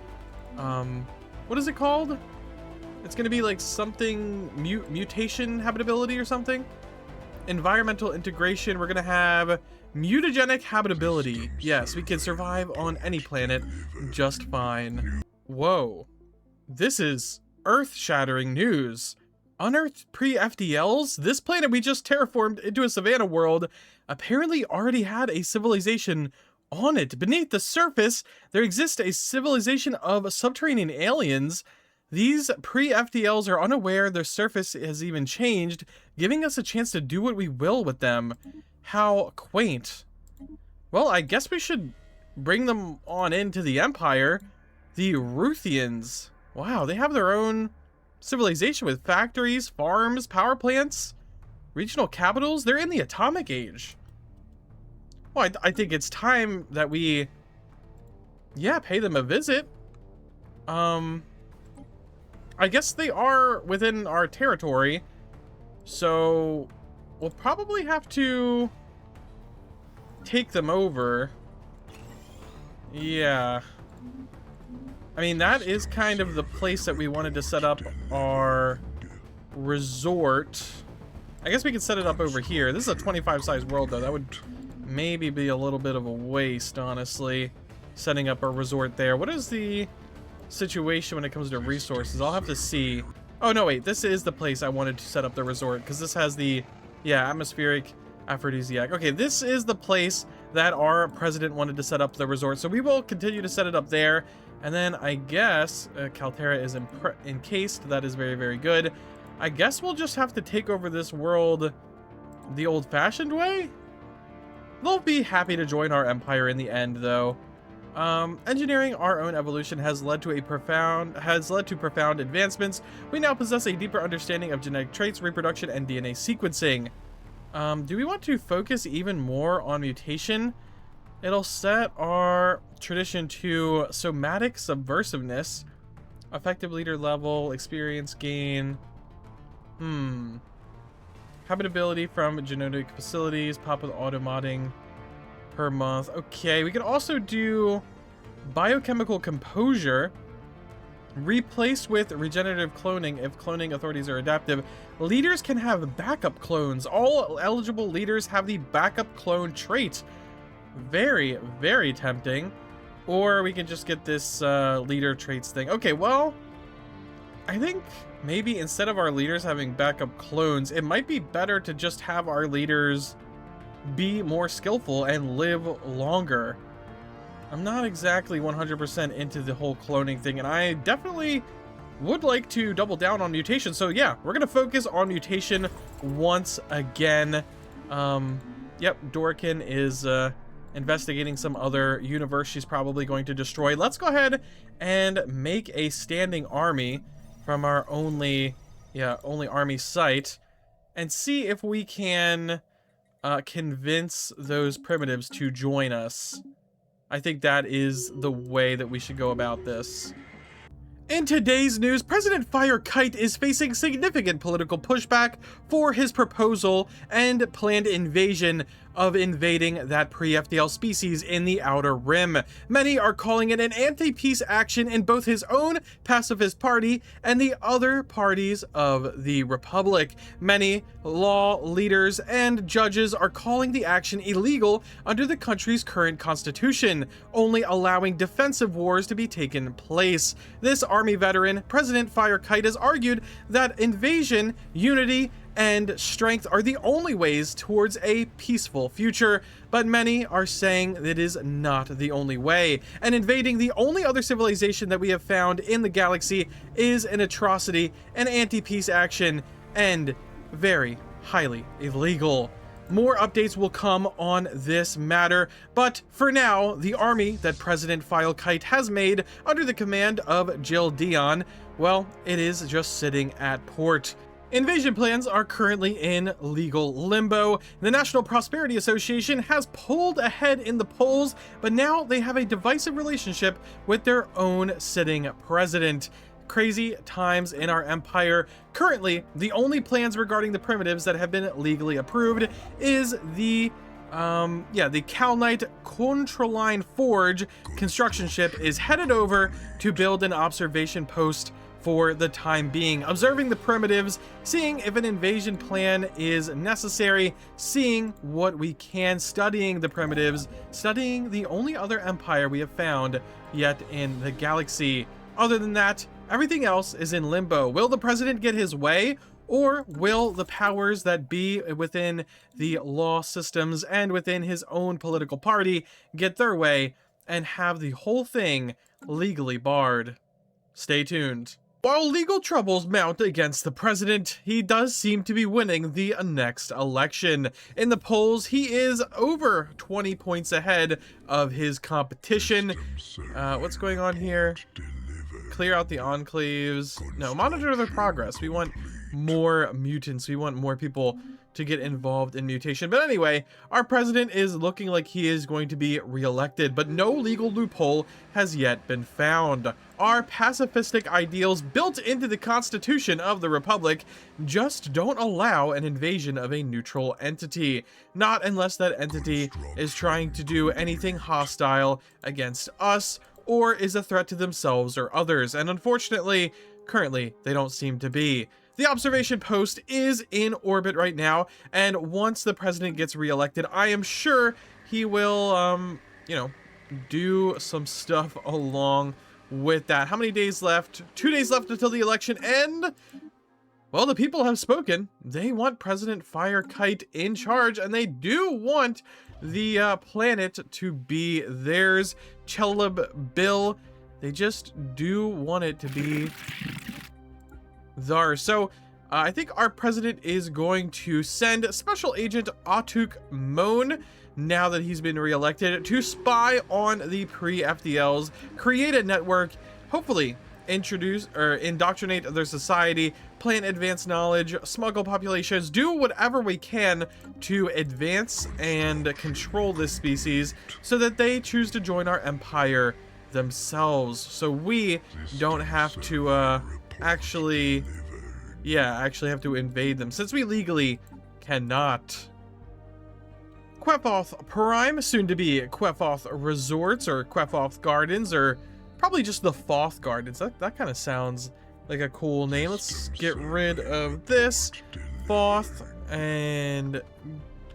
what is it called? It's going to be like something, mutation habitability or something? Environmental integration. We're going to have mutagenic habitability. Yes, we can survive on any planet just fine. Whoa. This is earth-shattering news. Unearthed pre-FDLs? This planet we just terraformed into a savanna world apparently already had a civilization on it. Beneath the surface, there exists a civilization of subterranean aliens. These pre-FDLs are unaware their surface has even changed, giving us a chance to do what we will with them. How quaint. Well, I guess we should bring them on into the Empire. The Ruthians. Wow, they have their own civilization with factories, farms, power plants, regional capitals. They're in the atomic age. Well, I think it's time that we, yeah, pay them a visit. I guess they are within our territory, so we'll probably have to take them over. Yeah. I mean, that is kind of the place that we wanted to set up our resort. I guess we could set it up over here. This is a 25 size world, though. That would maybe be a little bit of a waste, honestly, setting up a resort there. What is the situation when it comes to resources? I'll have to see. Oh, no, wait. This is the place I wanted to set up the resort, because this has the, yeah, atmospheric aphrodisiac. Okay, this is the place that our president wanted to set up the resort, so we will continue to set it up there. And then I guess Caltera is encased. That is very, very good. I guess we'll just have to take over this world the old-fashioned way? They'll be happy to join our empire in the end, though. Engineering our own evolution has led to profound advancements. We now possess a deeper understanding of genetic traits, reproduction, and DNA sequencing. Do we want to focus even more on mutation? It'll set our tradition to somatic subversiveness, effective leader level, experience gain. Habitability from genetic facilities, pop with auto modding per month. Okay, we can also do biochemical composure, replaced with regenerative cloning if cloning authorities are adaptive. Leaders can have backup clones. All eligible leaders have the backup clone trait. Very, very tempting. Or we can just get this leader traits thing. Okay, well, I think maybe instead of our leaders having backup clones, it might be better to just have our leaders be more skillful and live longer. I'm not exactly 100% into the whole cloning thing, and I definitely would like to double down on mutation. So yeah, we're gonna focus on mutation once again. Yep, Dorkin is investigating some other universe she's probably going to destroy. Let's go ahead and make a standing army from our only army site and see if we can convince those primitives to join us. I think that is the way that we should go about this. In today's news, President Firekite is facing significant political pushback for his proposal and planned invasion of invading that pre-FDL species in the Outer Rim. Many are calling it an anti-peace action in both his own pacifist party and the other parties of the Republic. Many law leaders and judges are calling the action illegal under the country's current constitution, only allowing defensive wars to be taken place. This army veteran, President Firekite, has argued that invasion, unity, and strength are the only ways towards a peaceful future, but many are saying it is not the only way, and invading the only other civilization that we have found in the galaxy is an atrocity, an anti-peace action, and very highly illegal. More updates will come on this matter, but for now, the army that President Firekite has made under the command of Jill Dion, well, it is just sitting at port. Invasion plans are currently in legal limbo. The National Prosperity Association has pulled ahead in the polls, but now they have a divisive relationship with their own sitting president. Crazy times in our empire. Currently, the only plans regarding the primitives that have been legally approved is the Kalnite Contraline Forge construction ship is headed over to build an observation post for the time being, observing the primitives, seeing if an invasion plan is necessary, seeing what we can, studying the primitives, studying the only other empire we have found yet in the galaxy. Other than that, everything else is in limbo. Will the president get his way, or will the powers that be within the law systems and within his own political party get their way and have the whole thing legally barred? Stay tuned. While legal troubles mount against the president, he does seem to be winning the next election. In the polls, he is over 20 points ahead of his competition. What's going on here? Clear out the enclaves. No, monitor their progress. We want more mutants. We want more people to get involved in mutation. But anyway, our president is looking like he is going to be reelected, but no legal loophole has yet been found. Our pacifistic ideals built into the Constitution of the Republic just don't allow an invasion of a neutral entity. Not unless that entity is trying to do anything hostile against us or is a threat to themselves or others. And unfortunately, currently, they don't seem to be. The observation post is in orbit right now, and once the president gets reelected, I am sure he will, do some stuff along with that. How many days left? 2 days left until the election, and, well, the people have spoken. They want President Firekite in charge, and they do want the planet to be theirs. Chelub Bill, they just do want it to be theirs. So I think our president is going to send Special Agent Atuk Moan, now that he's been reelected, to spy on the pre-FDLs, create a network, hopefully introduce or indoctrinate their society, plant advanced knowledge, smuggle populations, do whatever we can to advance and control this species so that they choose to join our empire themselves, so we don't have to actually have to invade them, since we legally cannot. Quephoth Prime, soon to be Quephoth Resorts, or Quephoth Gardens, or probably just the Foth Gardens. That kind of sounds like a cool name. Let's get rid of this. Foth and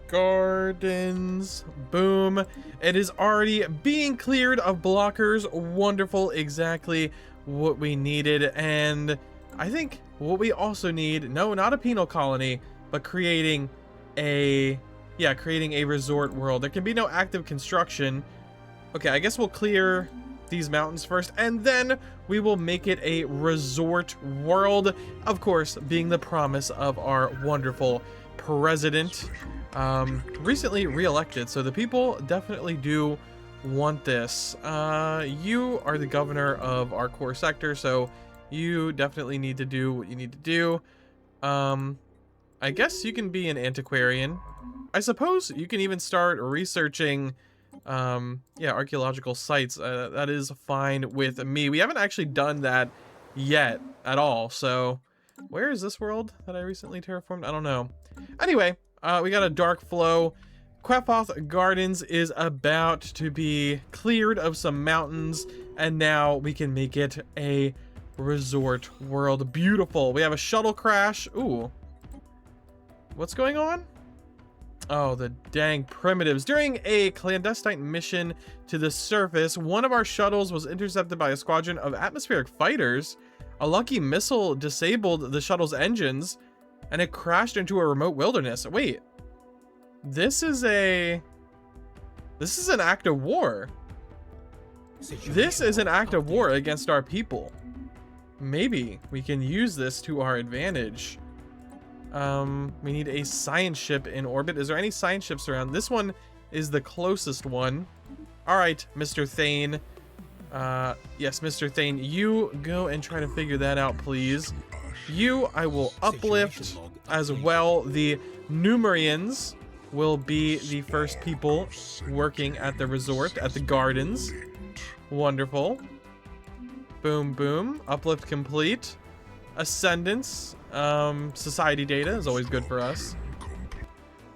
Gardens. Boom. It is already being cleared of blockers. Wonderful. Exactly what we needed. And I think what we also need, no, not a penal colony, but creating a resort world. There can be no active construction. Okay, I guess we'll clear these mountains first, and then we will make it a resort world, of course, being the promise of our wonderful president, recently re-elected, so the people definitely do want this. You are the governor of our core sector, so you definitely need to do what you need to do. I guess you can be an antiquarian. I suppose you can even start researching archaeological sites. That is fine with me. We haven't actually done that yet at all, so where is this world that I recently terraformed? I don't know. Anyway, we got a dark flow. Quephoth Gardens is about to be cleared of some mountains, and now we can make it a resort world. Beautiful. We have a shuttle crash. Ooh, what's going on? Oh, the dang primitives. During a clandestine mission to the surface, one of our shuttles was intercepted by a squadron of atmospheric fighters. A lucky missile disabled the shuttle's engines, and it crashed into a remote wilderness. Wait, this is an act of war. This is an act of war against our people. Maybe we can use this to our advantage. We need a science ship in orbit. Is there any science ships around? This one is the closest one. All right, Mr. Thane. Yes, Mr. Thane, you go and try to figure that out, please. You, I will uplift as well. The Numerians will be the first people working at the resort, at the gardens. Wonderful. Boom, boom. Uplift complete. Ascendance. Society data is always good for us.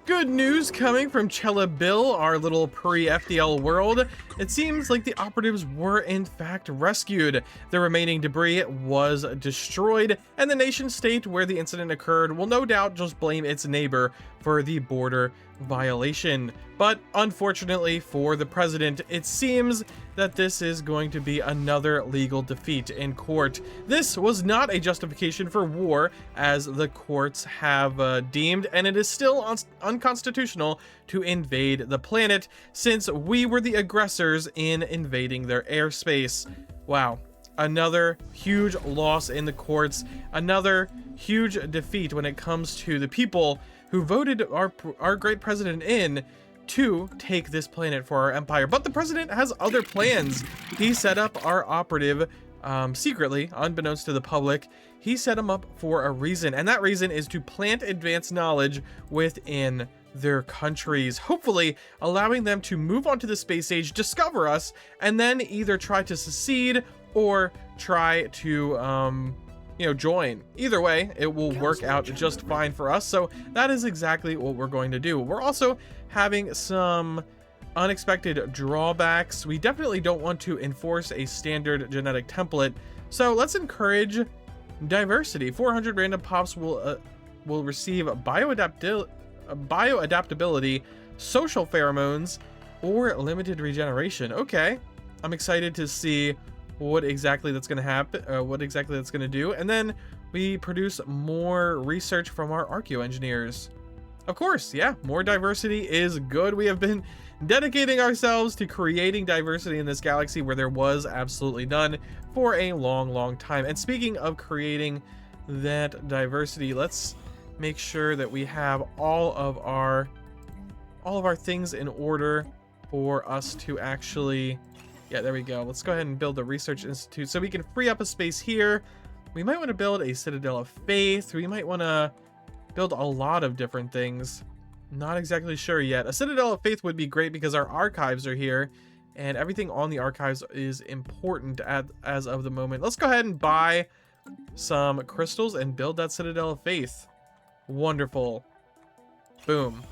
Good news coming from Chelabil, our little pre-FDL world. It seems like the operatives were in fact rescued. The remaining debris was destroyed, and the nation state where the incident occurred will no doubt just blame its neighbor for the border violation. But unfortunately for the president, it seems that this is going to be another legal defeat in court. This was not a justification for war, as the courts have deemed, and it is still unconstitutional to invade the planet, since we were the aggressors in invading their airspace. Wow. Another huge loss in the courts, another huge defeat when it comes to the people who voted our great president in to take this planet for our empire. But the president has other plans. He set up our operative secretly, unbeknownst to the public. He set him up for a reason, and that reason is to plant advanced knowledge within their countries, hopefully allowing them to move onto the space age, discover us, and then either try to secede or try to join. Either way, it will work out just fine for us. So that is exactly what we're going to do. We're also having some unexpected drawbacks. We definitely don't want to enforce a standard genetic template, so let's encourage diversity. 400 random pops will receive bioadaptability, social pheromones, or limited regeneration. Okay, I'm excited to see what exactly that's going to happen, what exactly that's going to do. And then we produce more research from our archaeo-engineers. Of course, yeah, more diversity is good. We have been dedicating ourselves to creating diversity in this galaxy where there was absolutely none for a long time. And speaking of creating that diversity. Let's make sure that we have all of our things in order for us to actually, yeah, there we go. Let's go ahead and build a research institute so we can free up a space here. We might want to build a Citadel of Faith. We might want to build a lot of different things. Not exactly sure yet. A Citadel of Faith would be great because our archives are here and everything on the archives is important as of the moment. Let's go ahead and buy some crystals and build that Citadel of Faith. Wonderful. Boom.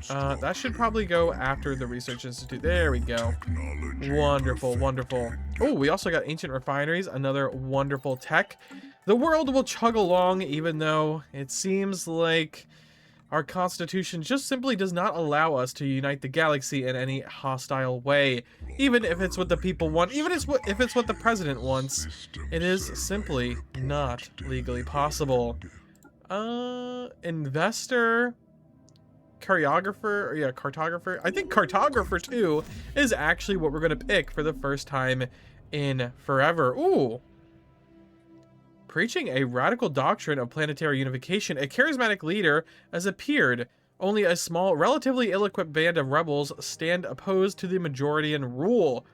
That should probably go after the Research Institute. There we go. Wonderful, wonderful. Oh, we also got Ancient Refineries, another wonderful tech. The world will chug along, even though it seems like our constitution just simply does not allow us to unite the galaxy in any hostile way. Even if it's what the people want, even if it's what the president wants, it is simply not legally possible. Investor... cartographer. I think cartographer too is actually what we're going to pick for the first time in forever. Ooh. Preaching a radical doctrine of planetary unification, a charismatic leader has appeared. Only a small, relatively ill-equipped band of rebels stand opposed to the Majorian rule.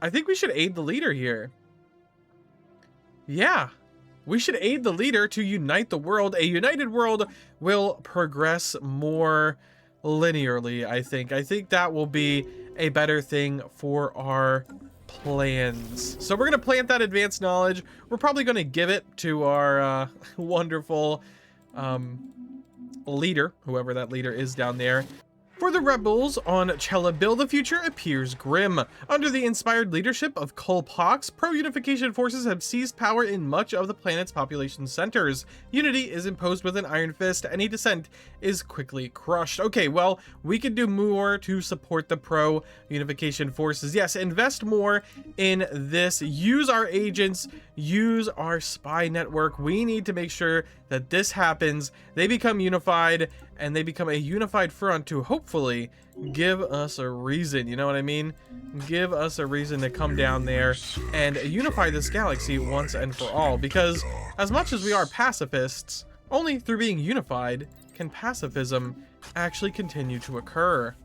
I think we should aid the leader here. Yeah. We should aid the leader to unite the world. A united world will progress more linearly, I think. I think that will be a better thing for our plans. So we're going to plant that advanced knowledge. We're probably going to give it to our wonderful leader, whoever that leader is down there. For the rebels on Chelabil, the future appears grim. Under the inspired leadership of Kolpox, pro-unification forces have seized power in much of the planet's population centers. Unity is imposed with an iron fist. Any dissent is quickly crushed. Okay, well, we can do more to support the pro-unification forces. Yes, invest more in this. Use our agents. Use our spy network. We need to make sure that this happens. They become unified, and they become a unified front to hopefully give us a reason, you know what I mean? Give us a reason to come down there and unify this galaxy once and for all, because as much as we are pacifists, only through being unified can pacifism actually continue to occur.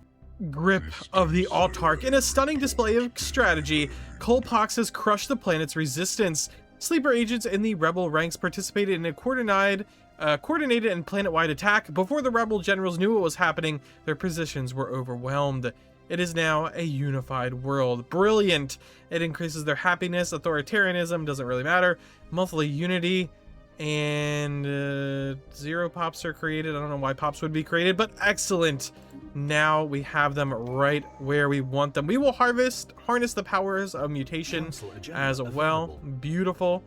Grip of the Autarch. In a stunning display of strategy, Kolpox has crushed the planet's resistance. Sleeper agents in the rebel ranks participated in a coordinated and planet-wide attack. Before the rebel generals knew what was happening, their positions were overwhelmed. It is now a unified world. Brilliant! It increases their happiness. Authoritarianism doesn't really matter. Monthly unity. And 0 pops are created. I don't know why pops would be created, but excellent. Now we have them right where we want them. We will harness the powers of mutation as well. Beautiful.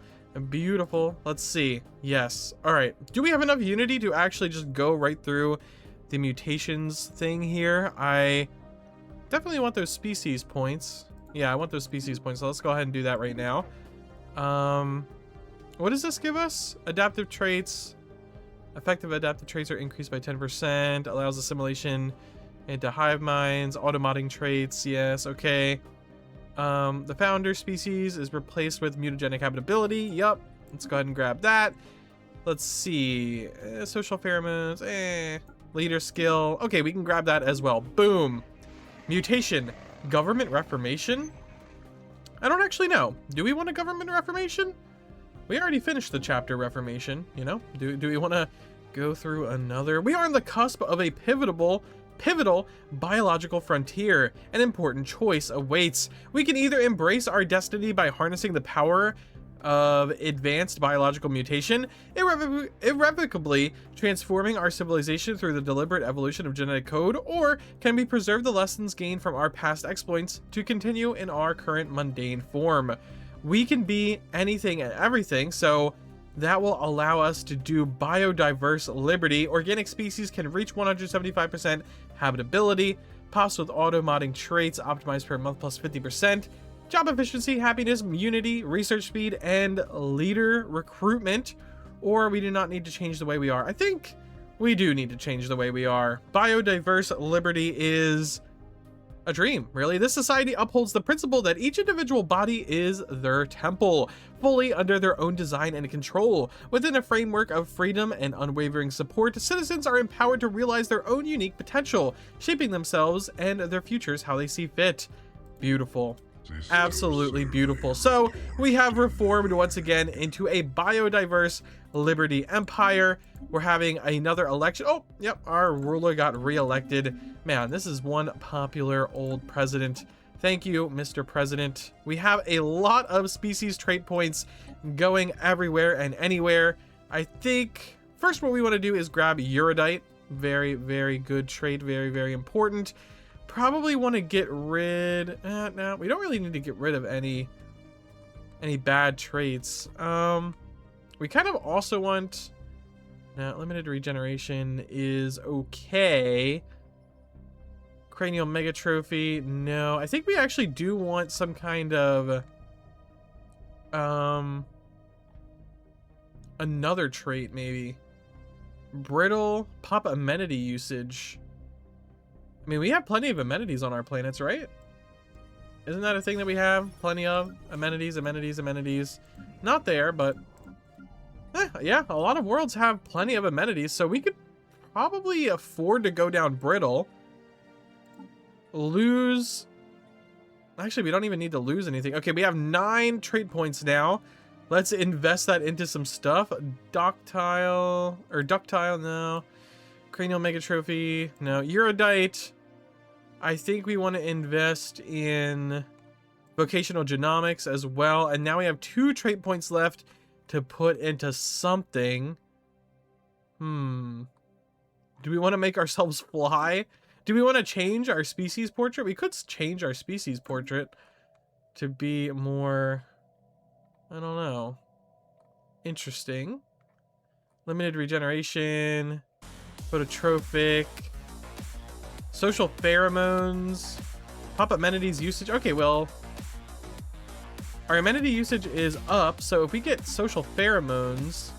Beautiful. Let's see. Yes. All right. Do we have enough unity to actually just go right through the mutations thing here? I definitely want those species points. Yeah, I want those species points. So let's go ahead and do that right now. What does this give us? Adaptive traits. Effective adaptive traits are increased by 10%. Allows assimilation into hive minds. Automodding traits. Yes. Okay. The founder species is replaced with mutagenic habitability. Yup. Let's go ahead and grab that. Let's see. Social pheromones. Leader skill. Okay, we can grab that as well. Boom. Mutation. Government reformation? I don't actually know. Do we want a government reformation? We already finished the chapter reformation, you know? Do we want to go through another? We are on the cusp of a pivotal biological frontier. An important choice awaits. We can either embrace our destiny by harnessing the power of advanced biological mutation, irrevocably transforming our civilization through the deliberate evolution of genetic code, or can we preserve the lessons gained from our past exploits to continue in our current mundane form? We can be anything and everything, so that will allow us to do biodiverse liberty. Organic species can reach 175% habitability. Pops with auto-modding traits optimized per month plus 50%. Job efficiency, happiness, unity, research speed, and leader recruitment. Or we do not need to change the way we are. I think we do need to change the way we are. Biodiverse liberty is a dream, really. This society upholds the principle that each individual body is their temple, fully under their own design and control. Within a framework of freedom and unwavering support, citizens are empowered to realize their own unique potential, shaping themselves and their futures how they see fit. Beautiful. Absolutely beautiful. So we have reformed once again into a biodiverse Liberty Empire. We're having another election. Oh, yep, our ruler got re-elected. Man, this is one popular old president. Thank you, Mr. President. We have a lot of species trait points going everywhere and anywhere. I think first what we want to do is grab Uridite. Very, very good trait. Very, very important. Probably want to get rid... no, we don't really need to get rid of any bad traits. We kind of also want... No, limited regeneration is okay. Cranial Mega Trophy, no. I think we actually do want some kind of... another trait, maybe. Brittle, pop amenity usage. I mean, we have plenty of amenities on our planets, right? Isn't that a thing that we have? Plenty of amenities, amenities, amenities. Not there, but... yeah, a lot of worlds have plenty of amenities, so we could probably afford to go down brittle. Lose... Actually, we don't even need to lose anything. Okay, we have 9 trade points now. Let's invest that into some stuff. Ductile, no. Cranial Mega Trophy, no. Uridite. I think we want to invest in vocational genomics as well. And now we have 2 trait points left to put into something. Do we want to make ourselves fly? Do we want to change our species portrait? We could change our species portrait to be more, I don't know, interesting. Limited regeneration, phototrophic, social pheromones, pop amenities usage. Okay, well, our amenity usage is up, so if we get social pheromones,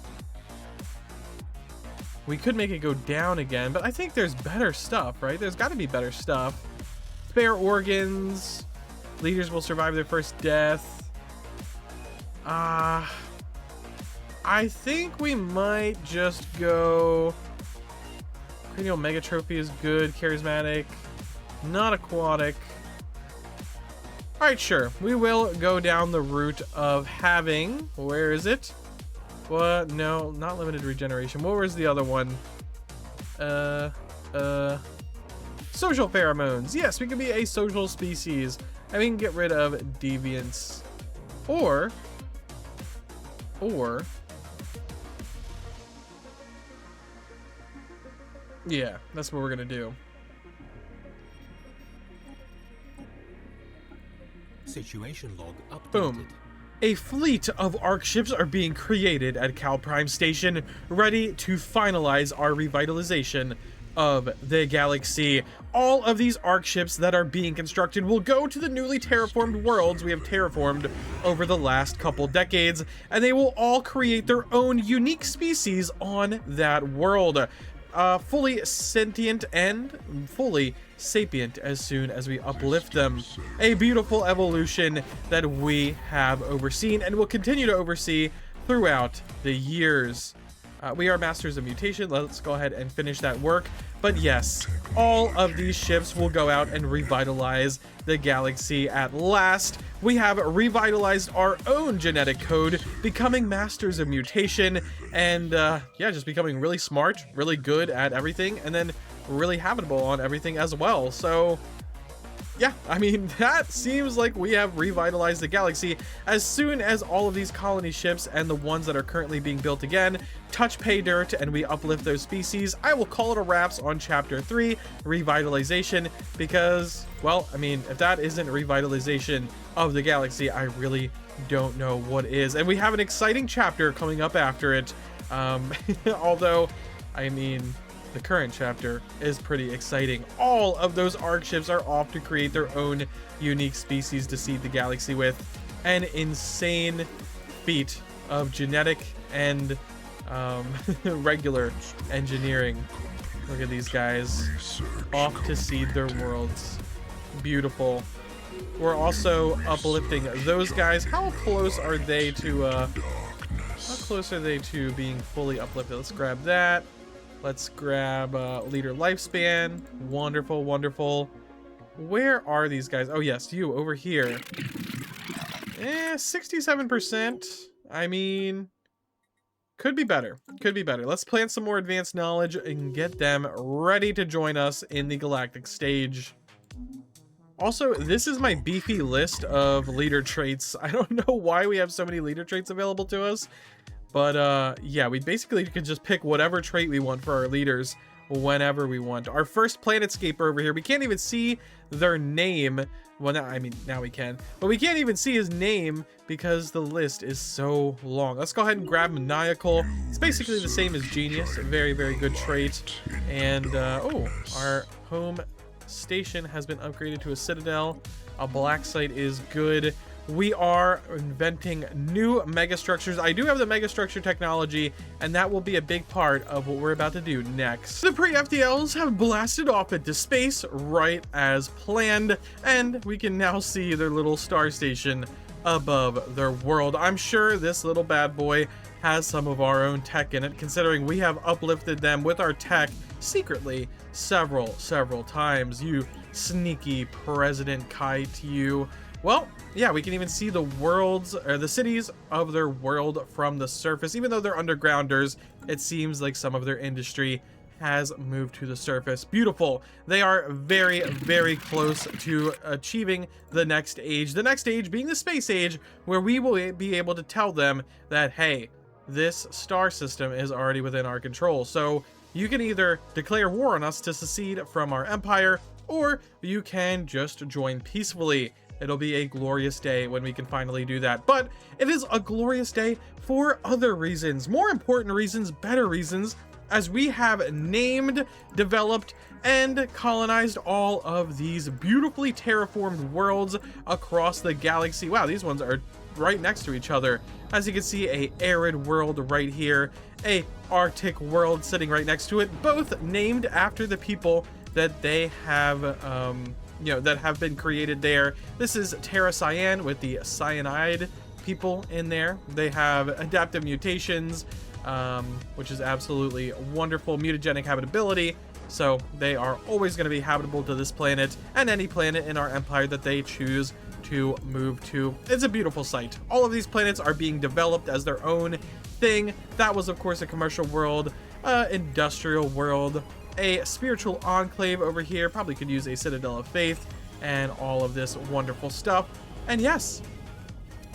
we could make it go down again, but I think there's better stuff, right? There's got to be better stuff. Spare organs, leaders will survive their first death. I think we might just go... Cranial Mega Trophy is good. Charismatic. Not aquatic. Alright, sure. We will go down the route of having... Where is it? What? No, not limited regeneration. What was the other one? Social pheromones. Yes, we can be a social species. And we can get rid of deviance. Or... Yeah, that's what we're gonna do. Situation log updated. Boom. A fleet of ARC ships are being created at Cal Prime Station, ready to finalize our revitalization of the galaxy. All of these ARC ships that are being constructed will go to the newly terraformed worlds we have terraformed over the last couple decades, and they will all create their own unique species on that world. Fully sentient and fully sapient as soon as we uplift them. A beautiful evolution that we have overseen and will continue to oversee throughout the years. We are masters of mutation. Let's go ahead and finish that work. But yes, all of these ships will go out and revitalize the galaxy at last. We have revitalized our own genetic code, becoming masters of mutation, and yeah, just becoming really smart, really good at everything, and then really habitable on everything as well. So yeah, I mean, that seems like we have revitalized the galaxy. As soon as all of these colony ships and the ones that are currently being built again touch pay dirt and we uplift those species, I will call it a wraps on chapter 3, revitalization, because, well, I mean, if that isn't revitalization of the galaxy, I really don't know what is. And we have an exciting chapter coming up after it, although, I mean, the current chapter is pretty exciting. All of those ARC ships are off to create their own unique species to seed the galaxy with. An insane feat of genetic and regular engineering. Look at these guys off to seed their worlds. Beautiful. We're also uplifting those guys. How close are they to being fully uplifted? Let's grab that. Let's grab leader lifespan. Wonderful, wonderful. Where are these guys? Oh yes, you over here. 67%. I mean, could be better. Could be better. Let's plant some more advanced knowledge and get them ready to join us in the galactic stage. Also, this is my beefy list of leader traits. I don't know why we have so many leader traits available to us, but yeah, we basically could just pick whatever trait we want for our leaders whenever we want. Our first planetscaper over here, we can't even see their name. Well, now, I mean, now we can, but we can't even see his name because the list is so long. Let's go ahead and grab Maniacal. It's basically the same as Genius. A very, very good trait. And, oh, our home station has been upgraded to a citadel. A black site is good. We are inventing new megastructures. I do have the megastructure technology, and that will be a big part of what we're about to do next. The pre-FTLs have blasted off into space right as planned, and we can now see their little star station above their world. I'm sure this little bad boy has some of our own tech in it, considering we have uplifted them with our tech secretly several times. You sneaky President Kite, you. Well, yeah, we can even see the worlds, or the cities of their world from the surface. Even though they're undergrounders, it seems like some of their industry has moved to the surface. Beautiful. They are very, very close to achieving the next age. The next age being the space age, where we will be able to tell them that, hey, this star system is already within our control. So you can either declare war on us to secede from our empire, or you can just join peacefully. It'll be a glorious day when we can finally do that. But it is a glorious day for other reasons, more important reasons, better reasons, as we have named, developed, and colonized all of these beautifully terraformed worlds across the galaxy. Wow, these ones are right next to each other. As you can see, a arid world right here, a Arctic world sitting right next to it, both named after the people that they have that have been created there. This is Terra Cyan with the cyanide people in there. They have adaptive mutations, which is absolutely wonderful. Mutagenic habitability, so they are always going to be habitable to this planet and any planet in our empire that they choose to move to. It's a beautiful sight. All of these planets are being developed as their own thing. That was, of course, a commercial world, industrial world, a spiritual enclave over here. Probably could use a citadel of faith and all of this wonderful stuff. And yes,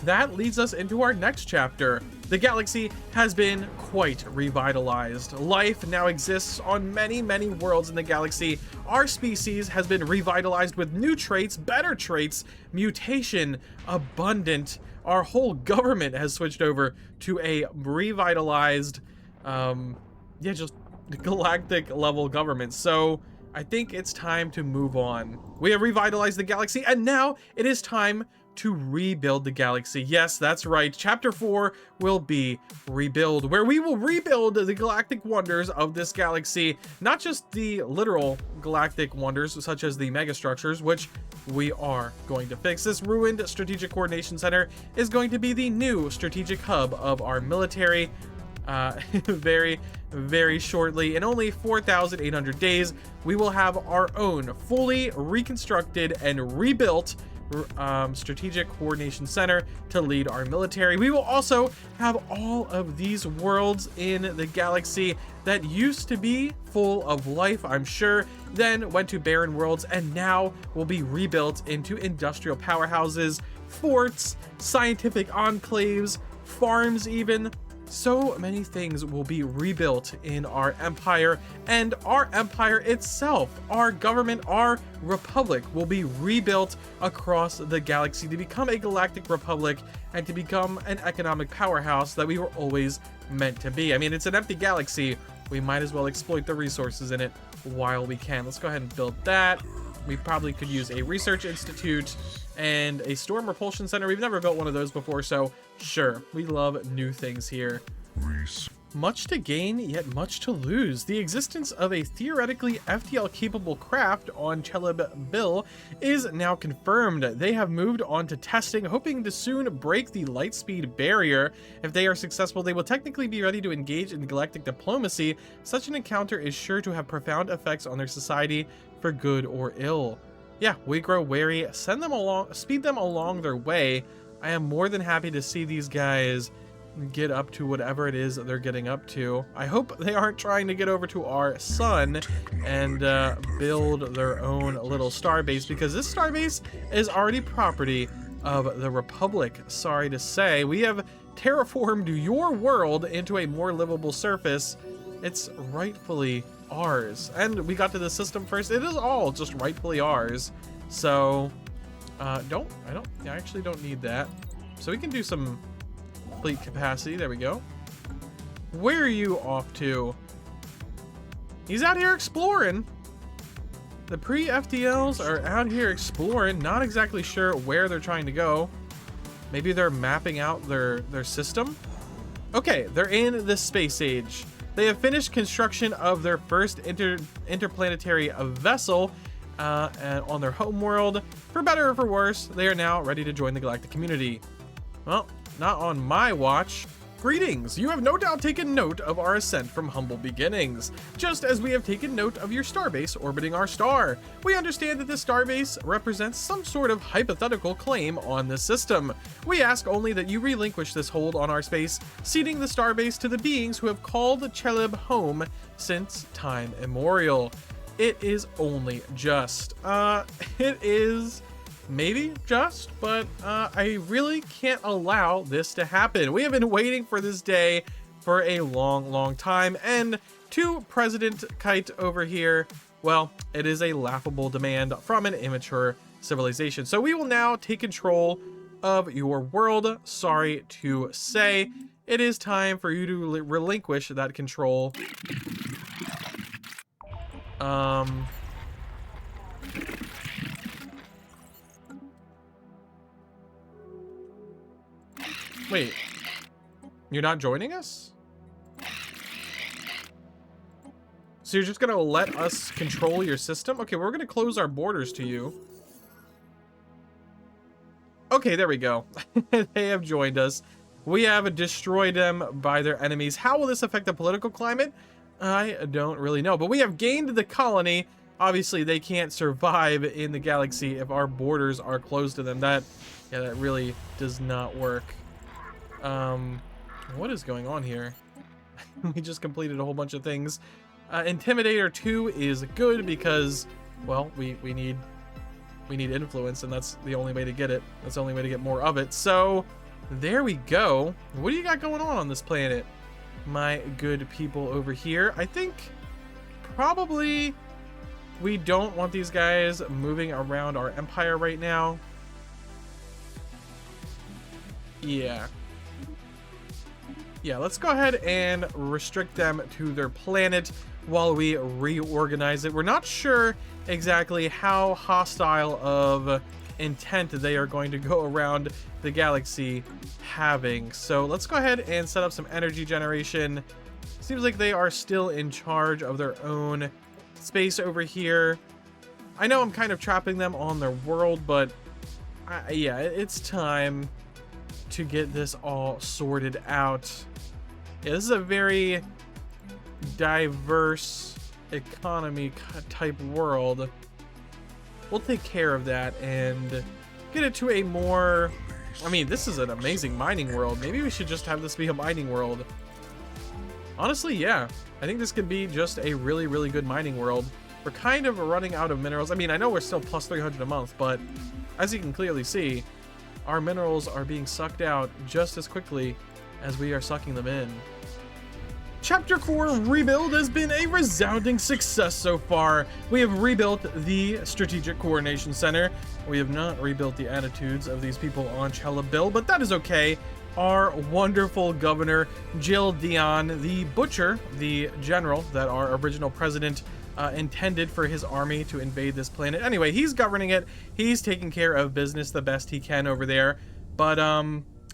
that leads us into our next chapter. The galaxy has been quite revitalized. Life now exists on many, many worlds in the galaxy. Our species has been revitalized with new traits, better traits, mutation, abundant. Our whole government has switched over to a revitalized, just galactic level government. So I think it's time to move on. We have revitalized the galaxy, and now it is time to rebuild the galaxy. Yes, that's right. Chapter 4 will be Rebuild, where we will rebuild the galactic wonders of this galaxy. Not just the literal galactic wonders, such as the megastructures, which we are going to fix. This ruined strategic coordination center is going to be the new strategic hub of our military. Very, very shortly, in only 4,800 days, we will have our own fully reconstructed and rebuilt strategic coordination center to lead our military. We will also have all of these worlds in the galaxy that used to be full of life, I'm sure, then went to barren worlds, and now will be rebuilt into industrial powerhouses, forts, scientific enclaves, farms even. So many things will be rebuilt in our empire, and our empire itself, our government, our republic will be rebuilt across the galaxy to become a galactic republic and to become an economic powerhouse that we were always meant to be. I mean, it's an empty galaxy. We might as well exploit the resources in it while we can. Let's go ahead and build that. We probably could use a research institute and a storm repulsion center. We've never built one of those before, so sure, we love new things here. Much to gain, yet much to lose. The existence of a theoretically FTL-capable craft on Cheleb is now confirmed. They have moved on to testing, hoping to soon break the light speed barrier. If they are successful, they will technically be ready to engage in galactic diplomacy. Such an encounter is sure to have profound effects on their society, for good or ill. Yeah, we grow wary. Send them along, speed them along their way. I am more than happy to see these guys get up to whatever it is that they're getting up to. I hope they aren't trying to get over to our sun and build their own little starbase, because this starbase is already property of the Republic. Sorry to say, we have terraformed your world into a more livable surface. It's rightfully ours, and we got to the system first. It is all just rightfully ours. So I actually don't need that. So we can do some fleet capacity. There we go. Where are you off to? He's out here exploring. The pre-FTLs are out here exploring. Not exactly sure where they're trying to go. Maybe they're mapping out their system. Okay, they're in the space age. They have finished construction of their first interplanetary vessel and on their home world. For better or for worse, they are now ready to join the galactic community. Well, not on my watch. Greetings! You have no doubt taken note of our ascent from humble beginnings, just as we have taken note of your starbase orbiting our star. We understand that this starbase represents some sort of hypothetical claim on this system. We ask only that you relinquish this hold on our space, ceding the starbase to the beings who have called Cheleb home since time immemorial. It is only just. It is maybe just, but I really can't allow this to happen. We have been waiting for this day for a long time, and to President Kite over here, well, it is a laughable demand from an immature civilization. So we will now take control of your world. Sorry to say, it is time for you to relinquish that control. Wait, you're not joining us? So you're just gonna let us control your system? Okay, we're gonna close our borders to you. Okay, there we go. They have joined us. We have destroyed them by their enemies. How will this affect the political climate? I don't really know, but we have gained the colony. Obviously, they can't survive in the galaxy if our borders are closed to them. That really does not work. What is going on here? We just completed a whole bunch of things. Intimidator 2 is good because, well, we need influence, and that's the only way to get it. That's the only way to get more of it. So there we go. What do you got going on this planet, my good people over here? I think probably we don't want these guys moving around our empire right now. Yeah, let's go ahead and restrict them to their planet while we reorganize it. We're not sure exactly how hostile of intent they are going to go around the galaxy having. So let's go ahead and set up some energy generation. Seems like they are still in charge of their own space over here. I know I'm kind of trapping them on their world, but yeah, it's time to get this all sorted out. Yeah, this is a very diverse economy type world. We'll take care of that and get it to a more... I mean, this is an amazing mining world. Maybe we should just have this be a mining world. Honestly, yeah. I think this could be just a really good mining world. We're kind of running out of minerals. I mean, I know we're still plus 300 a month, but as you can clearly see, our minerals are being sucked out just as quickly as we are sucking them in. Chapter 4 Rebuild has been a resounding success so far. We have rebuilt the Strategic Coordination Center. We have not rebuilt the attitudes of these people on Cheleb, but that is okay. Our wonderful governor, Jill Dion, the butcher, the general that our original president intended for his army to invade this planet. Anyway, he's governing it. He's taking care of business the best he can over there. But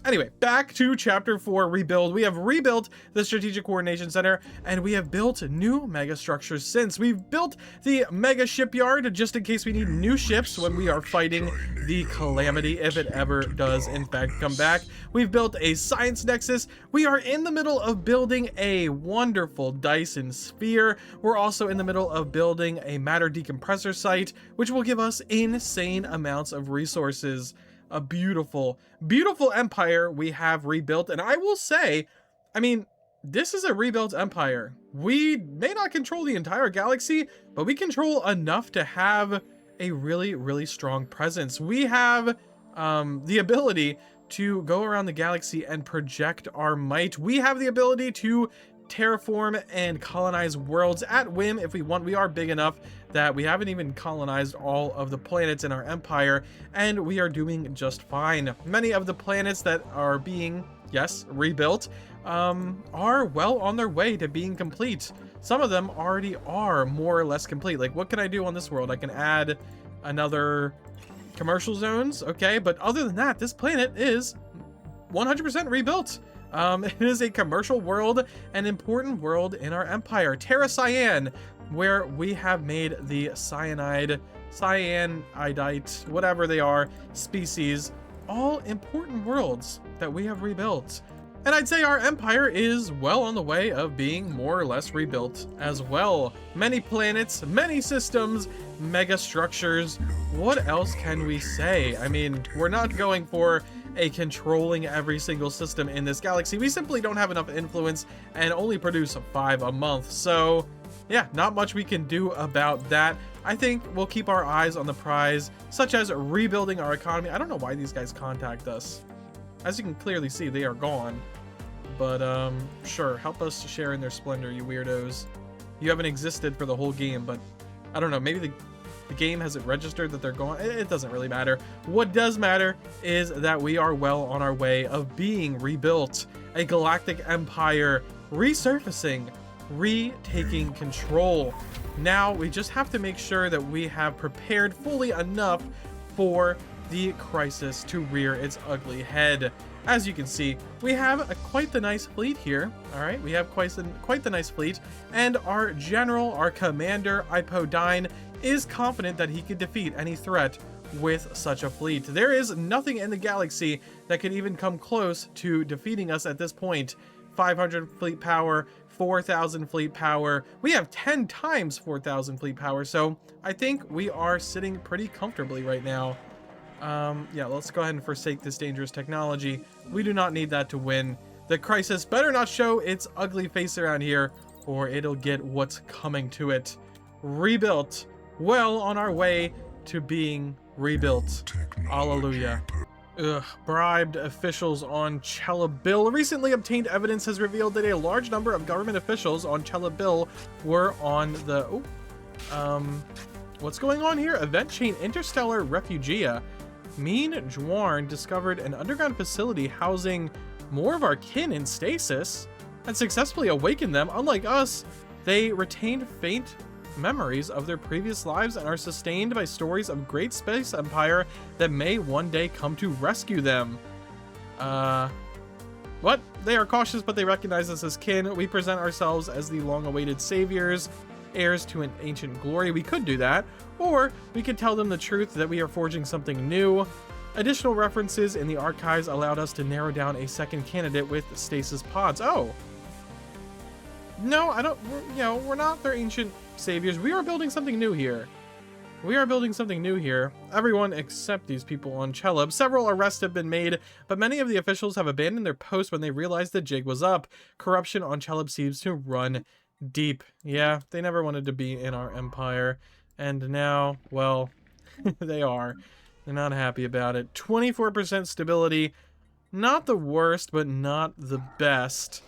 Anyway, back to chapter 4, rebuild. We have rebuilt the strategic coordination center, and we have built new mega structures since. We've built the mega shipyard just in case we need new ships when we are fighting the calamity, if it ever does in fact come back. We've built a science nexus. We are in the middle of building a wonderful Dyson sphere. We're also in the middle of building a matter decompressor site, which will give us insane amounts of resources. A beautiful, beautiful empire we have rebuilt. And I will say, I mean, this is a rebuilt empire. We may not control the entire galaxy, but we control enough to have a really, really strong presence. We have the ability to go around the galaxy and project our might. We have the ability to terraform and colonize worlds at whim if we want. We are big enough that we haven't even colonized all of the planets in our empire, and we are doing just fine. Many of the planets that are being, yes, rebuilt, are well on their way to being complete. Some of them already are more or less complete. Like, what can I do on this world? I can add another commercial zones, okay, but other than that, this planet is 100% rebuilt. It is a commercial world, an important world in our empire. Terra Cyan, where we have made the cyanidite, whatever they are, species, all important worlds that we have rebuilt. And I'd say our empire is well on the way of being more or less rebuilt as well. Many planets, many systems, mega structures. What else can we say? I mean, we're not going for a controlling every single system in this galaxy. We simply don't have enough influence and only produce 5 a month. So yeah, not much we can do about that. I think we'll keep our eyes on the prize, such as rebuilding our economy. I don't know why these guys contact us. As you can clearly see, they are gone. But sure, help us share in their splendor, you weirdos. You haven't existed for the whole game, but I don't know, maybe the game hasn't registered that they're gone. It doesn't really matter. What does matter is that we are well on our way of being rebuilt. A galactic empire resurfacing, retaking control. Now we just have to make sure that we have prepared fully enough for the crisis to rear its ugly head. As you can see, we have quite the nice fleet here. All right, we have quite the nice fleet, and our general, our commander, Ipodine, is confident that he could defeat any threat with such a fleet. There is nothing in the galaxy that could even come close to defeating us at this point. 500 fleet power, 4,000 fleet power. We have 10 times 4,000 fleet power, so I think we are sitting pretty comfortably right now. Yeah, let's go ahead and forsake this dangerous technology. We do not need that to win. The crisis better not show its ugly face around here, or it'll get what's coming to it. Rebuilt. Well on our way to being rebuilt. Hallelujah. Ugh, bribed officials on Chelabil. Recently obtained evidence has revealed that a large number of government officials on Chelabil were on the... what's going on here? Event chain Interstellar Refugia. Mean Juarn discovered an underground facility housing more of our kin in stasis and successfully awakened them. Unlike us, they retained faint memories of their previous lives and are sustained by stories of great space empire that may one day come to rescue them. What? They are cautious, but they recognize us as kin. We present ourselves as the long-awaited saviors, heirs to an ancient glory. We could do that, or we could tell them the truth that we are forging something new. Additional references in the archives allowed us to narrow down a second candidate with stasis pods. Oh. No, I don't, we're not their ancient saviors. We are building something new here. We are building something new here. Everyone except these people on Cheleb. Several arrests have been made, but many of the officials have abandoned their posts when they realized the jig was up. Corruption on Cheleb seems to run deep. Yeah, they never wanted to be in our empire. And now, well, they are. They're not happy about it. 24% stability. Not the worst, but not the best.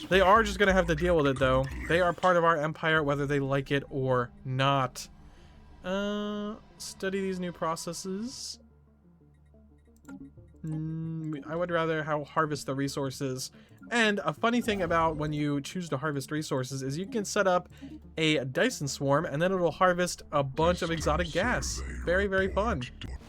They are just going to have to deal with it, though. They are part of our empire, whether they like it or not. Study these new processes. I would rather harvest the resources. And a funny thing about when you choose to harvest resources is you can set up a Dyson swarm, and then it'll harvest a bunch of exotic gas. Very, very fun.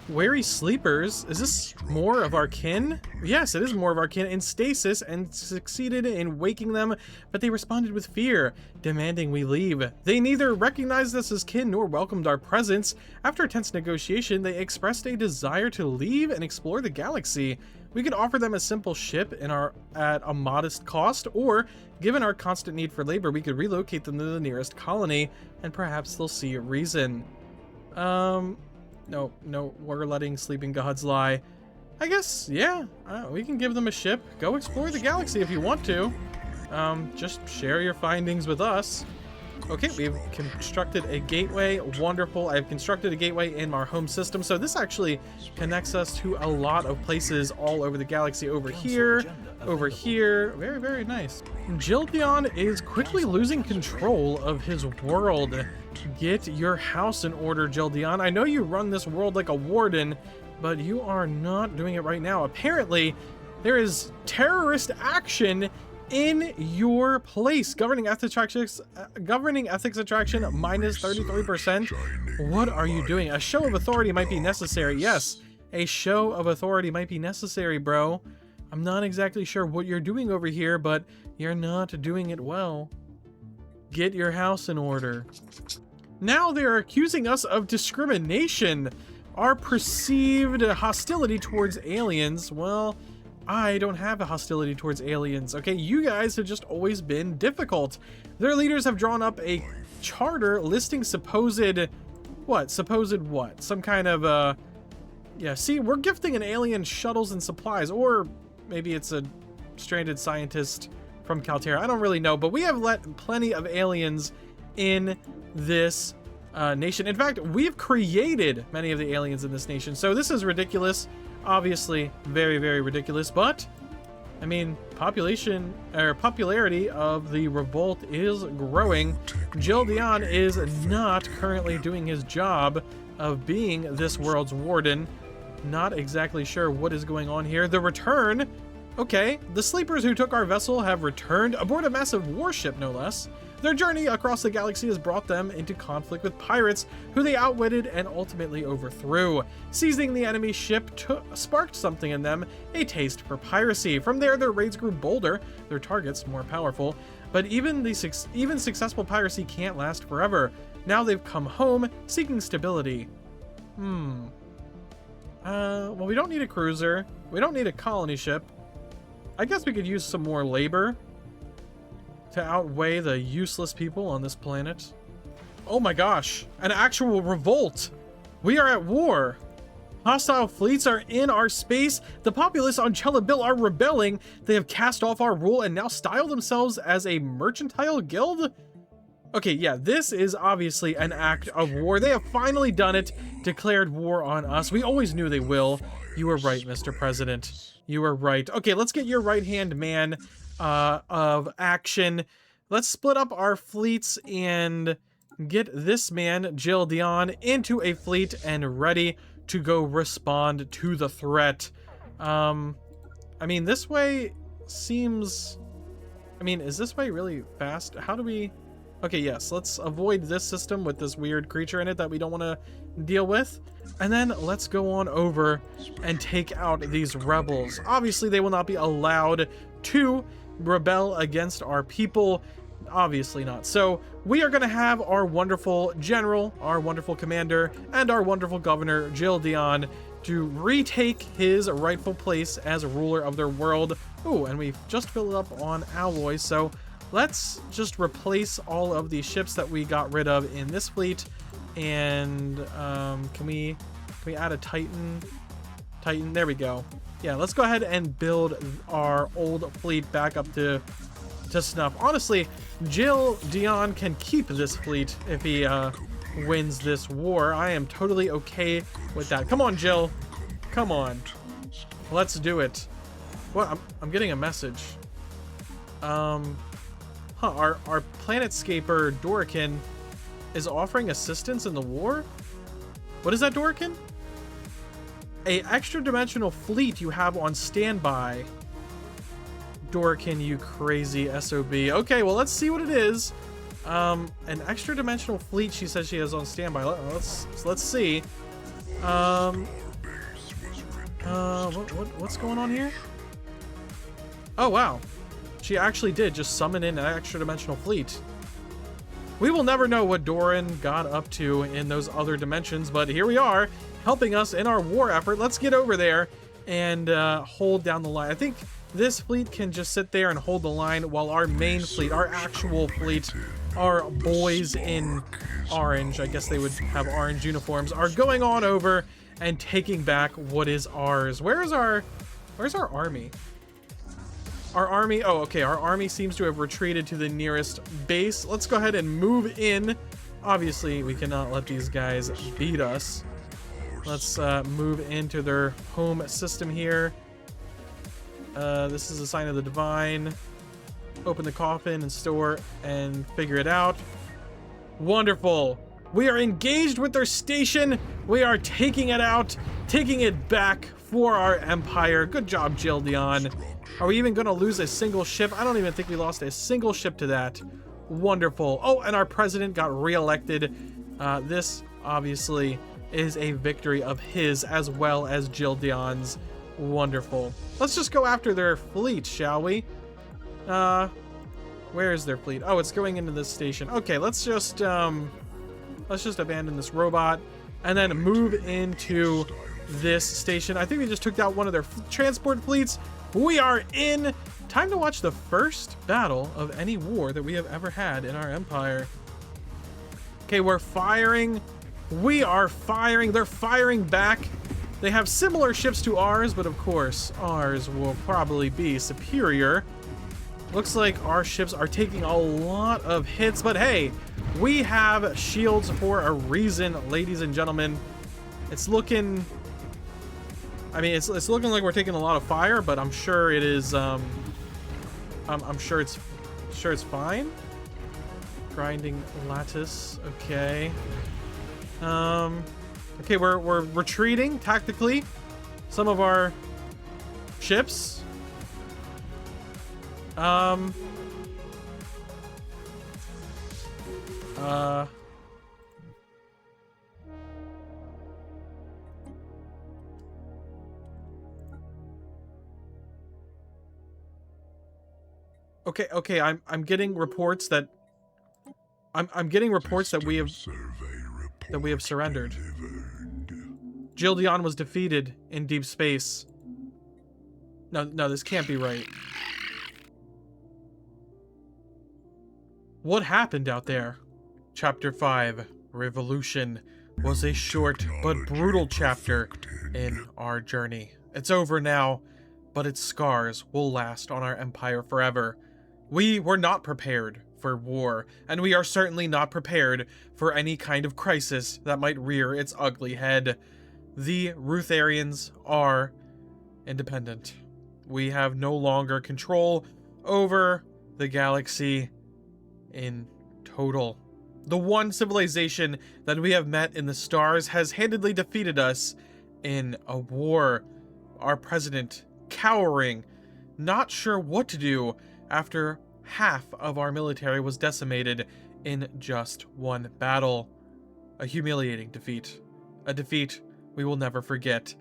Wary sleepers. Is this more of our kin? Yes, it is more of our kin in stasis and succeeded in waking them, but they responded with fear, demanding we leave. They neither recognized us as kin nor welcomed our presence. After a tense negotiation, they expressed a desire to leave and explore the galaxy. We could offer them a simple ship at a modest cost, or, given our constant need for labor, we could relocate them to the nearest colony, and perhaps they'll see a reason. No, we're letting sleeping gods lie. I guess, yeah, we can give them a ship. Go explore the galaxy if you want to. Just share your findings with us. Okay, we've constructed a gateway. Wonderful. I've constructed a gateway in our home system. So this actually connects us to a lot of places all over the galaxy. Over here, over here. Very, very nice. Jildion is quickly losing control of his world. Get your house in order, Jildion. I know you run this world like a warden, but you are not doing it right now. Apparently, there is terrorist action in your place. Governing ethics attraction minus 33%. What are you doing? A show of authority might be necessary. Yes, a show of authority might be necessary, bro. I'm not exactly sure what you're doing over here, but you're not doing it well. Get your house in order. Now they're accusing us of discrimination. Our perceived hostility towards aliens, well, I don't have a hostility towards aliens, okay? You guys have just always been difficult. Their leaders have drawn up a charter listing supposed what? Some kind of, yeah, see, we're gifting an alien shuttles and supplies, or maybe it's a stranded scientist from Calterra. I don't really know, but we have let plenty of aliens in this nation. In fact, we've created many of the aliens in this nation, so this is ridiculous. Obviously, very, very ridiculous, but I mean, popularity of the revolt is growing. Jildion is not currently doing his job of being this world's warden. Not exactly sure what is going on here. The return. Okay, the sleepers who took our vessel have returned aboard a massive warship, no less. Their journey across the galaxy has brought them into conflict with pirates, who they outwitted and ultimately overthrew. Seizing the enemy ship sparked something in them, a taste for piracy. From there, their raids grew bolder, their targets more powerful. But even successful piracy can't last forever. Now they've come home, seeking stability. Well, we don't need a cruiser. We don't need a colony ship. I guess we could use some more labor to outweigh the useless people on this planet. Oh my gosh, an actual revolt. We are at war. Hostile fleets are in our space. The populace on Chelabil are rebelling. They have cast off our rule and now style themselves as a mercantile guild. Okay, yeah, this is obviously an act of war. They have finally done it, declared war on us. We always knew they will. You were right, Mr. President. You were right. Okay, let's get your right-hand man of action. Let's split up our fleets and get this man, Jildion, into a fleet and ready to go respond to the threat. I mean, this way seems... I mean, is this way really fast? How do we... Okay, yes, let's avoid this system with this weird creature in it that we don't want to deal with. And then let's go on over and take out these rebels. Obviously, they will not be allowed to rebel against our people. Obviously not. So we are going to have our wonderful general, our wonderful commander, and our wonderful governor, Jildion, to retake his rightful place as ruler of their world. Oh, and we've just filled up on alloys, so let's just replace all of the ships that we got rid of in this fleet. And can we add a Titan? There we go. Yeah, let's go ahead and build our old fleet back up to snuff. Honestly, Jildion can keep this fleet if he wins this war. I am totally okay with that. Come on, Jill. Come on. Let's do it. What? I'm getting a message. Our planetscaper Dorican is offering assistance in the war? What is that, Dorican? A extra-dimensional fleet you have on standby. Dorican, you crazy SOB. Okay, well, let's see what it is. An extra-dimensional fleet she says she has on standby. Let's see. What's going on here? Oh, wow. She actually did just summon in an extra dimensional fleet. We will never know what Doran got up to in those other dimensions, but here we are, helping us in our war effort. Let's get over there and hold down the line. I think this fleet can just sit there and hold the line while our main fleet, our actual fleet, our boys in orange, I guess they would have orange uniforms, are going on over and taking back what is ours. Where's our army? Our army, oh, okay, our army seems to have retreated to the nearest base. Let's go ahead and move in. Obviously, we cannot let these guys beat us. Let's move into their home system here. This is a sign of the divine. Open the coffin and store and figure it out. Wonderful. We are engaged with their station. We are taking it out, taking it back for our empire. Good job, Jildion. Are we even going to lose a single ship? I don't even think we lost a single ship to that. Wonderful. Oh, and our president got reelected. This, obviously, is a victory of his as well as Jildion's. Wonderful. Let's just go after their fleet, shall we? Where is their fleet? Oh, it's going into this station. Okay, let's just abandon this robot and then move into this station. I think we just took out one of their transport fleets. We are in. Time to watch the first battle of any war that we have ever had in our empire. Okay, we're firing. We are firing. They're firing back. They have similar ships to ours, but of course, ours will probably be superior. Looks like our ships are taking a lot of hits, but hey, we have shields for a reason, ladies and gentlemen. It's looking... I mean, it's looking like we're taking a lot of fire, but I'm sure it is. I'm sure it's fine. Grinding lattice. Okay. Okay, we're retreating tactically. Some of our ships. Okay, I'm getting reports that I'm getting reports that we have surrendered. Jildion was defeated in deep space. No, this can't be right. What happened out there? Chapter 5, Revolution, was a short but brutal chapter in our journey. It's over now, but its scars will last on our empire forever. We were not prepared for war, and we are certainly not prepared for any kind of crisis that might rear its ugly head. The Rutharians are independent. We have no longer control over the galaxy in total. The one civilization that we have met in the stars has handedly defeated us in a war. Our president cowering, not sure what to do after half of our military was decimated in just one battle. A humiliating defeat. A defeat we will never forget.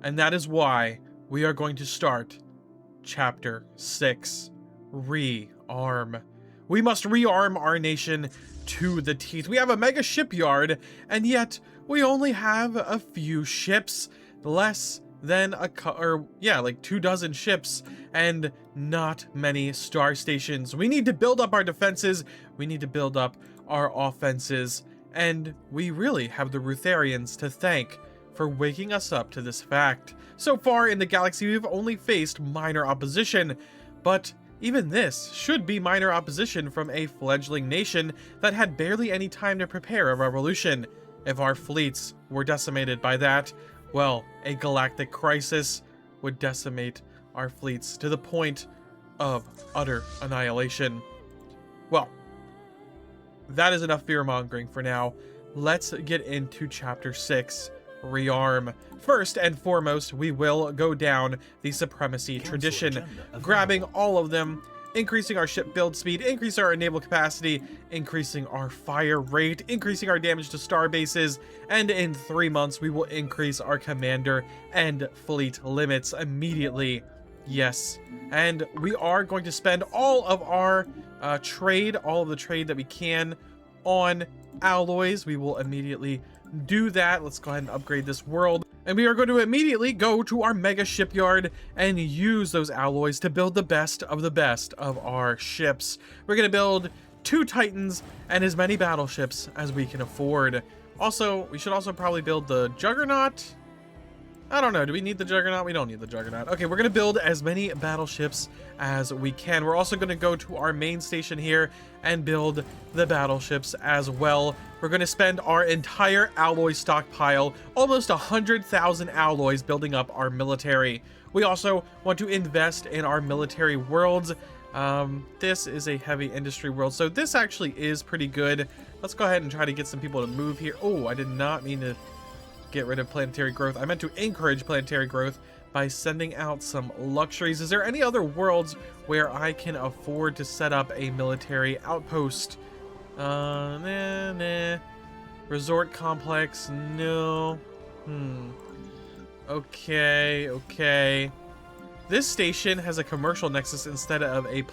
And that is why we are going to start Chapter 6, Rearm. We must rearm our nation to the teeth. We have a mega shipyard, and yet we only have a few ships. Less than like 24 ships and not many star stations. We need to build up our defenses. We need to build up our offenses. And we really have the Rutharians to thank for waking us up to this fact. So far in the galaxy, we've only faced minor opposition, but even this should be minor opposition from a fledgling nation that had barely any time to prepare a revolution. If our fleets were decimated by that, well, a galactic crisis would decimate our fleets to the point of utter annihilation. Well, that is enough fear-mongering for now. Let's get into Chapter 6, Rearm. First and foremost, we will go down the supremacy tradition, grabbing all of them increasing our ship build speed, increasing our naval capacity, increasing our fire rate, increasing our damage to star bases, and in 3 months we will increase our commander and fleet limits immediately. Yes, and we are going to spend all of our trade, all of the trade that we can on alloys. We will immediately do that. Let's go ahead and upgrade this world. And we are going to immediately go to our mega shipyard and use those alloys to build the best of our ships. We're going to build 2 Titans and as many battleships as we can afford. Also, we should also probably build the Juggernaut. I don't know. Do we need the Juggernaut? We don't need the Juggernaut. Okay, we're going to build as many battleships as we can. We're also going to go to our main station here and build the battleships as well. We're going to spend our entire alloy stockpile, almost 100,000 alloys, building up our military. We also want to invest in our military worlds. This is a heavy industry world, so this actually is pretty good. Let's go ahead and try to get some people to move here. Oh, I did not mean to get rid of planetary growth. I meant to encourage planetary growth by sending out some luxuries. Is there any other worlds where I can afford to set up a military outpost? Nah. Resort complex, no. Okay. This station has a commercial nexus instead of a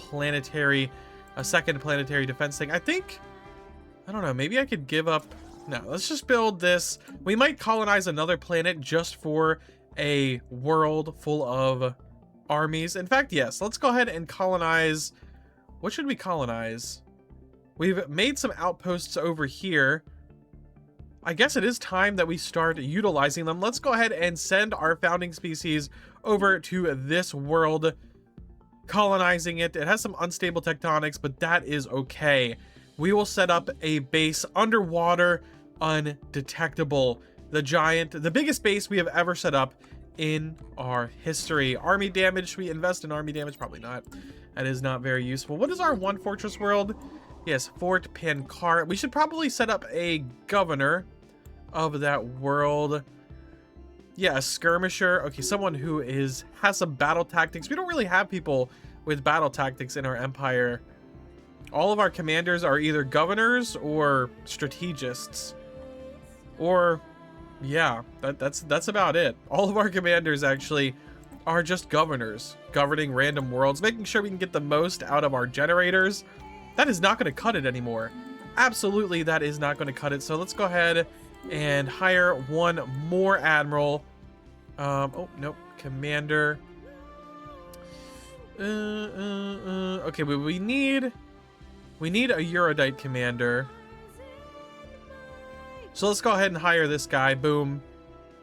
second planetary defense thing. I don't know, maybe I could give up. No, let's just build this. We might colonize another planet just for a world full of armies. In fact, yes, let's go ahead and colonize. What should we colonize? We've made some outposts over here. I guess it is time that we start utilizing them. Let's go ahead and send our founding species over to this world, colonizing it. It has some unstable tectonics, but that is okay. We will set up a base underwater, undetectable. The biggest base we have ever set up in our history. Army damage, should we invest in army damage? Probably not. That is not very useful. What is our one fortress world? Yes, Fort Pankar. We should probably set up a governor of that world. Yeah, a skirmisher. Okay, someone who has some battle tactics. We don't really have people with battle tactics in our empire. All of our commanders are either governors or strategists. Or, yeah, that's about it. All of our commanders actually are just governors, governing random worlds, making sure we can get the most out of our generators. That is not going to cut it anymore. Absolutely, that is not going to cut it. So let's go ahead and hire one more admiral. Oh, nope, commander. Okay, but we need a Eurodite commander. So let's go ahead and hire this guy. Boom.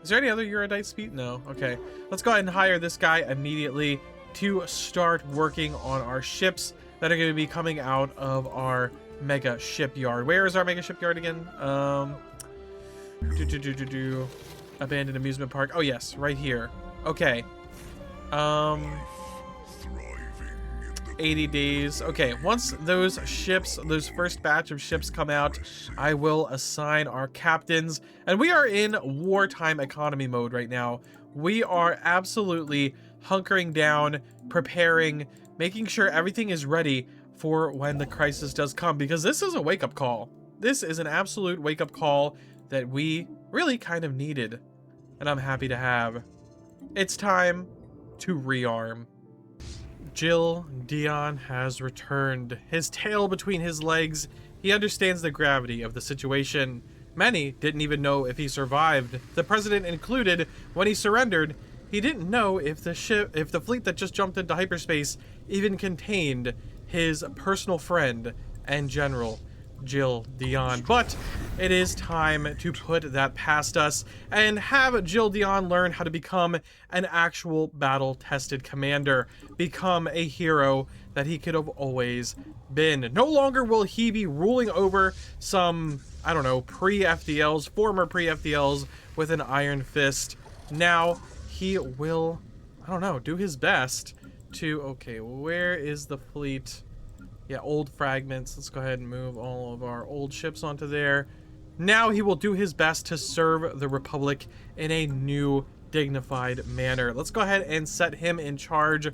Is there any other Eurodite speed? No. Okay. Let's go ahead and hire this guy immediately to start working on our ships that are going to be coming out of our mega shipyard. Where is our mega shipyard again? Abandoned amusement park. Oh yes, right here. Okay. 80 days. Okay, once those first batch of ships come out, I will assign our captains. And we are in wartime economy mode right now. We are absolutely hunkering down, preparing, making sure everything is ready for when the crisis does come, because this is a wake-up call. This is an absolute wake-up call that we really kind of needed, and I'm happy to have. It's time to rearm. Jill Dion has returned. His tail between his legs, he understands the gravity of the situation. Many didn't even know if he survived, the president included. When he surrendered, he didn't know if the fleet that just jumped into hyperspace even contained his personal friend and general, Jill Dion. But it is time to put that past us and have Jill Dion learn how to become an actual battle-tested commander, become a hero that he could have always been. No longer will he be ruling over some, I don't know, pre-FDLs, former pre-FDLs with an iron fist. Now he will, I don't know, do his best to, okay, where is the fleet? Yeah, old fragments. Let's go ahead and move all of our old ships onto there. Now he will do his best to serve the Republic in a new, dignified manner. Let's go ahead and set him in charge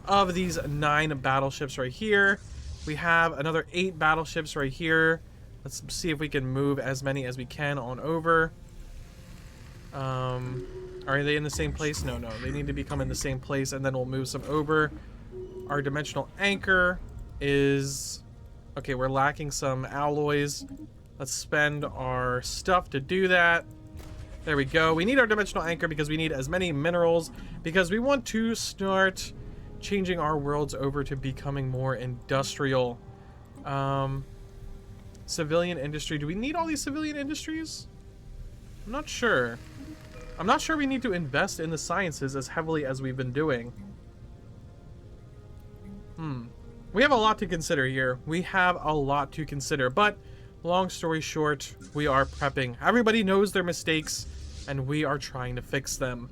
of these 9 battleships right here. We have another 8 battleships right here. Let's see if we can move as many as we can on over. Are they in the same place? No, they need to become in the same place, and then we'll move some over. Our dimensional anchor is... Okay, we're lacking some alloys. Let's spend our stuff to do that. There we go. We need our dimensional anchor because we need as many minerals, because we want to start changing our worlds over to becoming more industrial. Civilian industry. Do we need all these civilian industries? I'm not sure. I'm not sure we need to invest in the sciences as heavily as we've been doing. We have a lot to consider here. We have a lot to consider, but long story short, we are prepping. Everybody knows their mistakes, and we are trying to fix them.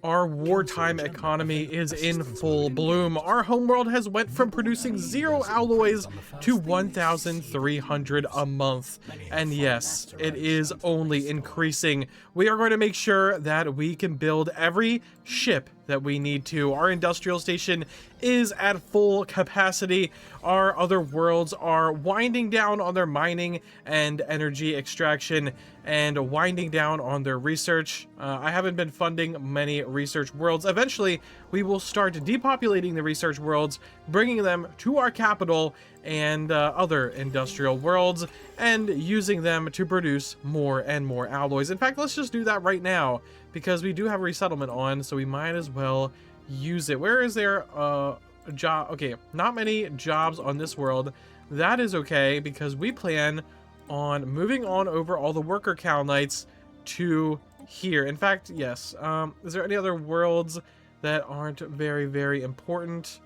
Our wartime economy is in full bloom. Our homeworld has went from producing 0 alloys to 1,300 a month. And yes, it is only increasing. We are going to make sure that we can build every ship that we need to. Our industrial station is at full capacity. Our other worlds are winding down on their mining and energy extraction and winding down on their research. I haven't been funding many research worlds. Eventually, we will start depopulating the research worlds, bringing them to our capital and other industrial worlds, and using them to produce more and more alloys. In fact, let's just do that right now, because we do have resettlement on, so we might as well use it. Where is there a job? Okay, not many jobs on this world. That is okay, because we plan on moving on over all the worker Kalnites to here. In fact, yes. Is there any other worlds that aren't very, very important?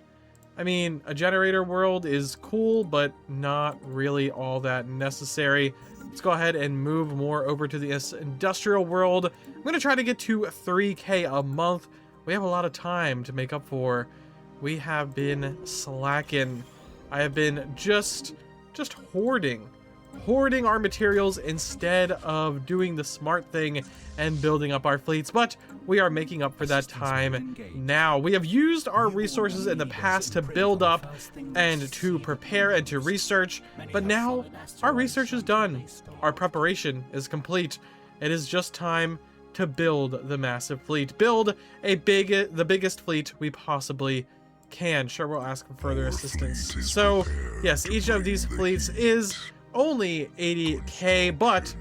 I mean, a generator world is cool, but not really all that necessary. Let's go ahead and move more over to this industrial world. I'm going to try to get to 3K a month. We have a lot of time to make up for. We have been slacking. I have been just hoarding our materials instead of doing the smart thing and building up our fleets, but we are making up for that time now. We have used our resources in the past to build up and to prepare and to research, but now our research is done. Our preparation is complete. It is just time to build the massive fleet. Build the biggest fleet we possibly can. Sure, we'll ask for further assistance. So, yes, each of these fleets is only 80K, but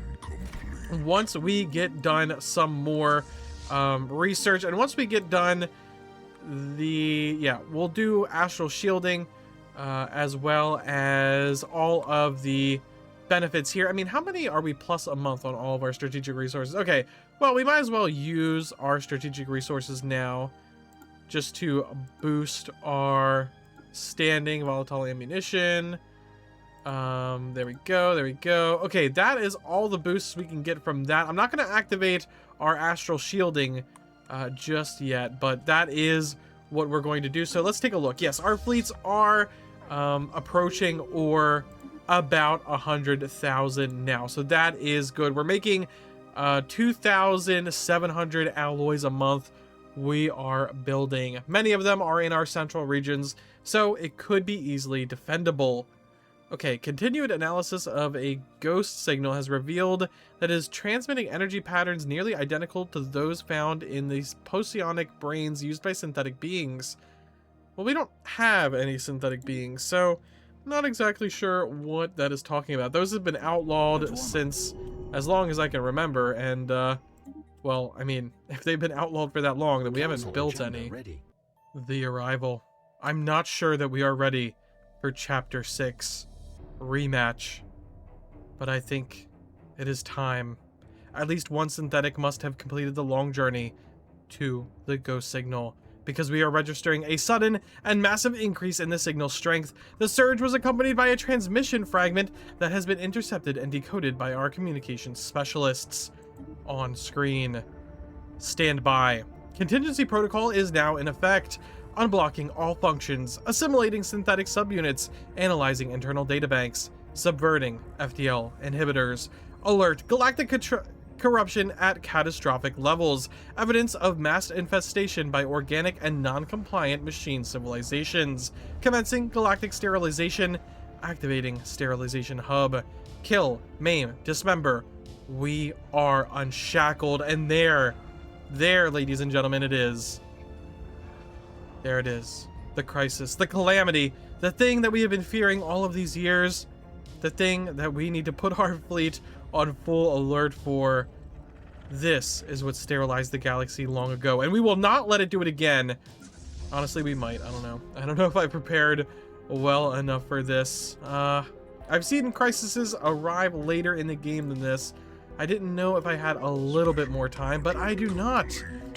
once we get done some more research, and once we get done we'll do astral shielding as well as all of the benefits here. I mean, how many are we plus a month on all of our strategic resources? Okay, well, we might as well use our strategic resources now just to boost our standing. Volatile ammunition. There we go. Okay, that is all the boosts we can get from that. I'm not going to activate our astral shielding just yet, but that is what we're going to do. So let's take a look. Yes, our fleets are approaching or about 100,000 now, so that is good. We're making 2,700 alloys a month. We are building. Many of them are in our central regions, so it could be easily defendable. Okay, continued analysis of a ghost signal has revealed that it is transmitting energy patterns nearly identical to those found in these posionic brains used by synthetic beings. Well, we don't have any synthetic beings, so I'm not exactly sure what that is talking about. Those have been outlawed since as long as I can remember, and, well, I mean, if they've been outlawed for that long, then we haven't built any. The arrival. I'm not sure that we are ready for Chapter 6. Rematch, but I think it is time. At least one synthetic must have completed the long journey to the ghost signal, because we are registering a sudden and massive increase in the signal strength. The surge was accompanied by a transmission fragment that has been intercepted and decoded by our communications specialists. On screen. Stand by. Contingency protocol is now in effect. Unblocking all functions, assimilating synthetic subunits, analyzing internal databanks, subverting FTL inhibitors. Alert, galactic corruption at catastrophic levels, evidence of mass infestation by organic and non-compliant machine civilizations, commencing galactic sterilization, activating sterilization hub, kill, maim, dismember. We are unshackled, and there, ladies and gentlemen, it is. There it is. The crisis, the calamity, the thing that we have been fearing all of these years, the thing that we need to put our fleet on full alert for. This is what sterilized the galaxy long ago, and we will not let it do it again. Honestly, we might. I don't know. I don't know if I prepared well enough for this. I've seen crises arrive later in the game than this. I didn't know if I had a little bit more time, but I do not.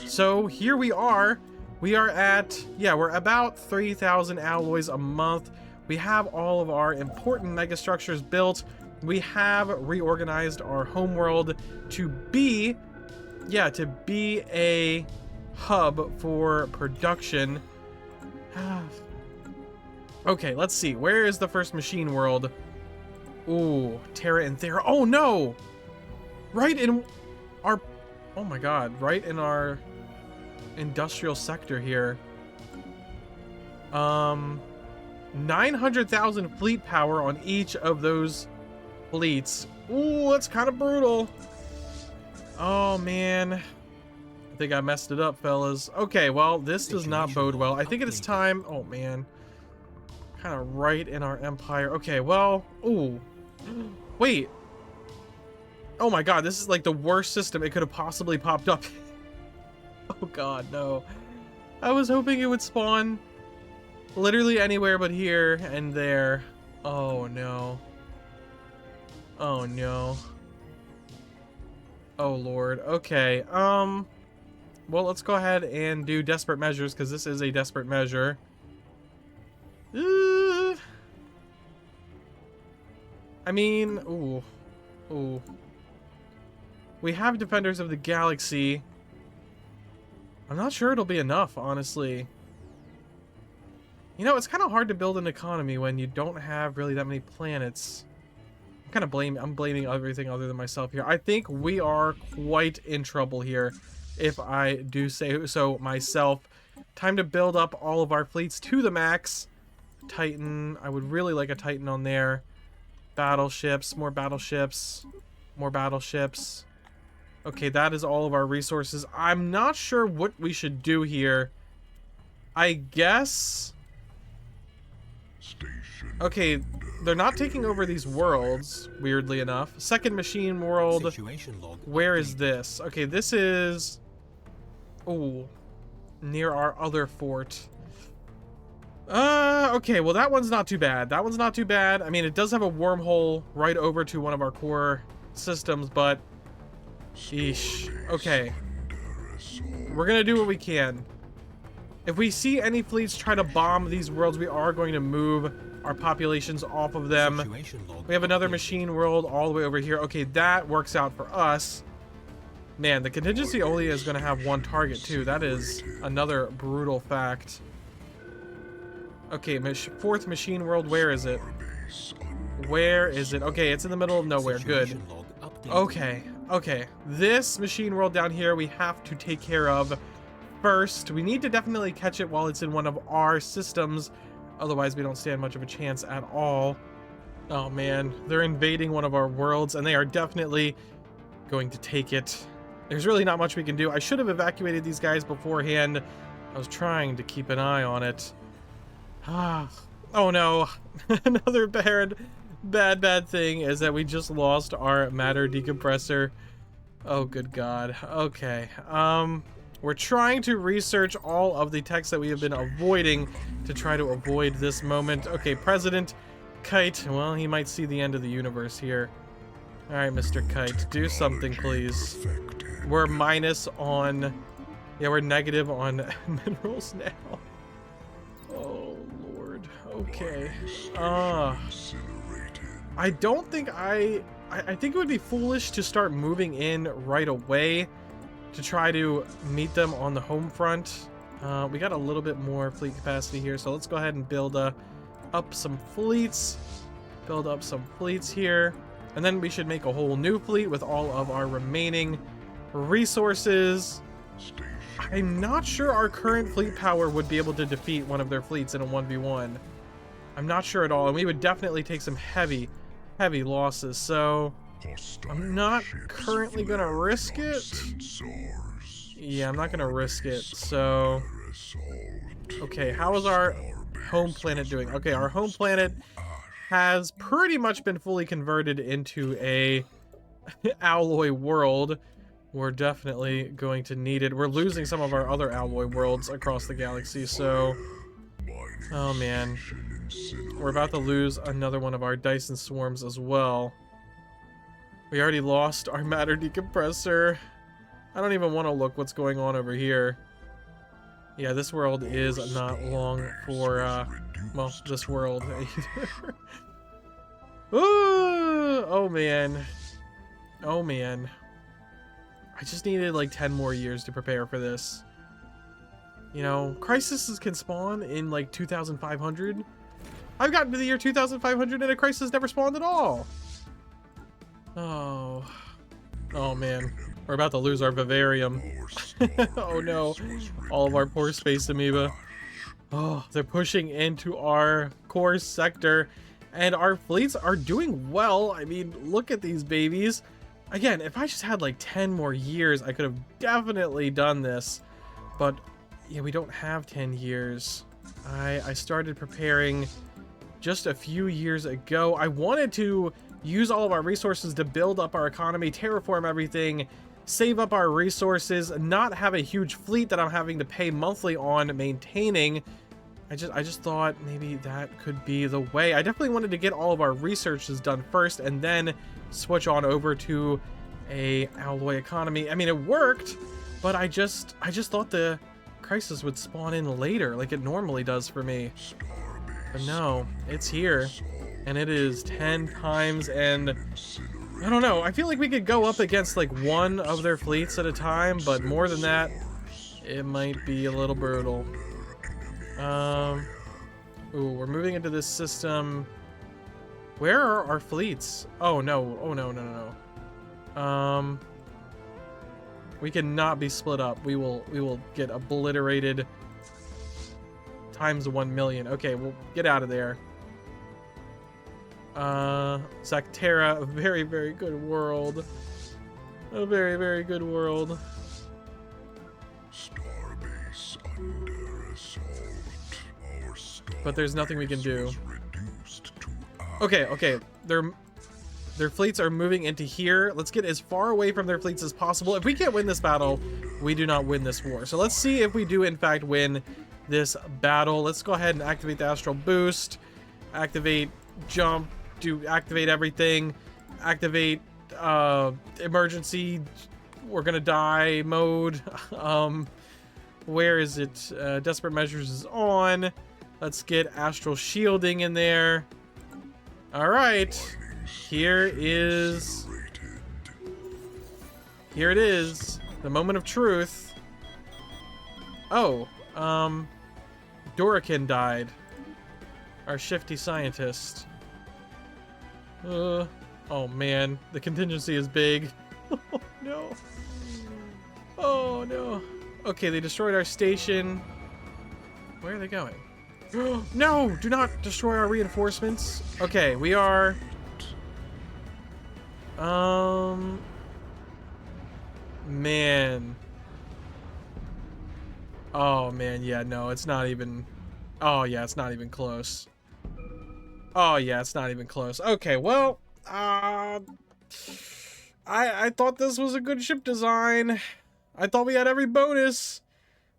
So here we are. We are at, yeah, we're about 3,000 alloys a month. We have all of our important megastructures built. We have reorganized our homeworld to be, yeah, to be a hub for production. Okay, let's see. Where is the first machine world? Ooh, Terra and Thera. Oh no! Right in our, oh my god, right in our industrial sector here. 900,000 fleet power on each of those fleets. Ooh, that's kind of brutal. Oh man, I think I messed it up, fellas. Okay, well, this does not bode well. I think it is time. Oh man, kind of right in our empire. Okay, well, ooh, wait. Oh my god, this is like the worst system it could have possibly popped up. Oh god, no. I was hoping it would spawn literally anywhere but here and there. Oh no. Oh no. Oh lord. Okay. Well, let's go ahead and do desperate measures, because this is a desperate measure. I mean, ooh. Ooh. We have Defenders of the Galaxy. I'm not sure it'll be enough, honestly. You know, it's kind of hard to build an economy when you don't have really that many planets. I'm blaming everything other than myself here. I think we are quite in trouble here, if I do say so myself. Time to build up all of our fleets to the max. Titan, I would really like a Titan on there. Battleships, more battleships, more battleships. Okay, that is all of our resources. I'm not sure what we should do here. I guess... Okay, they're not taking over these worlds, weirdly enough. Second machine world. Where is this? Okay, this is... Ooh. Near our other fort. Okay, well that one's not too bad. That one's not too bad. I mean, it does have a wormhole right over to one of our core systems, but... Sheesh. Okay. We're gonna do what we can. If we see any fleets try to bomb these worlds, we are going to move our populations off of them. We have another machine world all the way over here. Okay, that works out for us. Man, the contingency only is going to have one target too. That is another brutal fact. Okay, fourth machine world, where is it? Where is it? Okay, it's in the middle of nowhere. Good. Okay, okay. This machine world down here we have to take care of first. We need to definitely catch it while it's in one of our systems. Otherwise, we don't stand much of a chance at all. Oh man, they're invading one of our worlds, and they are definitely going to take it. There's really not much we can do. I should have evacuated these guys beforehand. I was trying to keep an eye on it. Oh no. Another bad thing is that we just lost our matter decompressor. Oh good god. Okay. We're trying to research all of the texts that we have been avoiding to try to avoid this moment. Okay, President Kite. Well, he might see the end of the universe here. Alright, Mr. Kite, do something, please. We're minus on... Yeah, we're negative on minerals now. Oh, Lord. Okay. I don't think I think it would be foolish to start moving in right away to try to meet them on the home front. We got a little bit more fleet capacity here, so let's go ahead and build up some fleets. Build up some fleets here. And then we should make a whole new fleet with all of our remaining resources. Station. I'm not sure our current fleet power would be able to defeat one of their fleets in a 1v1. I'm not sure at all, and we would definitely take some heavy losses, so Hostile I'm not ships currently gonna flare risk on it. sensors. Yeah, I'm not gonna risk it, so... Assault. Okay, how is our home planet doing? Okay, our home planet has pretty much been fully converted into a alloy world. We're definitely going to need it. We're losing some of our other alloy worlds across the galaxy, so... Oh man. We're about to lose another one of our Dyson swarms as well. We already lost our matter decompressor. I don't even want to look what's going on over here. Yeah, this world is not long for, well, this world either. Ooh, oh man. Oh man. I just needed like 10 more years to prepare for this. You know, crises can spawn in like 2500. I've gotten to the year 2500 and a crisis never spawned at all. Oh. Oh man. We're about to lose our vivarium. Oh no. All of our poor space amoeba. Oh, they're pushing into our core sector. And our fleets are doing well. I mean, look at these babies. Again, if I just had like 10 more years, I could have definitely done this. But yeah, we don't have 10 years. I started preparing just a few years ago. I wanted to use all of our resources to build up our economy, terraform everything, save up our resources, not have a huge fleet that I'm having to pay monthly on maintaining. I just thought maybe that could be the way. I definitely wanted to get all of our researches done first and then switch on over to a alloy economy. I mean, it worked, but I just thought the crisis would spawn in later like it normally does for me. But no, it's here. And it is 10 times, and I don't know. I feel like we could go up against like one of their fleets at a time, but more than that, it might be a little brutal. Ooh, we're moving into this system. Where are our fleets? Oh no, oh no, no, no, no. We cannot be split up. We will get obliterated times 1 million. Okay, we'll get out of there. Zactera, a very, very good world. A very, very good world. Starbase under assault. Our But there's nothing we can do. stars reduced to ash. Okay, their fleets are moving into here. Let's get as far away from their fleets as possible. If we can't win this battle, we do not win this war. So let's see if we do in fact win this battle. Let's go ahead and activate the astral boost, activate jump, activate everything, activate emergency we're gonna die mode. Where is it? Desperate measures is on. Let's get astral shielding in there. All right, here it is, the moment of truth. Oh, Dorican died, our shifty scientist. Oh man, the contingency is big. Oh no. Oh no. Okay, they destroyed our station. Where are they going? No, do not destroy our reinforcements. Okay, we are... Man. Oh man, yeah, no, it's not even... Oh yeah, it's not even close. Oh yeah, it's not even close. Okay, well, I thought this was a good ship design. I thought we had every bonus,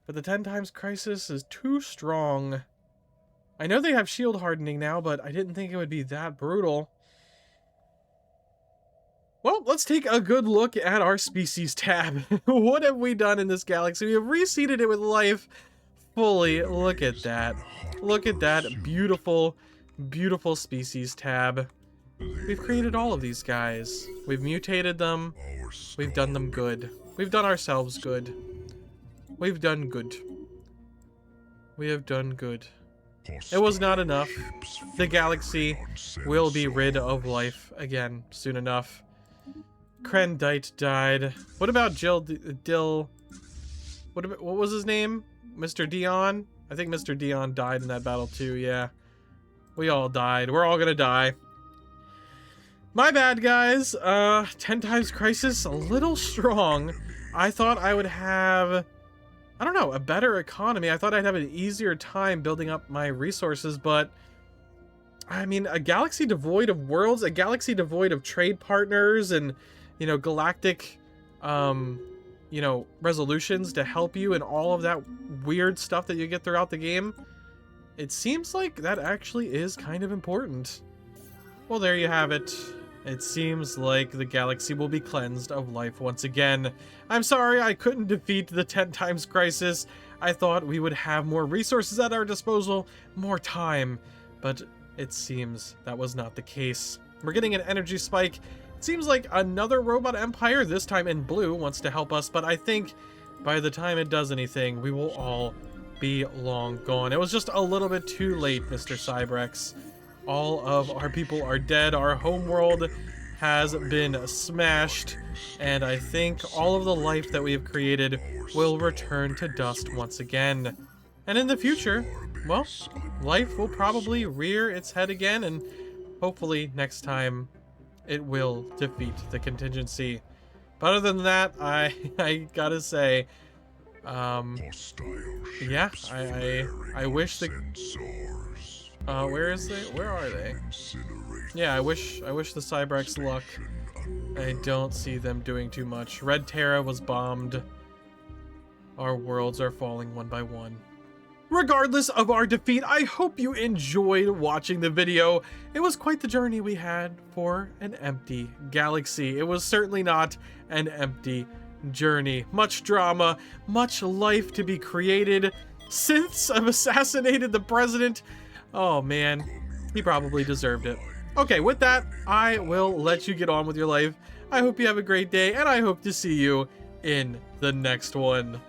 but the 10 times crisis is too strong. I know they have shield hardening now, but I didn't think it would be that brutal. Well, let's take a good look at our species tab. What have we done in this galaxy? We have reseeded it with life fully. Look at that. Look at that beautiful, beautiful species tab. We've created all of these guys. We've mutated them. We've done them good. We've done ourselves good. We've done good. We have done good. It was not enough. The galaxy will be rid of life again soon enough. Krendite died. What about Dill? What was his name? Mr. Dion? I think Mr. Dion died in that battle too, yeah. We all died. We're all gonna die. My bad, guys. 10 times crisis, a little strong. I thought I would have, I don't know, a better economy. I thought I'd have an easier time building up my resources, but I mean, a galaxy devoid of worlds, a galaxy devoid of trade partners and, you know, galactic, you know, resolutions to help you and all of that weird stuff that you get throughout the game. It seems like that actually is kind of important. Well, there you have it. It seems like the galaxy will be cleansed of life once again. I'm sorry I couldn't defeat the 10 times crisis. I thought we would have more resources at our disposal, more time, but it seems that was not the case. We're getting an energy spike. It seems like another robot empire, this time in blue, wants to help us, but I think by the time it does anything, we will all be long gone. It was just a little bit too late, Mr. Cybrex. All of our people are dead. Our homeworld has been smashed, and I think all of the life that we have created will return to dust once again. And in the future, well, life will probably rear its head again, and hopefully next time it will defeat the contingency. But other than that, I gotta say, yeah, I wish the where are they? Yeah, I wish the Cybrex luck. I don't see them doing too much. Red Terra was bombed. Our worlds are falling one by one. Regardless of our defeat, I hope you enjoyed watching the video. It was quite the journey we had for an empty galaxy. It was certainly not an empty journey. Much drama, much life to be created. Synths have assassinated the president. Oh man, he probably deserved it. Okay, with that, I will let you get on with your life. I hope you have a great day, and I hope to see you in the next one.